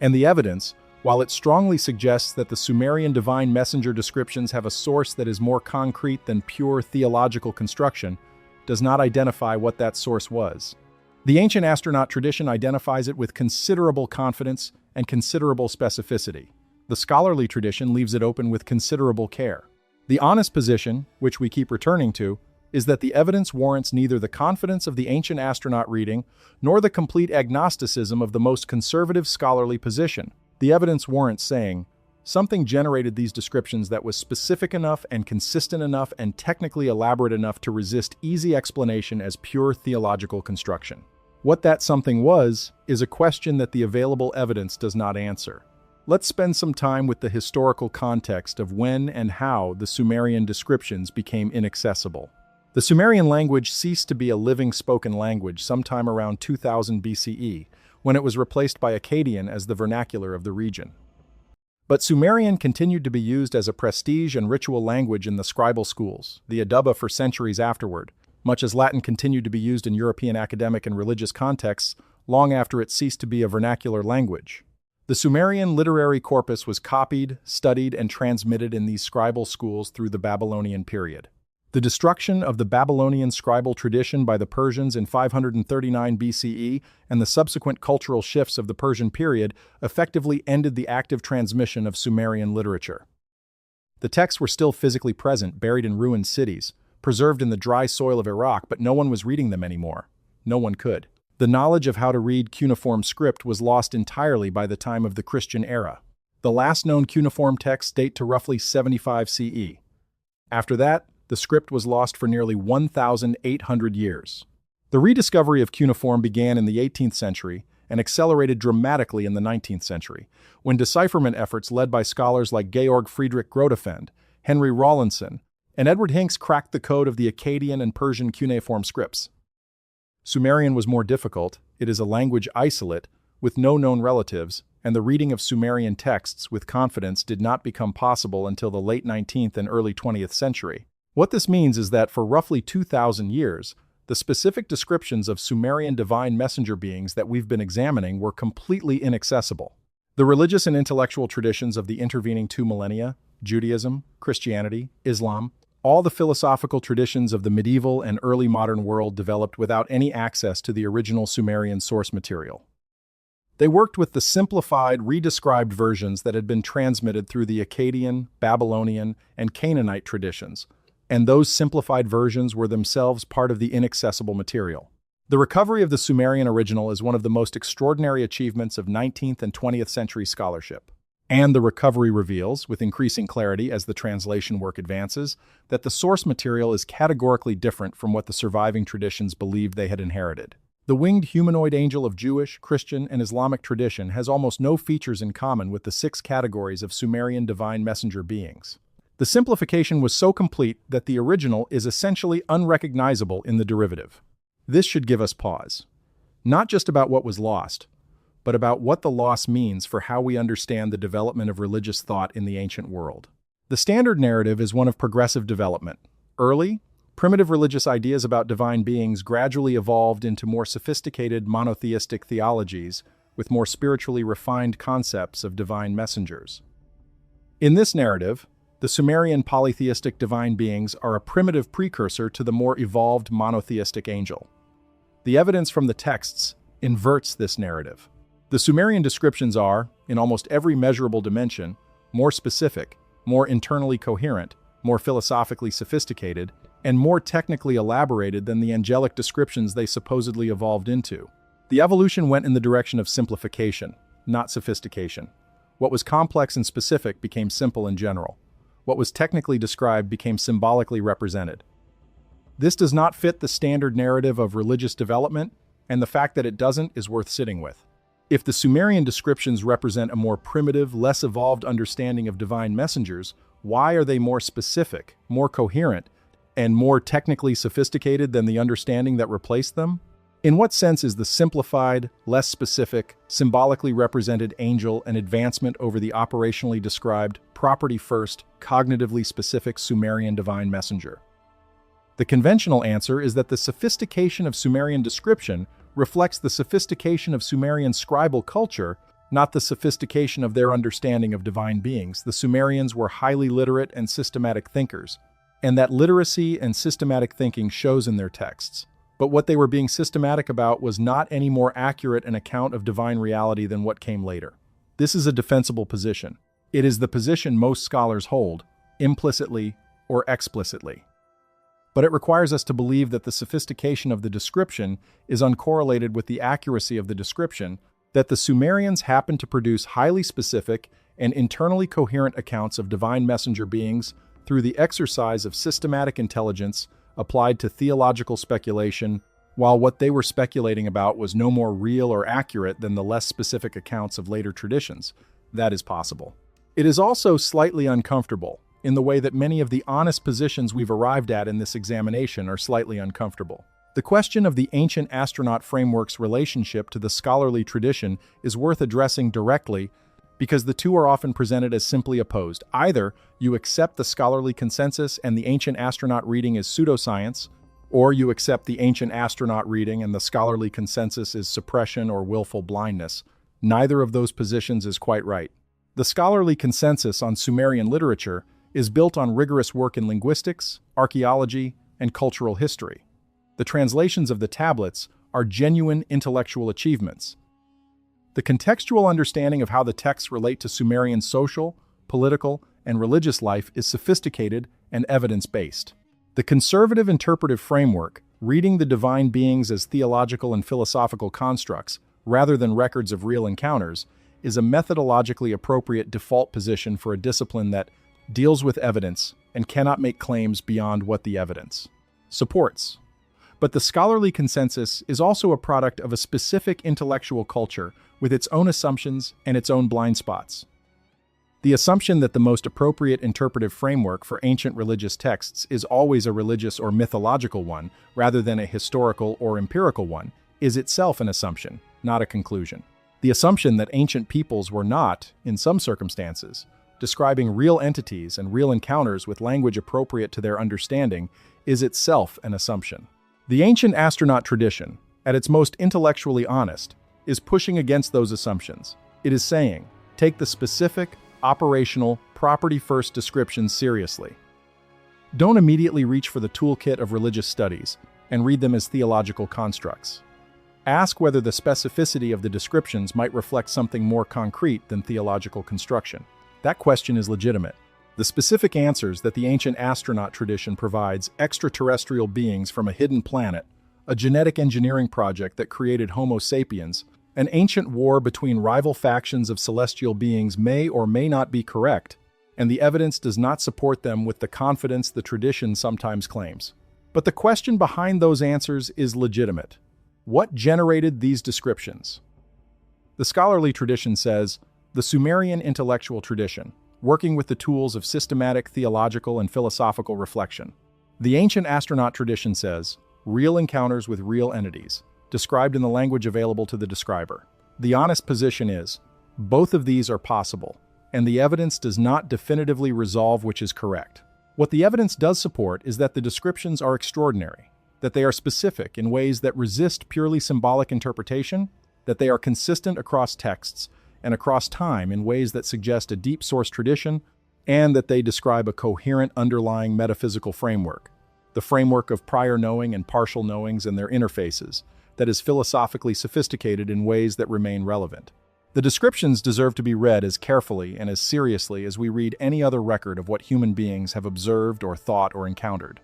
And the evidence, while it strongly suggests that the Sumerian divine messenger descriptions have a source that is more concrete than pure theological construction, does not identify what that source was. The ancient astronaut tradition identifies it with considerable confidence and considerable specificity. The scholarly tradition leaves it open with considerable care. The honest position, which we keep returning to, is that the evidence warrants neither the confidence of the ancient astronaut reading nor the complete agnosticism of the most conservative scholarly position. The evidence warrants saying, something generated these descriptions that was specific enough and consistent enough and technically elaborate enough to resist easy explanation as pure theological construction. What that something was is a question that the available evidence does not answer. Let's spend some time with the historical context of when and how the Sumerian descriptions became inaccessible. The Sumerian language ceased to be a living spoken language sometime around 2000 BCE, when it was replaced by Akkadian as the vernacular of the region. But Sumerian continued to be used as a prestige and ritual language in the scribal schools, the Adaba, for centuries afterward, much as Latin continued to be used in European academic and religious contexts long after it ceased to be a vernacular language. The Sumerian literary corpus was copied, studied, and transmitted in these scribal schools through the Babylonian period. The destruction of the Babylonian scribal tradition by the Persians in 539 BCE and the subsequent cultural shifts of the Persian period effectively ended the active transmission of Sumerian literature. The texts were still physically present, buried in ruined cities, preserved in the dry soil of Iraq, but no one was reading them anymore. No one could. The knowledge of how to read cuneiform script was lost entirely by the time of the Christian era. The last known cuneiform texts date to roughly 75 CE. After that, the script was lost for nearly 1,800 years. The rediscovery of cuneiform began in the 18th century and accelerated dramatically in the 19th century, when decipherment efforts led by scholars like Georg Friedrich Grotefend, Henry Rawlinson, and Edward Hincks cracked the code of the Akkadian and Persian cuneiform scripts. Sumerian was more difficult. It is a language isolate, with no known relatives, and the reading of Sumerian texts with confidence did not become possible until the late 19th and early 20th century. What this means is that for roughly 2,000 years, the specific descriptions of Sumerian divine messenger beings that we've been examining were completely inaccessible. The religious and intellectual traditions of the intervening 2 millennia, Judaism, Christianity, Islam, all the philosophical traditions of the medieval and early modern world developed without any access to the original Sumerian source material. They worked with the simplified, redescribed versions that had been transmitted through the Akkadian, Babylonian, and Canaanite traditions, and those simplified versions were themselves part of the inaccessible material. The recovery of the Sumerian original is one of the most extraordinary achievements of 19th and 20th century scholarship. And the recovery reveals, with increasing clarity as the translation work advances, that the source material is categorically different from what the surviving traditions believed they had inherited. The winged humanoid angel of Jewish, Christian, and Islamic tradition has almost no features in common with the 6 categories of Sumerian divine messenger beings. The simplification was so complete that the original is essentially unrecognizable in the derivative. This should give us pause. Not just about what was lost, but about what the loss means for how we understand the development of religious thought in the ancient world. The standard narrative is one of progressive development. Early, primitive religious ideas about divine beings gradually evolved into more sophisticated monotheistic theologies with more spiritually refined concepts of divine messengers. In this narrative, the Sumerian polytheistic divine beings are a primitive precursor to the more evolved monotheistic angel. The evidence from the texts inverts this narrative. The Sumerian descriptions are, in almost every measurable dimension, more specific, more internally coherent, more philosophically sophisticated, and more technically elaborated than the angelic descriptions they supposedly evolved into. The evolution went in the direction of simplification, not sophistication. What was complex and specific became simple and general. What was technically described became symbolically represented. This does not fit the standard narrative of religious development, and the fact that it doesn't is worth sitting with. If the Sumerian descriptions represent a more primitive, less evolved understanding of divine messengers, why are they more specific, more coherent, and more technically sophisticated than the understanding that replaced them? In what sense is the simplified, less specific, symbolically represented angel an advancement over the operationally described, property-first, cognitively specific Sumerian divine messenger? The conventional answer is that the sophistication of Sumerian description reflects the sophistication of Sumerian scribal culture, not the sophistication of their understanding of divine beings. The Sumerians were highly literate and systematic thinkers, and that literacy and systematic thinking shows in their texts. But what they were being systematic about was not any more accurate an account of divine reality than what came later. This is a defensible position. It is the position most scholars hold, implicitly or explicitly. But it requires us to believe that the sophistication of the description is uncorrelated with the accuracy of the description, that the Sumerians happened to produce highly specific and internally coherent accounts of divine messenger beings through the exercise of systematic intelligence applied to theological speculation, while what they were speculating about was no more real or accurate than the less specific accounts of later traditions. That is possible. It is also slightly uncomfortable, in the way that many of the honest positions we've arrived at in this examination are slightly uncomfortable. The question of the ancient astronaut framework's relationship to the scholarly tradition is worth addressing directly because the two are often presented as simply opposed. Either you accept the scholarly consensus and the ancient astronaut reading is pseudoscience, or you accept the ancient astronaut reading and the scholarly consensus is suppression or willful blindness. Neither of those positions is quite right. The scholarly consensus on Sumerian literature is built on rigorous work in linguistics, archaeology, and cultural history. The translations of the tablets are genuine intellectual achievements. The contextual understanding of how the texts relate to Sumerian social, political, and religious life is sophisticated and evidence-based. The conservative interpretive framework, reading the divine beings as theological and philosophical constructs rather than records of real encounters, is a methodologically appropriate default position for a discipline that deals with evidence and cannot make claims beyond what the evidence supports. But the scholarly consensus is also a product of a specific intellectual culture with its own assumptions and its own blind spots. The assumption that the most appropriate interpretive framework for ancient religious texts is always a religious or mythological one, rather than a historical or empirical one, is itself an assumption, not a conclusion. The assumption that ancient peoples were not, in some circumstances, describing real entities and real encounters with language appropriate to their understanding is itself an assumption. The ancient astronaut tradition, at its most intellectually honest, is pushing against those assumptions. It is saying, take the specific, operational, property-first descriptions seriously. Don't immediately reach for the toolkit of religious studies and read them as theological constructs. Ask whether the specificity of the descriptions might reflect something more concrete than theological construction. That question is legitimate. The specific answers that the ancient astronaut tradition provides extraterrestrial beings from a hidden planet, a genetic engineering project that created Homo sapiens, an ancient war between rival factions of celestial beings may or may not be correct, and the evidence does not support them with the confidence the tradition sometimes claims. But the question behind those answers is legitimate. What generated these descriptions? The scholarly tradition says, the Sumerian intellectual tradition, working with the tools of systematic theological and philosophical reflection. The ancient astronaut tradition says, real encounters with real entities, described in the language available to the describer. The honest position is, both of these are possible, and the evidence does not definitively resolve which is correct. What the evidence does support is that the descriptions are extraordinary, that they are specific in ways that resist purely symbolic interpretation, that they are consistent across texts, and across time in ways that suggest a deep source tradition, and that they describe a coherent underlying metaphysical framework, the framework of prior knowing and partial knowings and their interfaces, that is philosophically sophisticated in ways that remain relevant. The descriptions deserve to be read as carefully and as seriously as we read any other record of what human beings have observed or thought or encountered.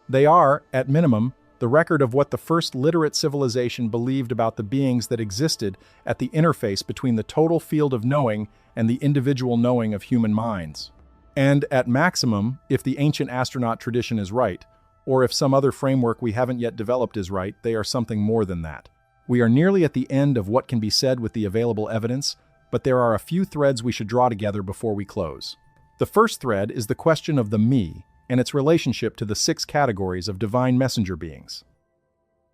They are, at minimum, the record of what the first literate civilization believed about the beings that existed at the interface between the total field of knowing and the individual knowing of human minds. And at maximum, if the ancient astronaut tradition is right, or if some other framework we haven't yet developed is right, they are something more than that. We are nearly at the end of what can be said with the available evidence, but there are a few threads we should draw together before we close. The first thread is the question of the me and its relationship to the 6 categories of divine messenger beings.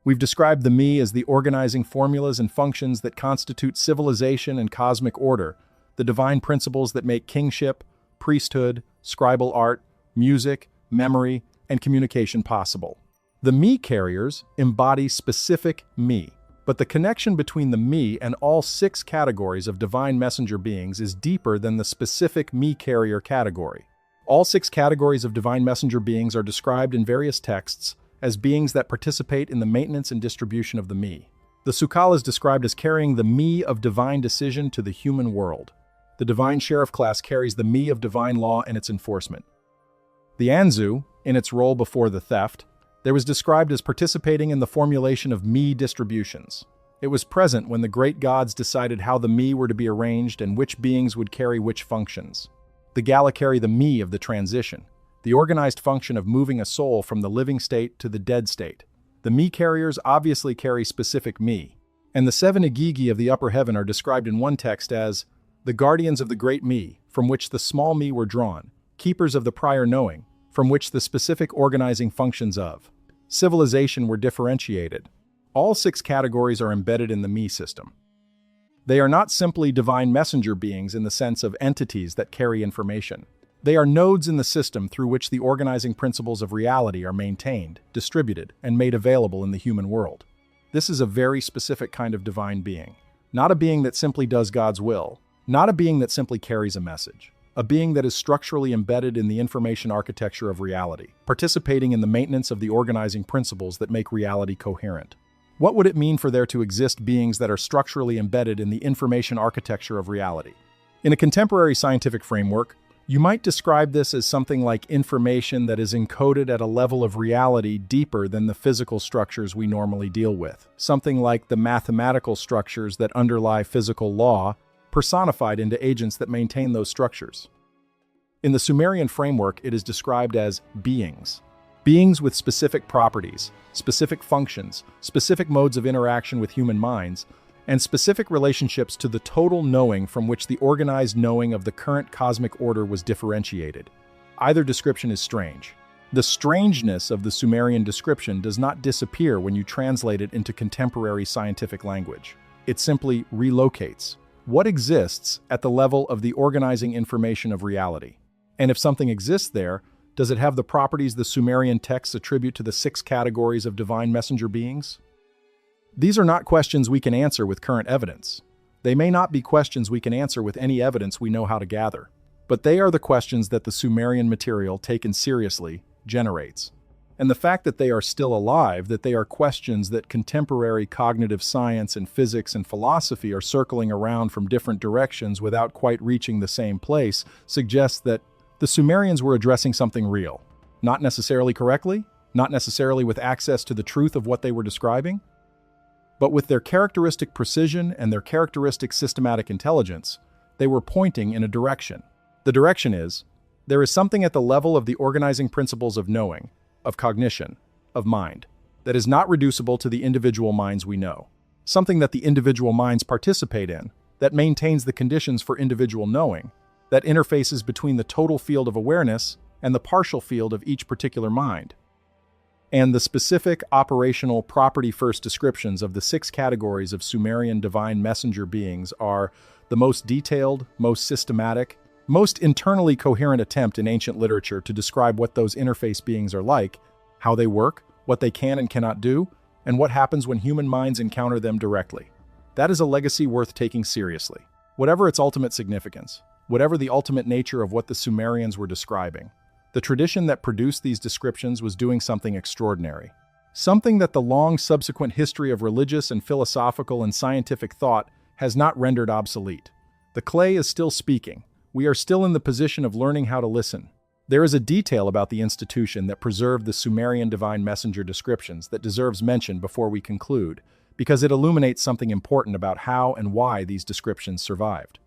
We've described the me as the organizing formulas and functions that constitute civilization and cosmic order, the divine principles that make kingship, priesthood, scribal art, music, memory, and communication possible. The me carriers embody specific me, but the connection between the me and all 6 categories of divine messenger beings is deeper than the specific me carrier category. All 6 categories of divine messenger beings are described in various texts as beings that participate in the maintenance and distribution of the me. The Sukala is described as carrying the me of divine decision to the human world. The divine sheriff class carries the me of divine law and its enforcement. The Anzu, in its role before the theft, there was described as participating in the formulation of me distributions. It was present when the great gods decided how the me were to be arranged and which beings would carry which functions. The Gala carry the me of the transition, the organized function of moving a soul from the living state to the dead state. The me carriers obviously carry specific me, and the 7 Igigi of the upper heaven are described in one text as the guardians of the great me, from which the small me were drawn, keepers of the prior knowing, from which the specific organizing functions of civilization were differentiated. All 6 categories are embedded in the me system. They are not simply divine messenger beings in the sense of entities that carry information. They are nodes in the system through which the organizing principles of reality are maintained, distributed, and made available in the human world. This is a very specific kind of divine being, not a being that simply does God's will, not a being that simply carries a message. A being that is structurally embedded in the information architecture of reality, participating in the maintenance of the organizing principles that make reality coherent. What would it mean for there to exist beings that are structurally embedded in the information architecture of reality? In a contemporary scientific framework, you might describe this as something like information that is encoded at a level of reality deeper than the physical structures we normally deal with, something like the mathematical structures that underlie physical law, personified into agents that maintain those structures. In the Sumerian framework, it is described as beings. Beings with specific properties, specific functions, specific modes of interaction with human minds, and specific relationships to the total knowing from which the organized knowing of the current cosmic order was differentiated. Either description is strange. The strangeness of the Sumerian description does not disappear when you translate it into contemporary scientific language. It simply relocates. What exists at the level of the organizing information of reality? And if something exists there, does it have the properties the Sumerian texts attribute to the 6 categories of divine messenger beings? These are not questions we can answer with current evidence. They may not be questions we can answer with any evidence we know how to gather, but they are the questions that the Sumerian material, taken seriously, generates. And the fact that they are still alive, that they are questions that contemporary cognitive science and physics and philosophy are circling around from different directions without quite reaching the same place, suggests that the Sumerians were addressing something real. Not necessarily correctly, not necessarily with access to the truth of what they were describing, but with their characteristic precision and their characteristic systematic intelligence, they were pointing in a direction. The direction is, there is something at the level of the organizing principles of knowing, of cognition, of mind, that is not reducible to the individual minds we know. Something that the individual minds participate in, that maintains the conditions for individual knowing, that interfaces between the total field of awareness and the partial field of each particular mind. And the specific operational property-first descriptions of the 6 categories of Sumerian divine messenger beings are the most detailed, most systematic, most internally coherent attempt in ancient literature to describe what those interface beings are like, how they work, what they can and cannot do, and what happens when human minds encounter them directly. That is a legacy worth taking seriously. Whatever its ultimate significance, whatever the ultimate nature of what the Sumerians were describing, the tradition that produced these descriptions was doing something extraordinary. Something that the long subsequent history of religious and philosophical and scientific thought has not rendered obsolete. The clay is still speaking. We are still in the position of learning how to listen. There is a detail about the institution that preserved the Sumerian divine messenger descriptions that deserves mention before we conclude, because it illuminates something important about how and why these descriptions survived.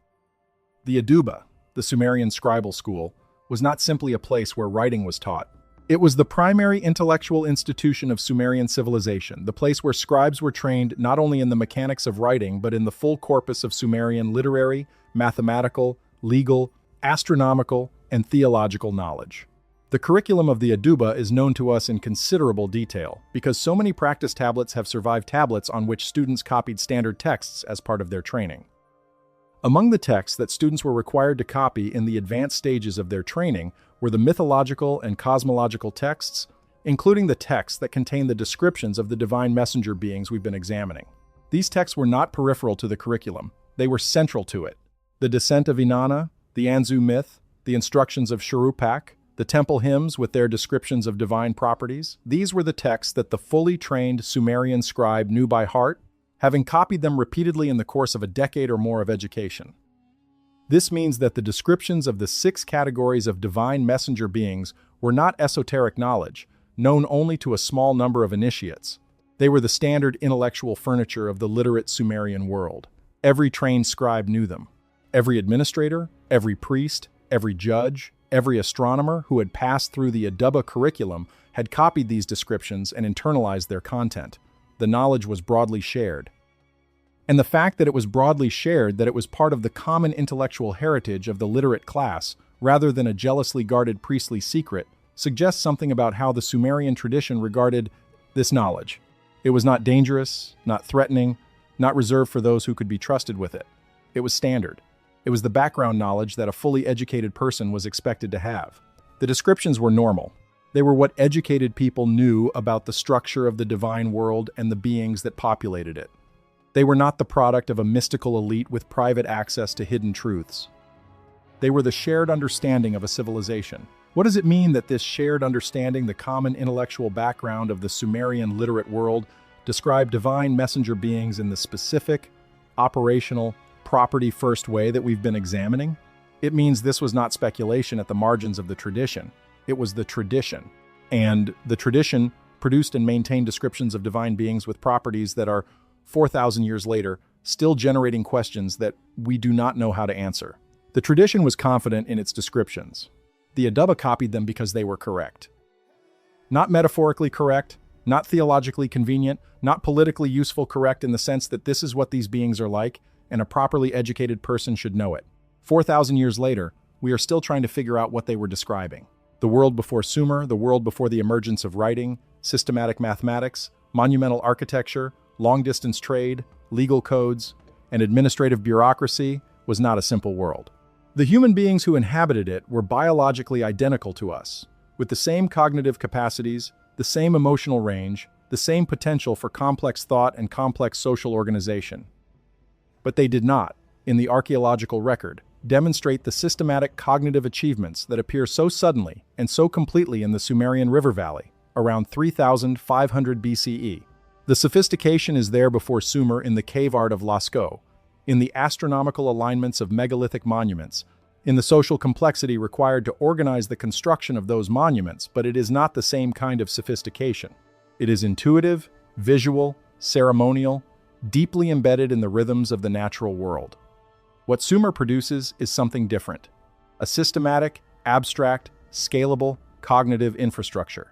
The Aduba, the Sumerian scribal school, was not simply a place where writing was taught. It was the primary intellectual institution of Sumerian civilization, the place where scribes were trained not only in the mechanics of writing, but in the full corpus of Sumerian literary, mathematical, legal, astronomical, and theological knowledge. The curriculum of the Aduba is known to us in considerable detail, because so many practice tablets have survived tablets on which students copied standard texts as part of their training. Among the texts that students were required to copy in the advanced stages of their training were the mythological and cosmological texts, including the texts that contain the descriptions of the divine messenger beings we've been examining. These texts were not peripheral to the curriculum, they were central to it. The descent of Inanna, the Anzu myth, the instructions of Shuruppak, the temple hymns with their descriptions of divine properties, these were the texts that the fully trained Sumerian scribe knew by heart, having copied them repeatedly in the course of a decade or more of education. This means that the descriptions of the 6 categories of divine messenger beings were not esoteric knowledge, known only to a small number of initiates. They were the standard intellectual furniture of the literate Sumerian world. Every trained scribe knew them. Every administrator, every priest, every judge, every astronomer who had passed through the Adaba curriculum had copied these descriptions and internalized their content. The knowledge was broadly shared. And the fact that it was broadly shared, that it was part of the common intellectual heritage of the literate class, rather than a jealously guarded priestly secret, suggests something about how the Sumerian tradition regarded this knowledge. It was not dangerous, not threatening, not reserved for those who could be trusted with it. It was standard. It was the background knowledge that a fully educated person was expected to have. The descriptions were normal. They were what educated people knew about the structure of the divine world and the beings that populated it. They were not the product of a mystical elite with private access to hidden truths. They were the shared understanding of a civilization. What does it mean that this shared understanding, the common intellectual background of the Sumerian literate world, described divine messenger beings in the specific, operational, property-first way that we've been examining? It means this was not speculation at the margins of the tradition. It was the tradition. And the tradition produced and maintained descriptions of divine beings with properties that are 4,000 years later, still generating questions that we do not know how to answer. The tradition was confident in its descriptions. The Adaba copied them because they were correct. Not metaphorically correct, not theologically convenient, not politically useful correct in the sense that this is what these beings are like, and a properly educated person should know it. 4,000 years later, we are still trying to figure out what they were describing. The world before Sumer, the world before the emergence of writing, systematic mathematics, monumental architecture, long-distance trade, legal codes, and administrative bureaucracy was not a simple world. The human beings who inhabited it were biologically identical to us, with the same cognitive capacities, the same emotional range, the same potential for complex thought and complex social organization. But they did not, in the archaeological record, demonstrate the systematic cognitive achievements that appear so suddenly and so completely in the Sumerian river valley, around 3,500 BCE. The sophistication is there before Sumer in the cave art of Lascaux, in the astronomical alignments of megalithic monuments, in the social complexity required to organize the construction of those monuments, but it is not the same kind of sophistication. It is intuitive, visual, ceremonial, deeply embedded in the rhythms of the natural world. What Sumer produces is something different, a systematic, abstract, scalable, cognitive infrastructure.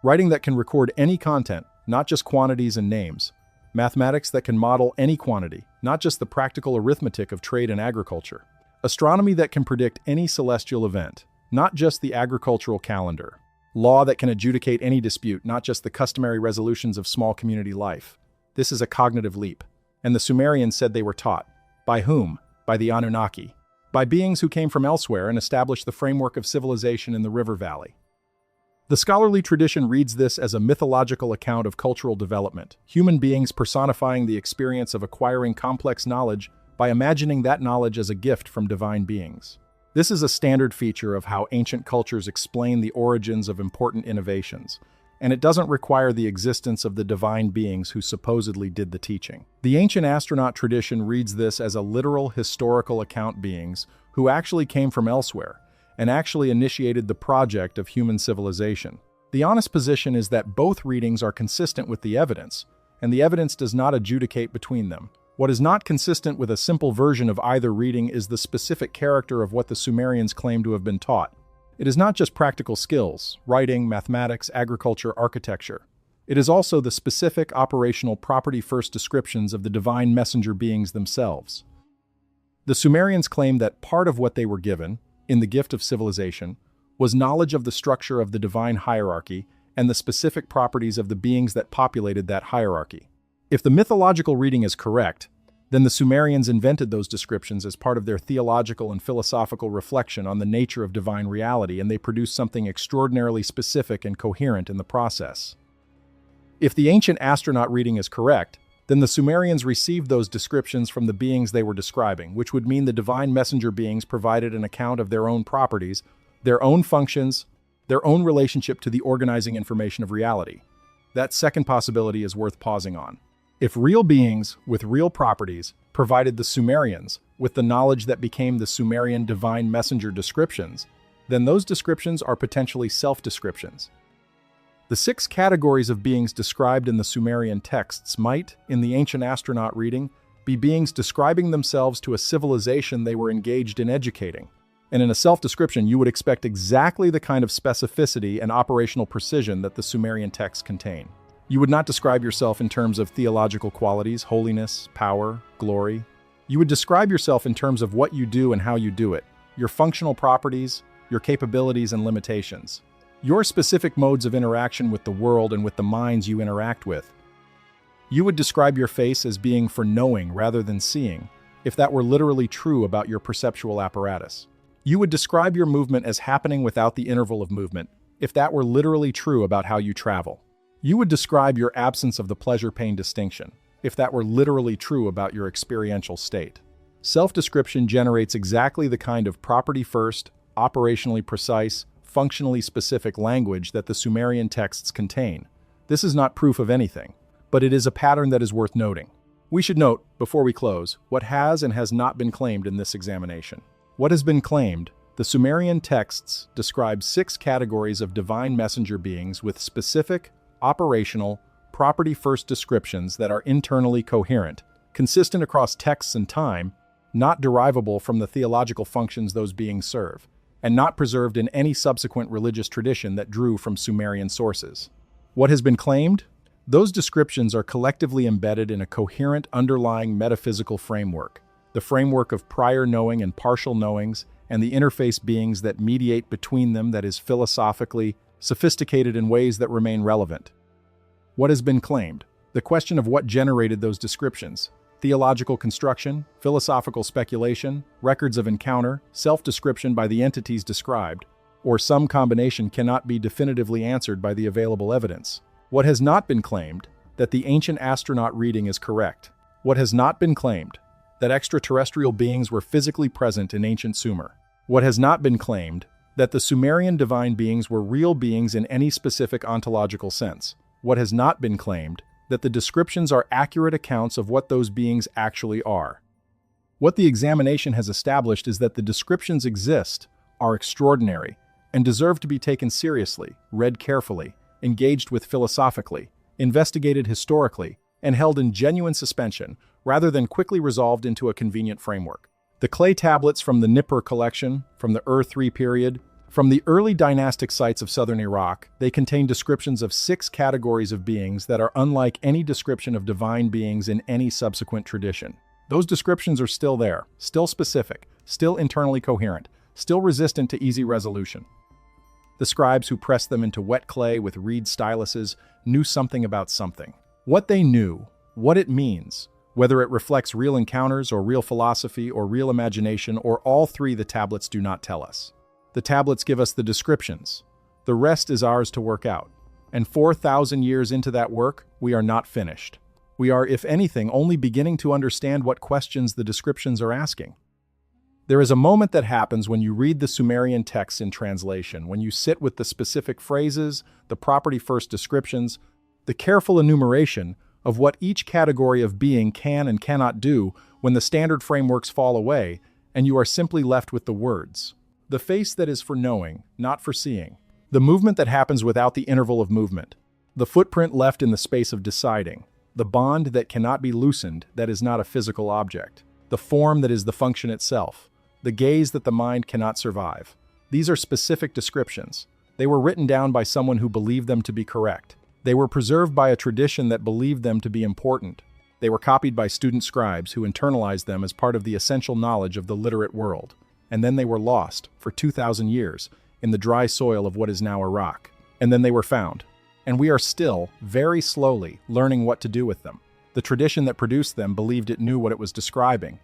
Writing that can record any content, not just quantities and names. Mathematics that can model any quantity, not just the practical arithmetic of trade and agriculture. Astronomy that can predict any celestial event, not just the agricultural calendar. Law that can adjudicate any dispute, not just the customary resolutions of small community life. This is a cognitive leap. And the Sumerians said they were taught. By whom? By the Anunnaki. By beings who came from elsewhere and established the framework of civilization in the river valley. The scholarly tradition reads this as a mythological account of cultural development, human beings personifying the experience of acquiring complex knowledge by imagining that knowledge as a gift from divine beings. This is a standard feature of how ancient cultures explain the origins of important innovations, and it doesn't require the existence of the divine beings who supposedly did the teaching. The ancient astronaut tradition reads this as a literal historical account beings who actually came from elsewhere, and actually initiated the project of human civilization. The honest position is that both readings are consistent with the evidence, and the evidence does not adjudicate between them. What is not consistent with a simple version of either reading is the specific character of what the Sumerians claim to have been taught. It is not just practical skills, writing, mathematics, agriculture, architecture. It is also the specific operational property-first descriptions of the divine messenger beings themselves. The Sumerians claim that part of what they were given, in the gift of civilization, was knowledge of the structure of the divine hierarchy and the specific properties of the beings that populated that hierarchy. If the mythological reading is correct, Then the Sumerians invented those descriptions as part of their theological and philosophical reflection on the nature of divine reality, and they produced something extraordinarily specific and coherent in the process. If the ancient astronaut reading is correct, then the Sumerians received those descriptions from the beings they were describing, which would mean the divine messenger beings provided an account of their own properties, their own functions, their own relationship to the organizing information of reality. That second possibility is worth pausing on. If real beings with real properties provided the Sumerians with the knowledge that became the Sumerian divine messenger descriptions, then those descriptions are potentially self-descriptions. The 6 categories of beings described in the Sumerian texts might, in the ancient astronaut reading, be beings describing themselves to a civilization they were engaged in educating. And in a self-description, you would expect exactly the kind of specificity and operational precision that the Sumerian texts contain. You would not describe yourself in terms of theological qualities, holiness, power, glory. You would describe yourself in terms of what you do and how you do it, your functional properties, your capabilities and limitations, your specific modes of interaction with the world and with the minds you interact with. You would describe your face as being for knowing rather than seeing, if that were literally true about your perceptual apparatus. You would describe your movement as happening without the interval of movement, if that were literally true about how you travel. You would describe your absence of the pleasure-pain distinction, if that were literally true about your experiential state. Self-description generates exactly the kind of property-first, operationally precise, functionally specific language that the Sumerian texts contain. This is not proof of anything, but it is a pattern that is worth noting. We should note, before we close, what has and has not been claimed in this examination. What has been claimed? The Sumerian texts describe 6 categories of divine messenger beings with specific, operational, property-first descriptions that are internally coherent, consistent across texts and time, not derivable from the theological functions those beings serve, and not preserved in any subsequent religious tradition that drew from Sumerian sources. What has been claimed? Those descriptions are collectively embedded in a coherent underlying metaphysical framework, the framework of prior knowing and partial knowings, and the interface beings that mediate between them that is philosophically sophisticated in ways that remain relevant. What has been claimed? The question of what generated those descriptions. Theological construction, philosophical speculation, records of encounter, self-description by the entities described, or some combination cannot be definitively answered by the available evidence. What has not been claimed? That the ancient astronaut reading is correct. What has not been claimed? That extraterrestrial beings were physically present in ancient Sumer. What has not been claimed? That the Sumerian divine beings were real beings in any specific ontological sense. What has not been claimed? That the descriptions are accurate accounts of what those beings actually are. What the examination has established is that the descriptions exist, are extraordinary, and deserve to be taken seriously, read carefully, engaged with philosophically, investigated historically, and held in genuine suspension, rather than quickly resolved into a convenient framework. The clay tablets from the Nippur collection, from the Ur-3 period, from the early dynastic sites of southern Iraq, they contain descriptions of 6 categories of beings that are unlike any description of divine beings in any subsequent tradition. Those descriptions are still there, still specific, still internally coherent, still resistant to easy resolution. The scribes who pressed them into wet clay with reed styluses knew something about something. What they knew, what it means, whether it reflects real encounters or real philosophy or real imagination or all 3, the tablets do not tell us. The tablets give us the descriptions. The rest is ours to work out. And 4,000 years into that work, we are not finished. We are, if anything, only beginning to understand what questions the descriptions are asking. There is a moment that happens when you read the Sumerian texts in translation, when you sit with the specific phrases, the property-first descriptions, the careful enumeration of what each category of being can and cannot do when the standard frameworks fall away, and you are simply left with the words. The face that is for knowing, not for seeing. The movement that happens without the interval of movement. The footprint left in the space of deciding. The bond that cannot be loosened, that is not a physical object. The form that is the function itself. The gaze that the mind cannot survive. These are specific descriptions. They were written down by someone who believed them to be correct. They were preserved by a tradition that believed them to be important. They were copied by student scribes who internalized them as part of the essential knowledge of the literate world. And then they were lost, for 2,000 years, in the dry soil of what is now Iraq. And then they were found. And we are still, very slowly, learning what to do with them. The tradition that produced them believed it knew what it was describing.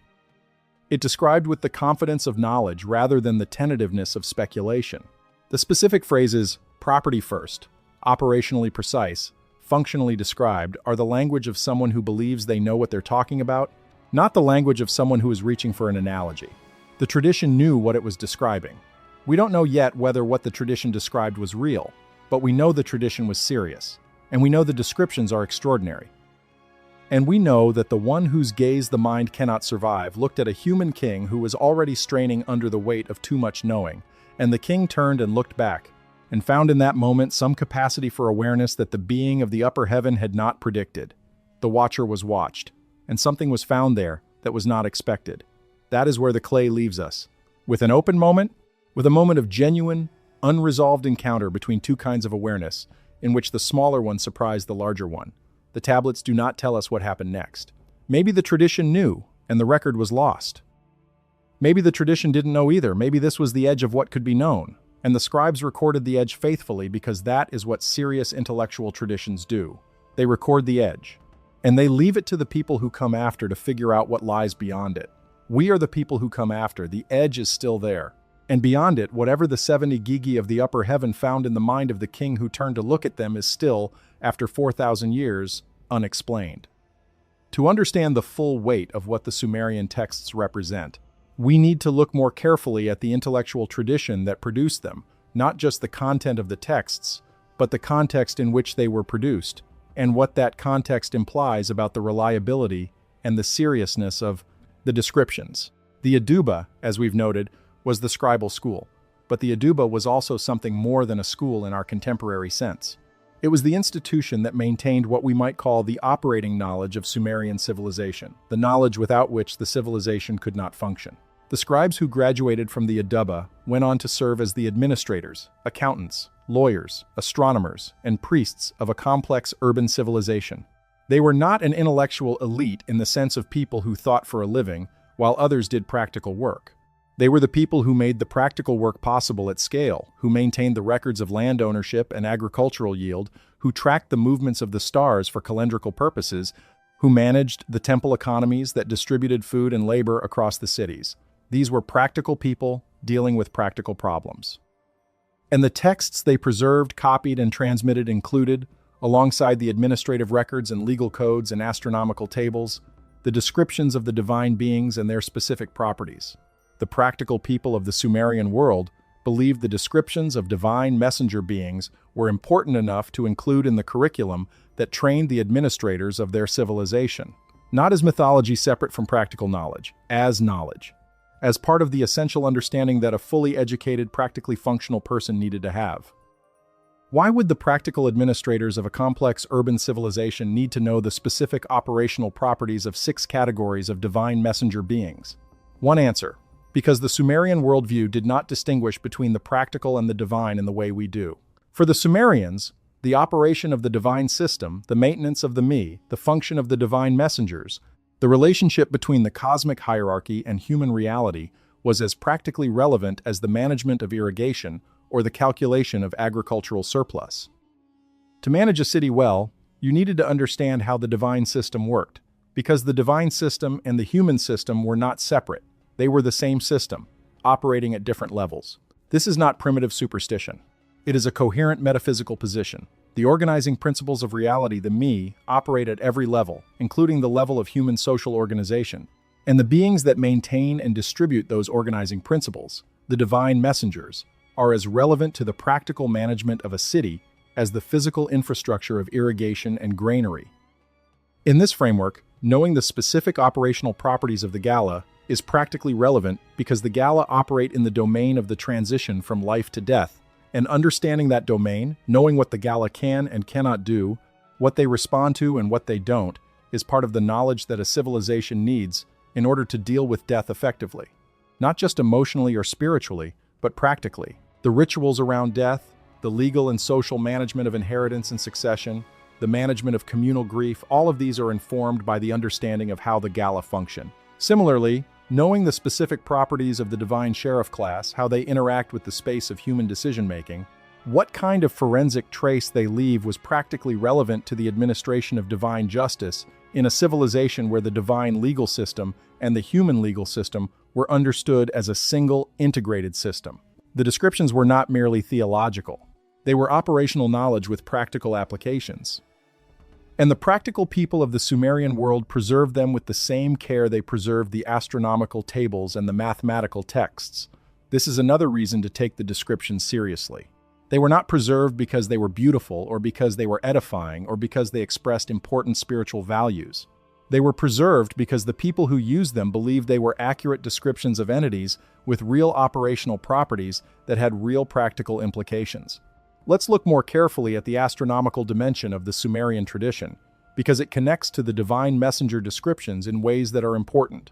It described with the confidence of knowledge rather than the tentativeness of speculation. The specific phrases, property first, operationally precise, functionally described, are the language of someone who believes they know what they're talking about, not the language of someone who is reaching for an analogy. The tradition knew what it was describing. We don't know yet whether what the tradition described was real, but we know the tradition was serious, and we know the descriptions are extraordinary. And we know that the one whose gaze the mind cannot survive looked at a human king who was already straining under the weight of too much knowing, and the king turned and looked back, and found in that moment some capacity for awareness that the being of the upper heaven had not predicted. The watcher was watched, and something was found there that was not expected. That is where the clay leaves us, with an open moment, with a moment of genuine, unresolved encounter between two kinds of awareness, in which the smaller one surprised the larger one. The tablets do not tell us what happened next. Maybe the tradition knew, and the record was lost. Maybe the tradition didn't know either. Maybe this was the edge of what could be known, and the scribes recorded the edge faithfully because that is what serious intellectual traditions do. They record the edge, and they leave it to the people who come after to figure out what lies beyond it. We are the people who come after. The edge is still there. And beyond it, whatever the 70 gigi of the upper heaven found in the mind of the king who turned to look at them is still, after 4,000 years, unexplained. To understand the full weight of what the Sumerian texts represent, we need to look more carefully at the intellectual tradition that produced them, not just the content of the texts, but the context in which they were produced, and what that context implies about the reliability and the seriousness of the descriptions. The Aduba, as we've noted, was the scribal school, but the Aduba was also something more than a school in our contemporary sense. It was the institution that maintained what we might call the operating knowledge of Sumerian civilization, the knowledge without which the civilization could not function. The scribes who graduated from the Aduba went on to serve as the administrators, accountants, lawyers, astronomers, and priests of a complex urban civilization. They were not an intellectual elite in the sense of people who thought for a living, while others did practical work. They were the people who made the practical work possible at scale, who maintained the records of land ownership and agricultural yield, who tracked the movements of the stars for calendrical purposes, who managed the temple economies that distributed food and labor across the cities. These were practical people dealing with practical problems. And the texts they preserved, copied, and transmitted included, alongside the administrative records and legal codes and astronomical tables, the descriptions of the divine beings and their specific properties. The practical people of the Sumerian world believed the descriptions of divine messenger beings were important enough to include in the curriculum that trained the administrators of their civilization, not as mythology separate from practical knowledge, as knowledge, as part of the essential understanding that a fully educated, practically functional person needed to have. Why would the practical administrators of a complex urban civilization need to know the specific operational properties of 6 categories of divine messenger beings? One answer: because the Sumerian worldview did not distinguish between the practical and the divine in the way we do. For the Sumerians, the operation of the divine system, the maintenance of the me, the function of the divine messengers, the relationship between the cosmic hierarchy and human reality was as practically relevant as the management of irrigation or the calculation of agricultural surplus. To manage a city well, you needed to understand how the divine system worked, because the divine system and the human system were not separate. They were the same system, operating at different levels. This is not primitive superstition. It is a coherent metaphysical position. The organizing principles of reality, the me, operate at every level, including the level of human social organization. And the beings that maintain and distribute those organizing principles, the divine messengers, are as relevant to the practical management of a city as the physical infrastructure of irrigation and granary. In this framework, knowing the specific operational properties of the Gala is practically relevant because the Gala operate in the domain of the transition from life to death, and understanding that domain, knowing what the Gala can and cannot do, what they respond to and what they don't, is part of the knowledge that a civilization needs in order to deal with death effectively. Not just emotionally or spiritually, but practically. The rituals around death, the legal and social management of inheritance and succession, the management of communal grief, all of these are informed by the understanding of how the Gala function. Similarly, knowing the specific properties of the divine sheriff class, how they interact with the space of human decision-making, what kind of forensic trace they leave was practically relevant to the administration of divine justice in a civilization where the divine legal system and the human legal system were understood as a single, integrated system. The descriptions were not merely theological. They were operational knowledge with practical applications. And the practical people of the Sumerian world preserved them with the same care they preserved the astronomical tables and the mathematical texts. This is another reason to take the descriptions seriously. They were not preserved because they were beautiful or because they were edifying or because they expressed important spiritual values. They were preserved because the people who used them believed they were accurate descriptions of entities with real operational properties that had real practical implications. Let's look more carefully at the astronomical dimension of the Sumerian tradition, because it connects to the divine messenger descriptions in ways that are important.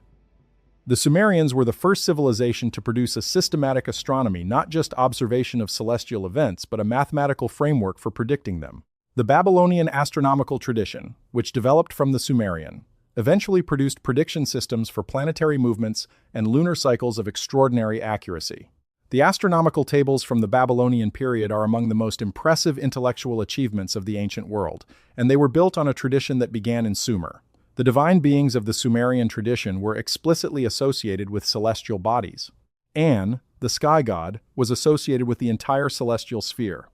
The Sumerians were the first civilization to produce a systematic astronomy, not just observation of celestial events, but a mathematical framework for predicting them. The Babylonian astronomical tradition, which developed from the Sumerian, eventually produced prediction systems for planetary movements and lunar cycles of extraordinary accuracy. The astronomical tables from the Babylonian period are among the most impressive intellectual achievements of the ancient world, and they were built on a tradition that began in Sumer. The divine beings of the Sumerian tradition were explicitly associated with celestial bodies. An, the sky god, was associated with the entire celestial sphere.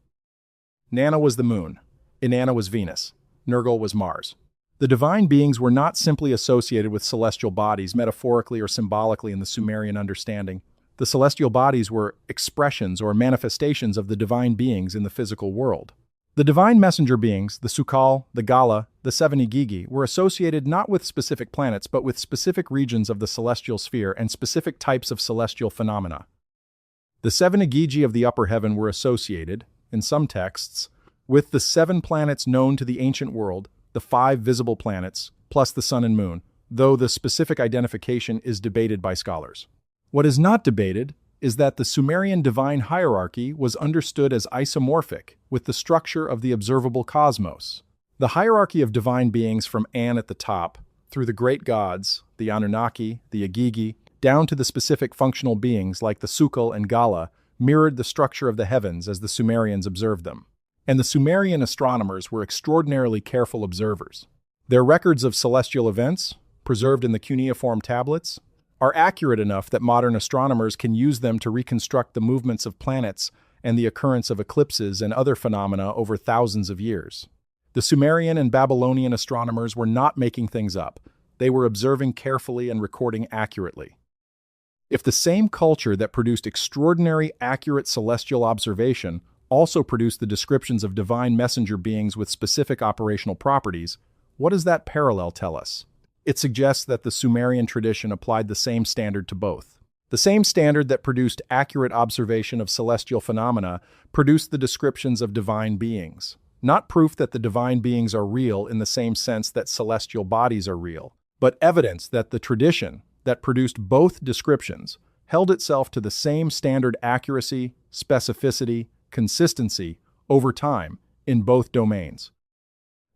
Nana was the moon. Inanna was Venus. Nergal was Mars. The divine beings were not simply associated with celestial bodies metaphorically or symbolically in the Sumerian understanding. The celestial bodies were expressions or manifestations of the divine beings in the physical world. The divine messenger beings, the Sukal, the Gala, the seven Igigi, were associated not with specific planets but with specific regions of the celestial sphere and specific types of celestial phenomena. The seven Igigi of the upper heaven were associated, in some texts, with the 7 planets known to the ancient world, the 5 visible planets, plus the sun and moon, though the specific identification is debated by scholars. What is not debated is that the Sumerian divine hierarchy was understood as isomorphic with the structure of the observable cosmos. The hierarchy of divine beings from An at the top, through the great gods, the Anunnaki, the Igigi, down to the specific functional beings like the Sukal and Gala, mirrored the structure of the heavens as the Sumerians observed them. And the Sumerian astronomers were extraordinarily careful observers. Their records of celestial events, preserved in the cuneiform tablets, are accurate enough that modern astronomers can use them to reconstruct the movements of planets and the occurrence of eclipses and other phenomena over thousands of years. The Sumerian and Babylonian astronomers were not making things up. They were observing carefully and recording accurately. If the same culture that produced extraordinary accurate celestial observation also produced the descriptions of divine messenger beings with specific operational properties, what does that parallel tell us? It suggests that the Sumerian tradition applied the same standard to both. The same standard that produced accurate observation of celestial phenomena produced the descriptions of divine beings. Not proof that the divine beings are real in the same sense that celestial bodies are real, but evidence that the tradition that produced both descriptions held itself to the same standard accuracy, specificity, consistency over time in both domains.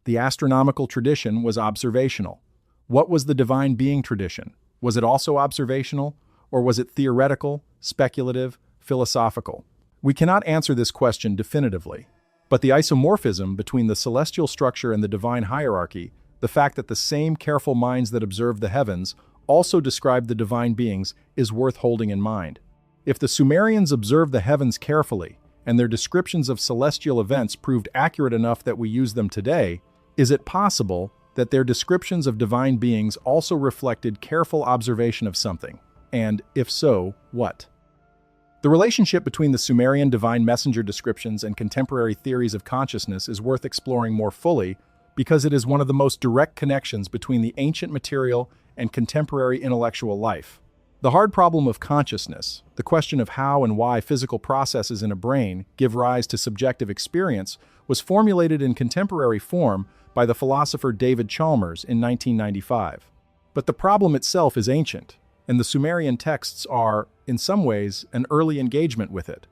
The astronomical tradition was observational. What was the divine being tradition? Was it also observational, or was it theoretical, speculative, philosophical? We cannot answer this question definitively, but the isomorphism between the celestial structure and the divine hierarchy, the fact that the same careful minds that observed the heavens also described the divine beings, is worth holding in mind. If the Sumerians observed the heavens carefully, and their descriptions of celestial events proved accurate enough that we use them today, is it possible that their descriptions of divine beings also reflected careful observation of something? And, if so, what? The relationship between the Sumerian divine messenger descriptions and contemporary theories of consciousness is worth exploring more fully because it is one of the most direct connections between the ancient material and contemporary intellectual life. The hard problem of consciousness, the question of how and why physical processes in a brain give rise to subjective experience, was formulated in contemporary form by the philosopher David Chalmers in 1995. But the problem itself is ancient, and the Sumerian texts are, in some ways, an early engagement with it.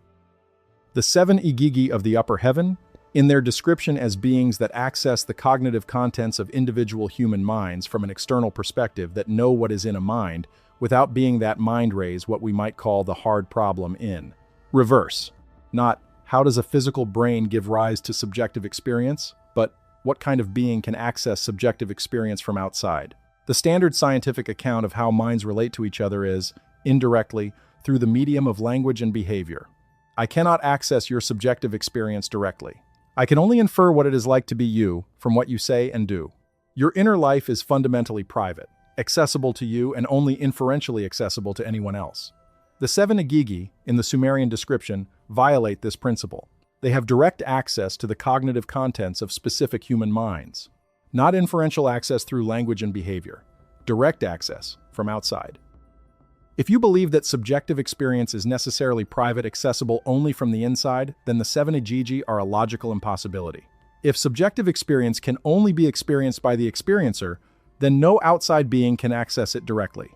The 7 Igigi of the upper heaven, in their description as beings that access the cognitive contents of individual human minds from an external perspective that know what is in a mind, without being that mind raise what we might call the hard problem in reverse. Not, how does a physical brain give rise to subjective experience, but what kind of being can access subjective experience from outside. The standard scientific account of how minds relate to each other is, indirectly, through the medium of language and behavior. I cannot access your subjective experience directly. I can only infer what it is like to be you from what you say and do. Your inner life is fundamentally private, accessible to you and only inferentially accessible to anyone else. The seven Agigi, in the Sumerian description, violate this principle. They have direct access to the cognitive contents of specific human minds. Not inferential access through language and behavior. Direct access from outside. If you believe that subjective experience is necessarily private, accessible only from the inside, then the seven Agigi are a logical impossibility. If subjective experience can only be experienced by the experiencer, then no outside being can access it directly.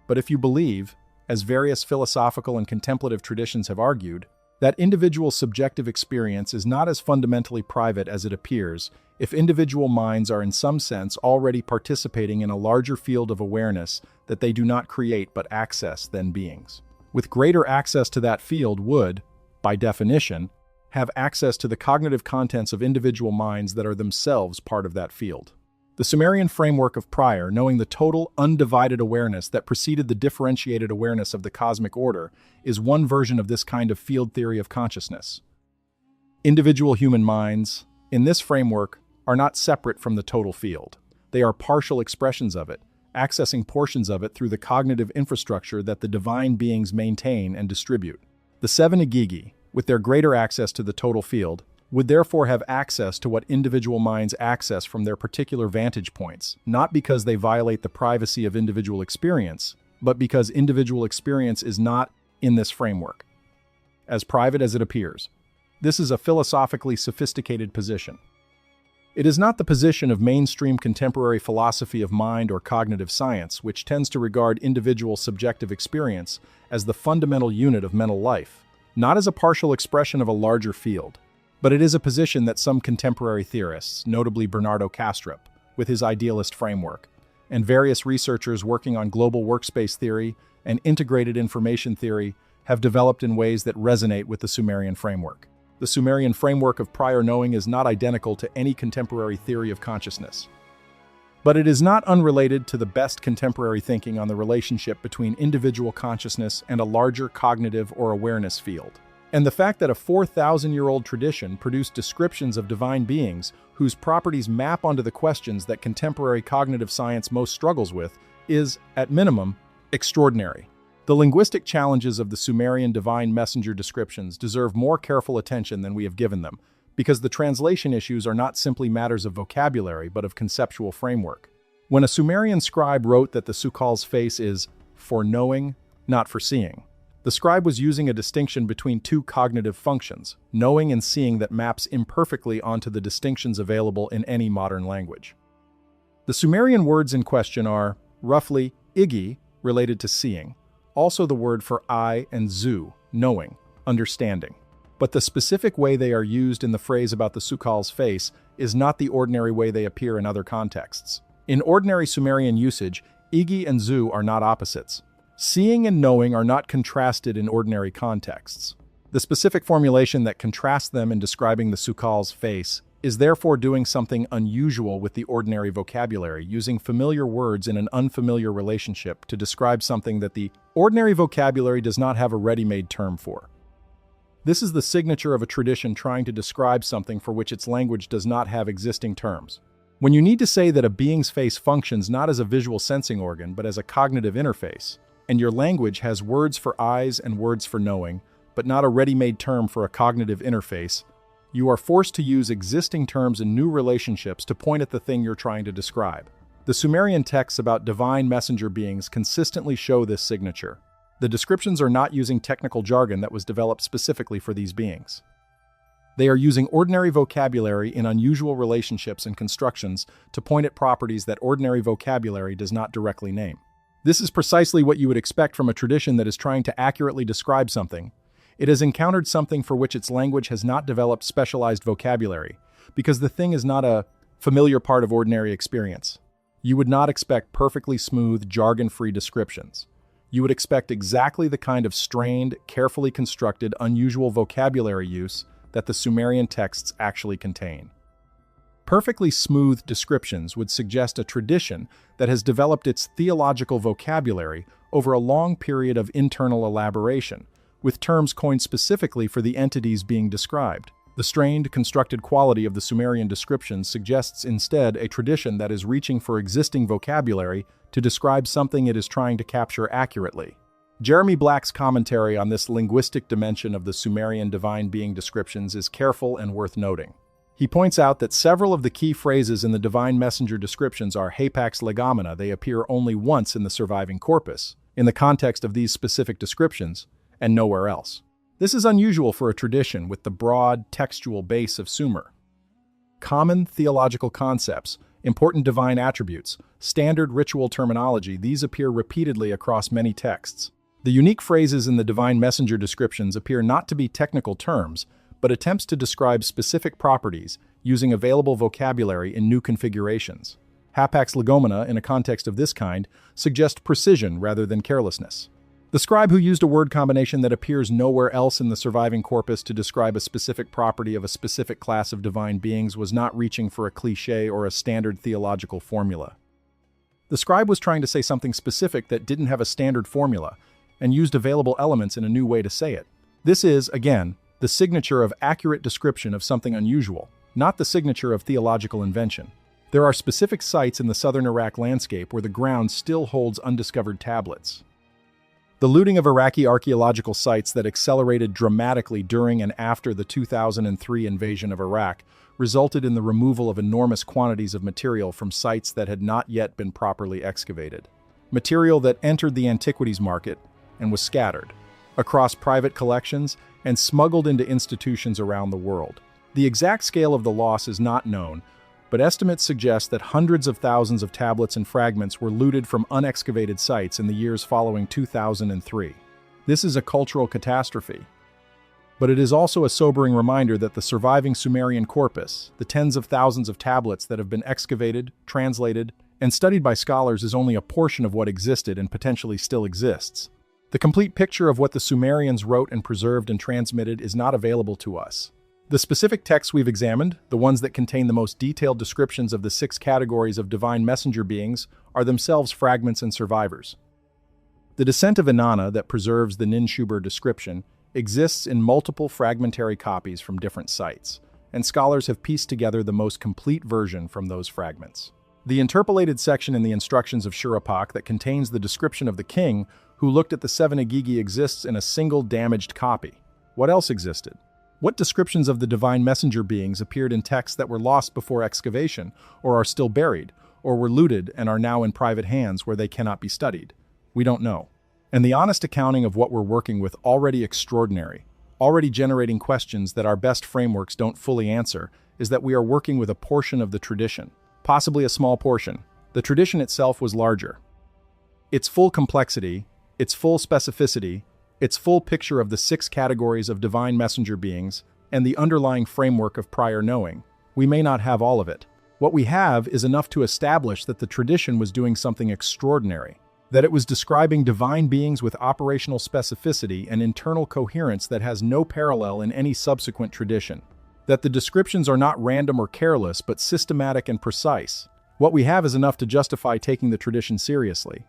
But if you believe, as various philosophical and contemplative traditions have argued, that individual subjective experience is not as fundamentally private as it appears, if individual minds are in some sense already participating in a larger field of awareness that they do not create but access than beings. With greater access to that field would, by definition, have access to the cognitive contents of individual minds that are themselves part of that field. The Sumerian framework of prior, knowing the total, undivided awareness that preceded the differentiated awareness of the cosmic order, is one version of this kind of field theory of consciousness. Individual human minds, in this framework, are not separate from the total field. They are partial expressions of it, accessing portions of it through the cognitive infrastructure that the divine beings maintain and distribute. The seven Agigi, with their greater access to the total field, would therefore have access to what individual minds access from their particular vantage points, not because they violate the privacy of individual experience, but because individual experience is not, in this framework, as private as it appears. This is a philosophically sophisticated position. It is not the position of mainstream contemporary philosophy of mind or cognitive science, which tends to regard individual subjective experience as the fundamental unit of mental life, not as a partial expression of a larger field. But it is a position that some contemporary theorists, notably Bernardo Kastrup, with his idealist framework, and various researchers working on global workspace theory and integrated information theory, have developed in ways that resonate with the Sumerian framework. The Sumerian framework of prior knowing is not identical to any contemporary theory of consciousness. But it is not unrelated to the best contemporary thinking on the relationship between individual consciousness and a larger cognitive or awareness field. And the fact that a 4,000-year-old tradition produced descriptions of divine beings whose properties map onto the questions that contemporary cognitive science most struggles with is, at minimum, extraordinary. The linguistic challenges of the Sumerian divine messenger descriptions deserve more careful attention than we have given them, because the translation issues are not simply matters of vocabulary but of conceptual framework. When a Sumerian scribe wrote that the Sukal's face is for knowing, not for seeing, the scribe was using a distinction between two cognitive functions, knowing and seeing, that maps imperfectly onto the distinctions available in any modern language. The Sumerian words in question are, roughly, igi, related to seeing, also the word for eye, and zu, knowing, understanding. But the specific way they are used in the phrase about the Sukal's face is not the ordinary way they appear in other contexts. In ordinary Sumerian usage, igi and zu are not opposites. Seeing and knowing are not contrasted in ordinary contexts. The specific formulation that contrasts them in describing the Sukal's face is therefore doing something unusual with the ordinary vocabulary, using familiar words in an unfamiliar relationship to describe something that the ordinary vocabulary does not have a ready-made term for. This is the signature of a tradition trying to describe something for which its language does not have existing terms. When you need to say that a being's face functions not as a visual sensing organ but as a cognitive interface, and your language has words for eyes and words for knowing, but not a ready-made term for a cognitive interface, you are forced to use existing terms in new relationships to point at the thing you're trying to describe. The Sumerian texts about divine messenger beings consistently show this signature. The descriptions are not using technical jargon that was developed specifically for these beings. They are using ordinary vocabulary in unusual relationships and constructions to point at properties that ordinary vocabulary does not directly name. This is precisely what you would expect from a tradition that is trying to accurately describe something. It has encountered something for which its language has not developed specialized vocabulary, because the thing is not a familiar part of ordinary experience. You would not expect perfectly smooth, jargon-free descriptions. You would expect exactly the kind of strained, carefully constructed, unusual vocabulary use that the Sumerian texts actually contain. Perfectly smooth descriptions would suggest a tradition that has developed its theological vocabulary over a long period of internal elaboration, with terms coined specifically for the entities being described. The strained, constructed quality of the Sumerian descriptions suggests instead a tradition that is reaching for existing vocabulary to describe something it is trying to capture accurately. Jeremy Black's commentary on this linguistic dimension of the Sumerian divine being descriptions is careful and worth noting. He points out that several of the key phrases in the divine messenger descriptions are hapax legomena. They appear only once in the surviving corpus, in the context of these specific descriptions, and nowhere else. This is unusual for a tradition with the broad, textual base of Sumer. Common theological concepts, important divine attributes, standard ritual terminology, these appear repeatedly across many texts. The unique phrases in the divine messenger descriptions appear not to be technical terms, but attempts to describe specific properties using available vocabulary in new configurations. Hapax legomena, in a context of this kind, suggest precision rather than carelessness. The scribe who used a word combination that appears nowhere else in the surviving corpus to describe a specific property of a specific class of divine beings was not reaching for a cliché or a standard theological formula. The scribe was trying to say something specific that didn't have a standard formula, and used available elements in a new way to say it. This is, again, the signature of accurate description of something unusual, not the signature of theological invention. There are specific sites in the southern Iraq landscape where the ground still holds undiscovered tablets. The looting of Iraqi archaeological sites that accelerated dramatically during and after the 2003 invasion of Iraq resulted in the removal of enormous quantities of material from sites that had not yet been properly excavated. Material that entered the antiquities market and was scattered across private collections and smuggled into institutions around the world. The exact scale of the loss is not known, but estimates suggest that hundreds of thousands of tablets and fragments were looted from unexcavated sites in the years following 2003. This is a cultural catastrophe. But it is also a sobering reminder that the surviving Sumerian corpus, the tens of thousands of tablets that have been excavated, translated, and studied by scholars, is only a portion of what existed and potentially still exists. The complete picture of what the Sumerians wrote and preserved and transmitted is not available to us. The specific texts we've examined, the ones that contain the most detailed descriptions of the 6 categories of divine messenger beings, are themselves fragments and survivors. The descent of Inanna that preserves the Ninshuber description exists in multiple fragmentary copies from different sites, and scholars have pieced together the most complete version from those fragments. The interpolated section in the instructions of Shuruppak that contains the description of the king who looked at the 7 Agigi exists in a single damaged copy. What else existed? What descriptions of the divine messenger beings appeared in texts that were lost before excavation, or are still buried, or were looted and are now in private hands where they cannot be studied? We don't know. And the honest accounting of what we're working with already extraordinary, already generating questions that our best frameworks don't fully answer, is that we are working with a portion of the tradition, possibly a small portion. The tradition itself was larger. Its full complexity, its full specificity, its full picture of the 6 categories of divine messenger beings, and the underlying framework of prior knowing. We may not have all of it. What we have is enough to establish that the tradition was doing something extraordinary, that it was describing divine beings with operational specificity and internal coherence that has no parallel in any subsequent tradition, that the descriptions are not random or careless but systematic and precise. What we have is enough to justify taking the tradition seriously.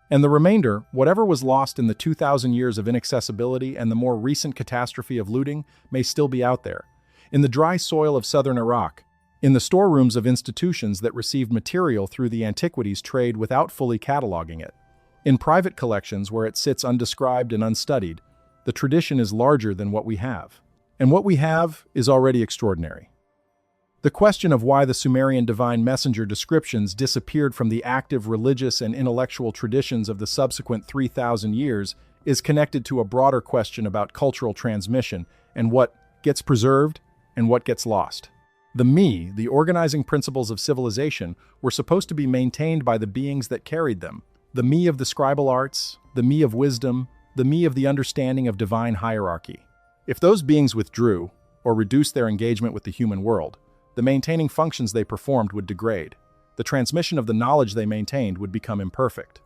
And the remainder, whatever was lost in the 2,000 years of inaccessibility and the more recent catastrophe of looting, may still be out there, in the dry soil of southern Iraq, in the storerooms of institutions that received material through the antiquities trade without fully cataloging it, in private collections where it sits undescribed and unstudied. The tradition is larger than what we have. And what we have is already extraordinary. The question of why the Sumerian divine messenger descriptions disappeared from the active religious and intellectual traditions of the subsequent 3,000 years is connected to a broader question about cultural transmission and what gets preserved and what gets lost. The me, the organizing principles of civilization, were supposed to be maintained by the beings that carried them. The me of the scribal arts, the me of wisdom, the me of the understanding of divine hierarchy. If those beings withdrew, or reduced their engagement with the human world, the maintaining functions they performed would degrade. The transmission of the knowledge they maintained would become imperfect.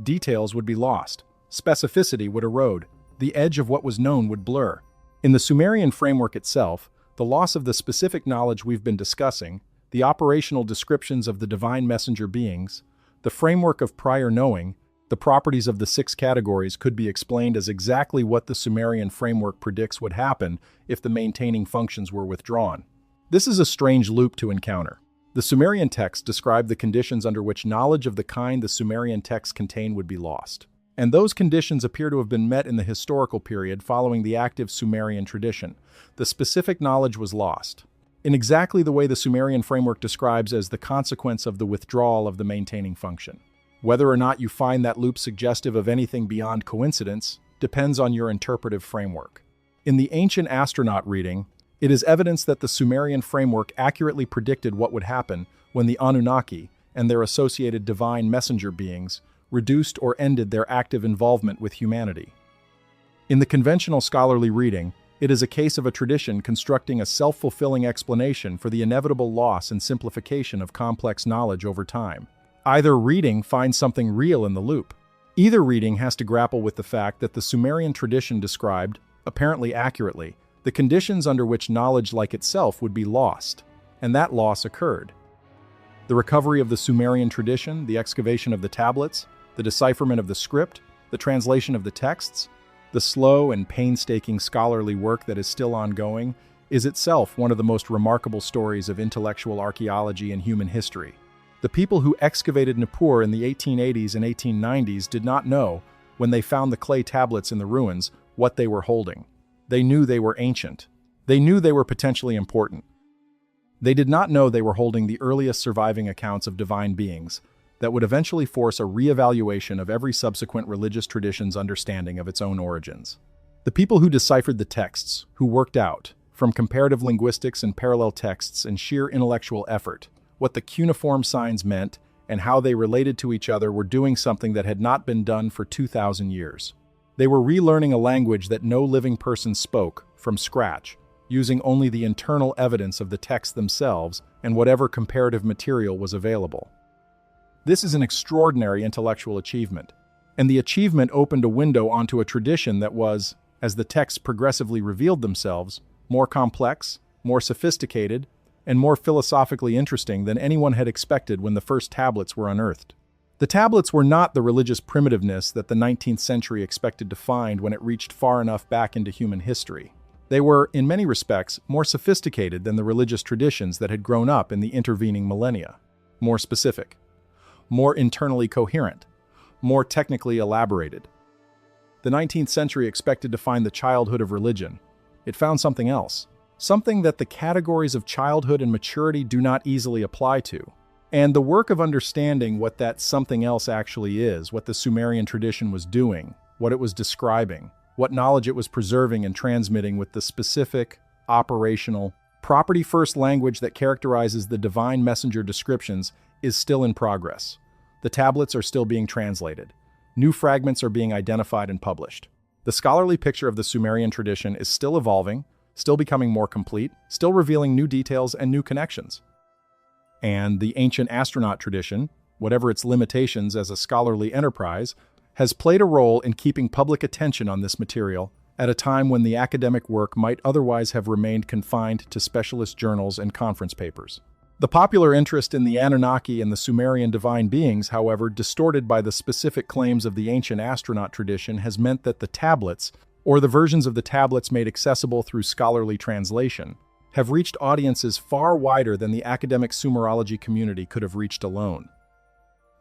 Details would be lost. Specificity would erode. The edge of what was known would blur. In the Sumerian framework itself, The loss of the specific knowledge we've been discussing, the operational descriptions of the divine messenger beings, the framework of prior knowing, the properties of the 6 categories could be explained as exactly what the Sumerian framework predicts would happen if the maintaining functions were withdrawn. This is a strange loop to encounter. The Sumerian texts describe the conditions under which knowledge of the kind the Sumerian texts contain would be lost. And those conditions appear to have been met in the historical period following the active Sumerian tradition. The specific knowledge was lost, in exactly the way the Sumerian framework describes as the consequence of the withdrawal of the maintaining function. Whether or not you find that loop suggestive of anything beyond coincidence depends on your interpretive framework. In the ancient astronaut reading, it is evidence that the Sumerian framework accurately predicted what would happen when the Anunnaki and their associated divine messenger beings reduced or ended their active involvement with humanity. In the conventional scholarly reading, it is a case of a tradition constructing a self-fulfilling explanation for the inevitable loss and simplification of complex knowledge over time. Either reading finds something real in the loop. Either reading has to grapple with the fact that the Sumerian tradition described, apparently accurately, the conditions under which knowledge like itself would be lost, and that loss occurred. The recovery of the Sumerian tradition, the excavation of the tablets, the decipherment of the script, the translation of the texts, the slow and painstaking scholarly work that is still ongoing, is itself one of the most remarkable stories of intellectual archaeology in human history. The people who excavated Nippur in the 1880s and 1890s did not know, when they found the clay tablets in the ruins, what they were holding. They knew they were ancient. They knew they were potentially important. They did not know they were holding the earliest surviving accounts of divine beings that would eventually force a re-evaluation of every subsequent religious tradition's understanding of its own origins. The people who deciphered the texts, who worked out, from comparative linguistics and parallel texts and sheer intellectual effort, what the cuneiform signs meant and how they related to each other, were doing something that had not been done for 2,000 years. They were relearning a language that no living person spoke, from scratch, using only the internal evidence of the texts themselves and whatever comparative material was available. This is an extraordinary intellectual achievement, and the achievement opened a window onto a tradition that was, as the texts progressively revealed themselves, more complex, more sophisticated, and more philosophically interesting than anyone had expected when the first tablets were unearthed. The tablets were not the religious primitiveness that the 19th century expected to find when it reached far enough back into human history. They were, in many respects, more sophisticated than the religious traditions that had grown up in the intervening millennia. More specific, more internally coherent, more technically elaborated. The 19th century expected to find the childhood of religion. It found something else, something that the categories of childhood and maturity do not easily apply to. And the work of understanding what that something else actually is, what the Sumerian tradition was doing, what it was describing, what knowledge it was preserving and transmitting with the specific, operational, property-first language that characterizes the divine messenger descriptions, is still in progress. The tablets are still being translated. New fragments are being identified and published. The scholarly picture of the Sumerian tradition is still evolving, still becoming more complete, still revealing new details and new connections. And the ancient astronaut tradition, whatever its limitations as a scholarly enterprise, has played a role in keeping public attention on this material at a time when the academic work might otherwise have remained confined to specialist journals and conference papers. The popular interest in the Anunnaki and the Sumerian divine beings, however, distorted by the specific claims of the ancient astronaut tradition, has meant that the tablets, or the versions of the tablets made accessible through scholarly translation, have reached audiences far wider than the academic Sumerology community could have reached alone.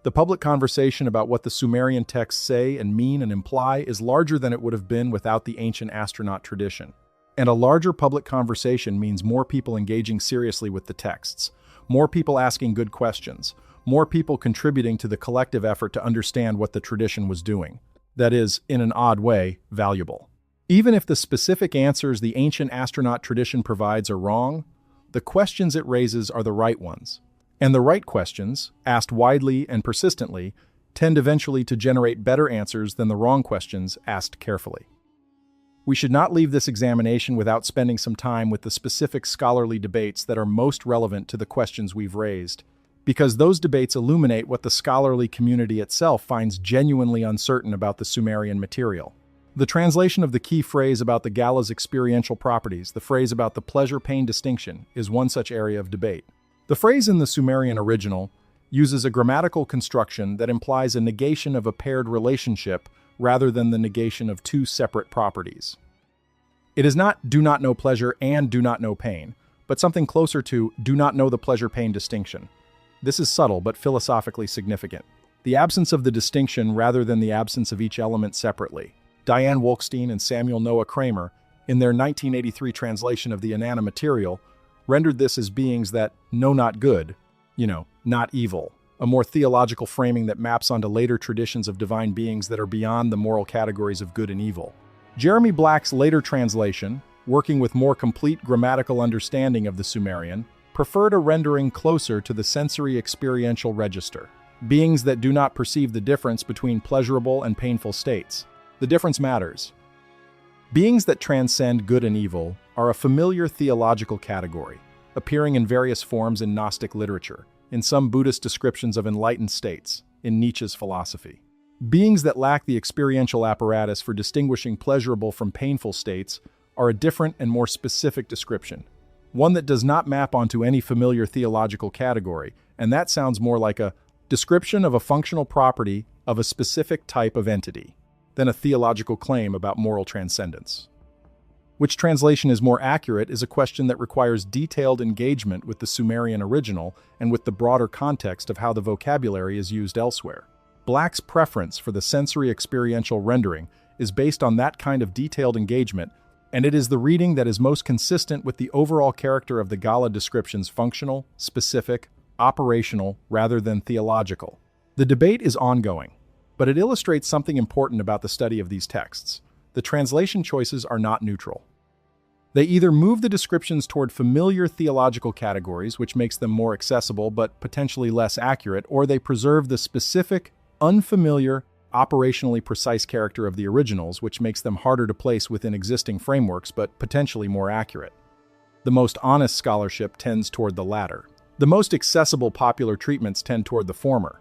The public conversation about what the Sumerian texts say and mean and imply is larger than it would have been without the ancient astronaut tradition. And a larger public conversation means more people engaging seriously with the texts, more people asking good questions, more people contributing to the collective effort to understand what the tradition was doing. That is, in an odd way, valuable. Even if the specific answers the ancient astronaut tradition provides are wrong, the questions it raises are the right ones. And the right questions, asked widely and persistently, tend eventually to generate better answers than the wrong questions asked carefully. We should not leave this examination without spending some time with the specific scholarly debates that are most relevant to the questions we've raised, because those debates illuminate what the scholarly community itself finds genuinely uncertain about the Sumerian material. The translation of the key phrase about the gala's experiential properties, the phrase about the pleasure-pain distinction, is one such area of debate. The phrase in the Sumerian original uses a grammatical construction that implies a negation of a paired relationship rather than the negation of two separate properties. It is not do not know pleasure and do not know pain, but something closer to do not know the pleasure-pain distinction. This is subtle but philosophically significant. The absence of the distinction rather than the absence of each element separately. Diane Wolkstein and Samuel Noah Kramer, in their 1983 translation of the Inanna material, rendered this as beings that know not good, not evil, a more theological framing that maps onto later traditions of divine beings that are beyond the moral categories of good and evil. Jeremy Black's later translation, working with more complete grammatical understanding of the Sumerian, preferred a rendering closer to the sensory experiential register, beings that do not perceive the difference between pleasurable and painful states. The difference matters. Beings that transcend good and evil are a familiar theological category, appearing in various forms in Gnostic literature, in some Buddhist descriptions of enlightened states, in Nietzsche's philosophy. Beings that lack the experiential apparatus for distinguishing pleasurable from painful states are a different and more specific description, one that does not map onto any familiar theological category, and that sounds more like a description of a functional property of a specific type of entity than a theological claim about moral transcendence. Which translation is more accurate is a question that requires detailed engagement with the Sumerian original and with the broader context of how the vocabulary is used elsewhere. Black's preference for the sensory experiential rendering is based on that kind of detailed engagement, and it is the reading that is most consistent with the overall character of the Gala descriptions: functional, specific, operational, rather than theological. The debate is ongoing, but it illustrates something important about the study of these texts. The translation choices are not neutral. They either move the descriptions toward familiar theological categories, which makes them more accessible but potentially less accurate, or they preserve the specific, unfamiliar, operationally precise character of the originals, which makes them harder to place within existing frameworks but potentially more accurate. The most honest scholarship tends toward the latter. The most accessible popular treatments tend toward the former.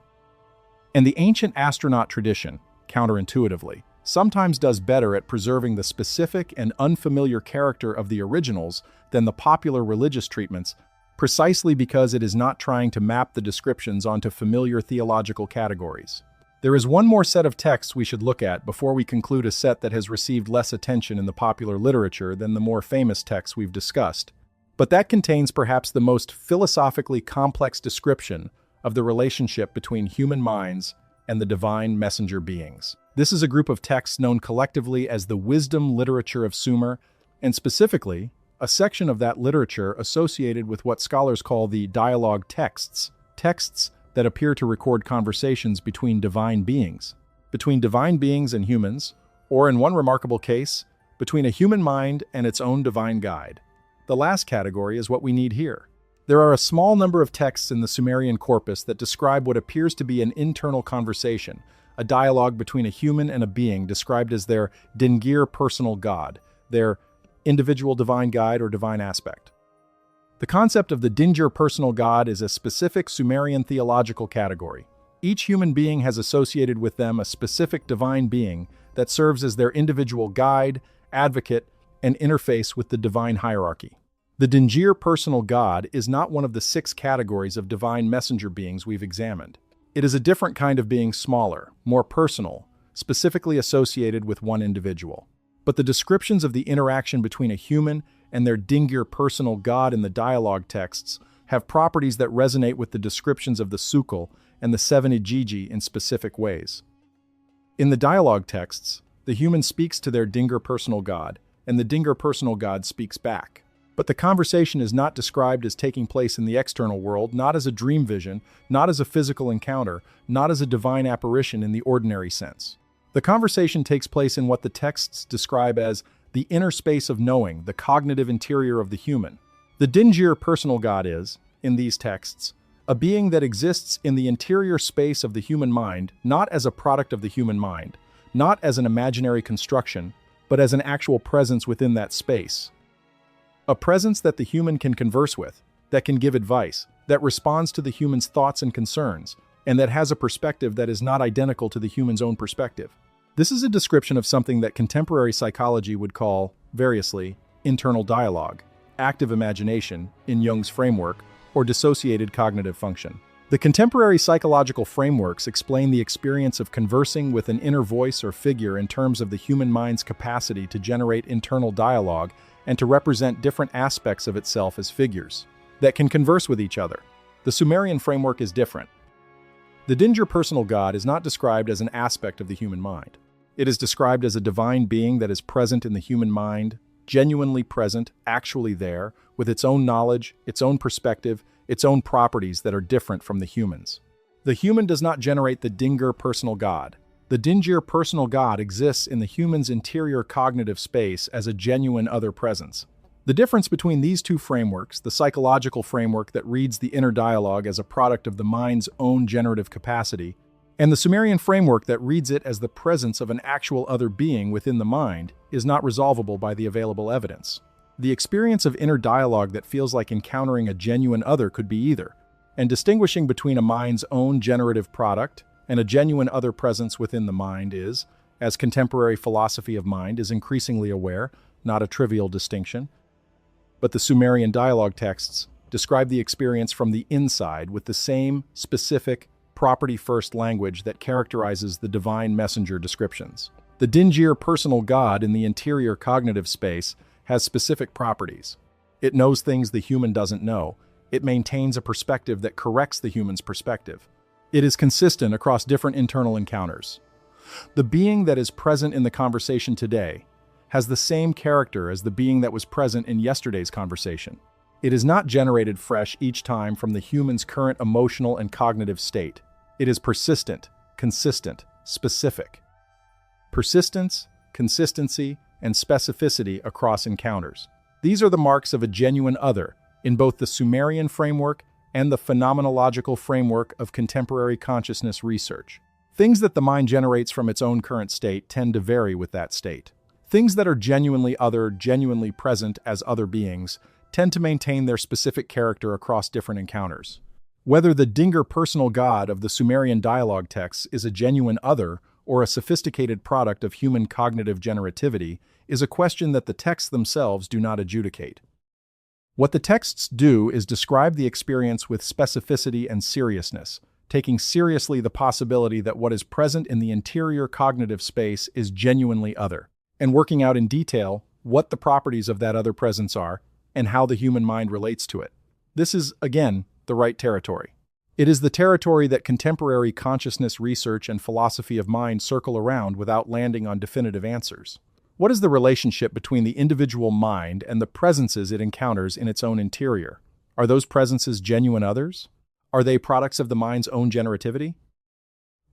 And the ancient astronaut tradition, counterintuitively, sometimes does better at preserving the specific and unfamiliar character of the originals than the popular religious treatments, precisely because it is not trying to map the descriptions onto familiar theological categories. There is one more set of texts we should look at before we conclude a set that has received less attention in the popular literature than the more famous texts we've discussed, but that contains perhaps the most philosophically complex description of the relationship between human minds and the divine messenger beings. This is a group of texts known collectively as the wisdom literature of Sumer, and specifically, a section of that literature associated with what scholars call the dialogue texts, texts that appear to record conversations between divine beings and humans, or in one remarkable case, between a human mind and its own divine guide. The last category is what we need here. There are a small number of texts in the Sumerian corpus that describe what appears to be an internal conversation, a dialogue between a human and a being described as their Dingir personal god, their individual divine guide or divine aspect. The concept of the Dingir personal god is a specific Sumerian theological category. Each human being has associated with them a specific divine being that serves as their individual guide, advocate, and interface with the divine hierarchy. The Dingir personal god is not one of the 6 categories of divine messenger beings we've examined. It is a different kind of being, smaller, more personal, specifically associated with one individual. But the descriptions of the interaction between a human and their Dingir personal god in the dialogue texts have properties that resonate with the descriptions of the Sukul and the 7 Igigi in specific ways. In the dialogue texts, the human speaks to their Dingir personal god, and the Dingir personal god speaks back. But the conversation is not described as taking place in the external world, not as a dream vision, not as a physical encounter, not as a divine apparition in the ordinary sense. The conversation takes place in what the texts describe as the inner space of knowing, the cognitive interior of the human. The Dingir personal god is, in these texts, a being that exists in the interior space of the human mind, not as a product of the human mind, not as an imaginary construction, but as an actual presence within that space. A presence that the human can converse with, that can give advice, that responds to the human's thoughts and concerns, and that has a perspective that is not identical to the human's own perspective. This is a description of something that contemporary psychology would call, variously, internal dialogue, active imagination, in Jung's framework, or dissociated cognitive function. The contemporary psychological frameworks explain the experience of conversing with an inner voice or figure in terms of the human mind's capacity to generate internal dialogue and to represent different aspects of itself as figures that can converse with each other. The Sumerian framework is different. The Dinger personal god is not described as an aspect of the human mind. It is described as a divine being that is present in the human mind, genuinely present, actually there, with its own knowledge, its own perspective, its own properties that are different from the human's. The human does not generate the Dinger personal god. The Dinger personal god exists in the human's interior cognitive space as a genuine other presence. The difference between these two frameworks, the psychological framework that reads the inner dialogue as a product of the mind's own generative capacity, and the Sumerian framework that reads it as the presence of an actual other being within the mind, is not resolvable by the available evidence. The experience of inner dialogue that feels like encountering a genuine other could be either, and distinguishing between a mind's own generative product and a genuine other presence within the mind is, as contemporary philosophy of mind is increasingly aware, not a trivial distinction. But the Sumerian dialogue texts describe the experience from the inside with the same specific, property-first language that characterizes the divine messenger descriptions. The Dingir personal god in the interior cognitive space has specific properties. It knows things the human doesn't know. It maintains a perspective that corrects the human's perspective. It is consistent across different internal encounters. The being that is present in the conversation today has the same character as the being that was present in yesterday's conversation. It is not generated fresh each time from the human's current emotional and cognitive state. It is persistent, consistent, specific. Persistence, consistency, and specificity across encounters. These are the marks of a genuine other in both the Sumerian framework and the phenomenological framework of contemporary consciousness research. Things that the mind generates from its own current state tend to vary with that state. Things that are genuinely other, genuinely present as other beings, tend to maintain their specific character across different encounters. Whether the Dinger personal god of the Sumerian dialogue texts is a genuine other or a sophisticated product of human cognitive generativity is a question that the texts themselves do not adjudicate. What the texts do is describe the experience with specificity and seriousness, taking seriously the possibility that what is present in the interior cognitive space is genuinely other, and working out in detail what the properties of that other presence are and how the human mind relates to it. This is, again, the right territory. It is the territory that contemporary consciousness research and philosophy of mind circle around without landing on definitive answers. What is the relationship between the individual mind and the presences it encounters in its own interior? Are those presences genuine others? Are they products of the mind's own generativity?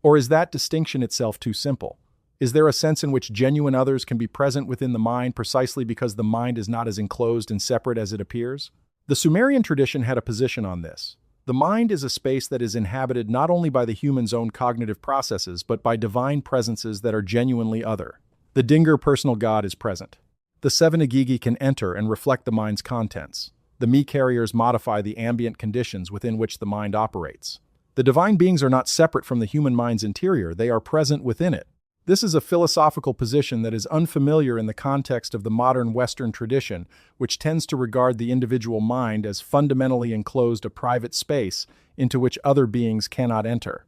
Or is that distinction itself too simple? Is there a sense in which genuine others can be present within the mind precisely because the mind is not as enclosed and separate as it appears? The Sumerian tradition had a position on this. The mind is a space that is inhabited not only by the human's own cognitive processes, but by divine presences that are genuinely other. The Dinger personal god is present. The seven Agigi can enter and reflect the mind's contents. The me carriers modify the ambient conditions within which the mind operates. The divine beings are not separate from the human mind's interior, they are present within it. This is a philosophical position that is unfamiliar in the context of the modern Western tradition, which tends to regard the individual mind as fundamentally enclosed a private space into which other beings cannot enter.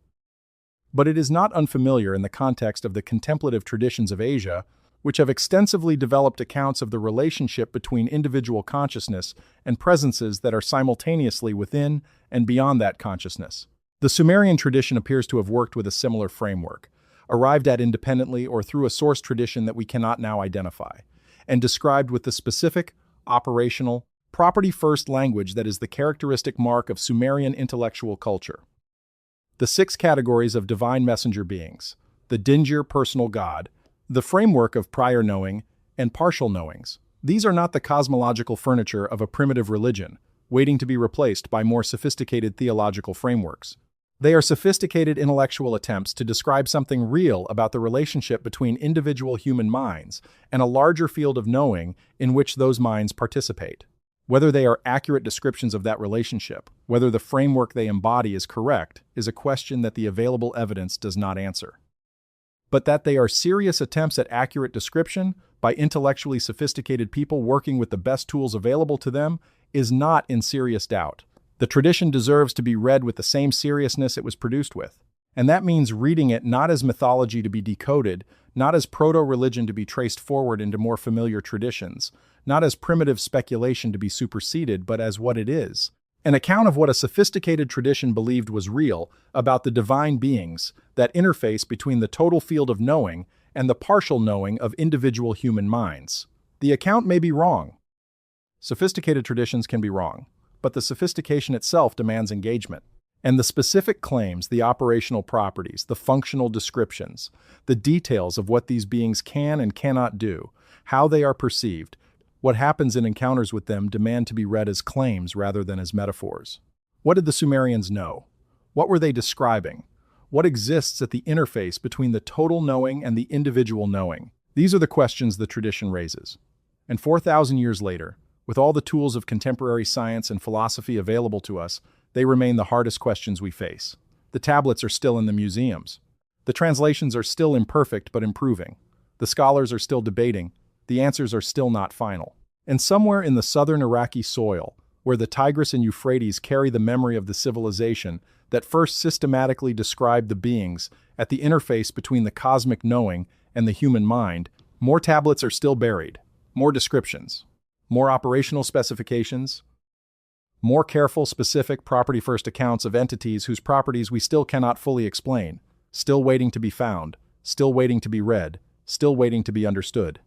But it is not unfamiliar in the context of the contemplative traditions of Asia, which have extensively developed accounts of the relationship between individual consciousness and presences that are simultaneously within and beyond that consciousness. The Sumerian tradition appears to have worked with a similar framework, arrived at independently or through a source tradition that we cannot now identify, and described with the specific, operational, property-first language that is the characteristic mark of Sumerian intellectual culture. The 6 categories of divine messenger beings, the Dingir personal god, the framework of prior knowing, and partial knowings. These are not the cosmological furniture of a primitive religion, waiting to be replaced by more sophisticated theological frameworks. They are sophisticated intellectual attempts to describe something real about the relationship between individual human minds and a larger field of knowing in which those minds participate. Whether they are accurate descriptions of that relationship, whether the framework they embody is correct, is a question that the available evidence does not answer. but that they are serious attempts at accurate description by intellectually sophisticated people working with the best tools available to them is not in serious doubt. The tradition deserves to be read with the same seriousness it was produced with. And that means reading it not as mythology to be decoded, not as proto-religion to be traced forward into more familiar traditions, not as primitive speculation to be superseded, but as what it is. An account of what a sophisticated tradition believed was real about the divine beings that interface between the total field of knowing and the partial knowing of individual human minds. The account may be wrong. Sophisticated traditions can be wrong, but the sophistication itself demands engagement. And the specific claims, the operational properties, the functional descriptions, the details of what these beings can and cannot do, how they are perceived, what happens in encounters with them demand to be read as claims rather than as metaphors. What did the Sumerians know? What were they describing? What exists at the interface between the total knowing and the individual knowing? These are the questions the tradition raises. And 4,000 years later, with all the tools of contemporary science and philosophy available to us, they remain the hardest questions we face. The tablets are still in the museums. The translations are still imperfect but improving. The scholars are still debating. The answers are still not final. And somewhere in the southern Iraqi soil, where the Tigris and Euphrates carry the memory of the civilization that first systematically described the beings at the interface between the cosmic knowing and the human mind, more tablets are still buried, more descriptions, more operational specifications, more careful, specific, property-first accounts of entities whose properties we still cannot fully explain, still waiting to be found, still waiting to be read, still waiting to be understood.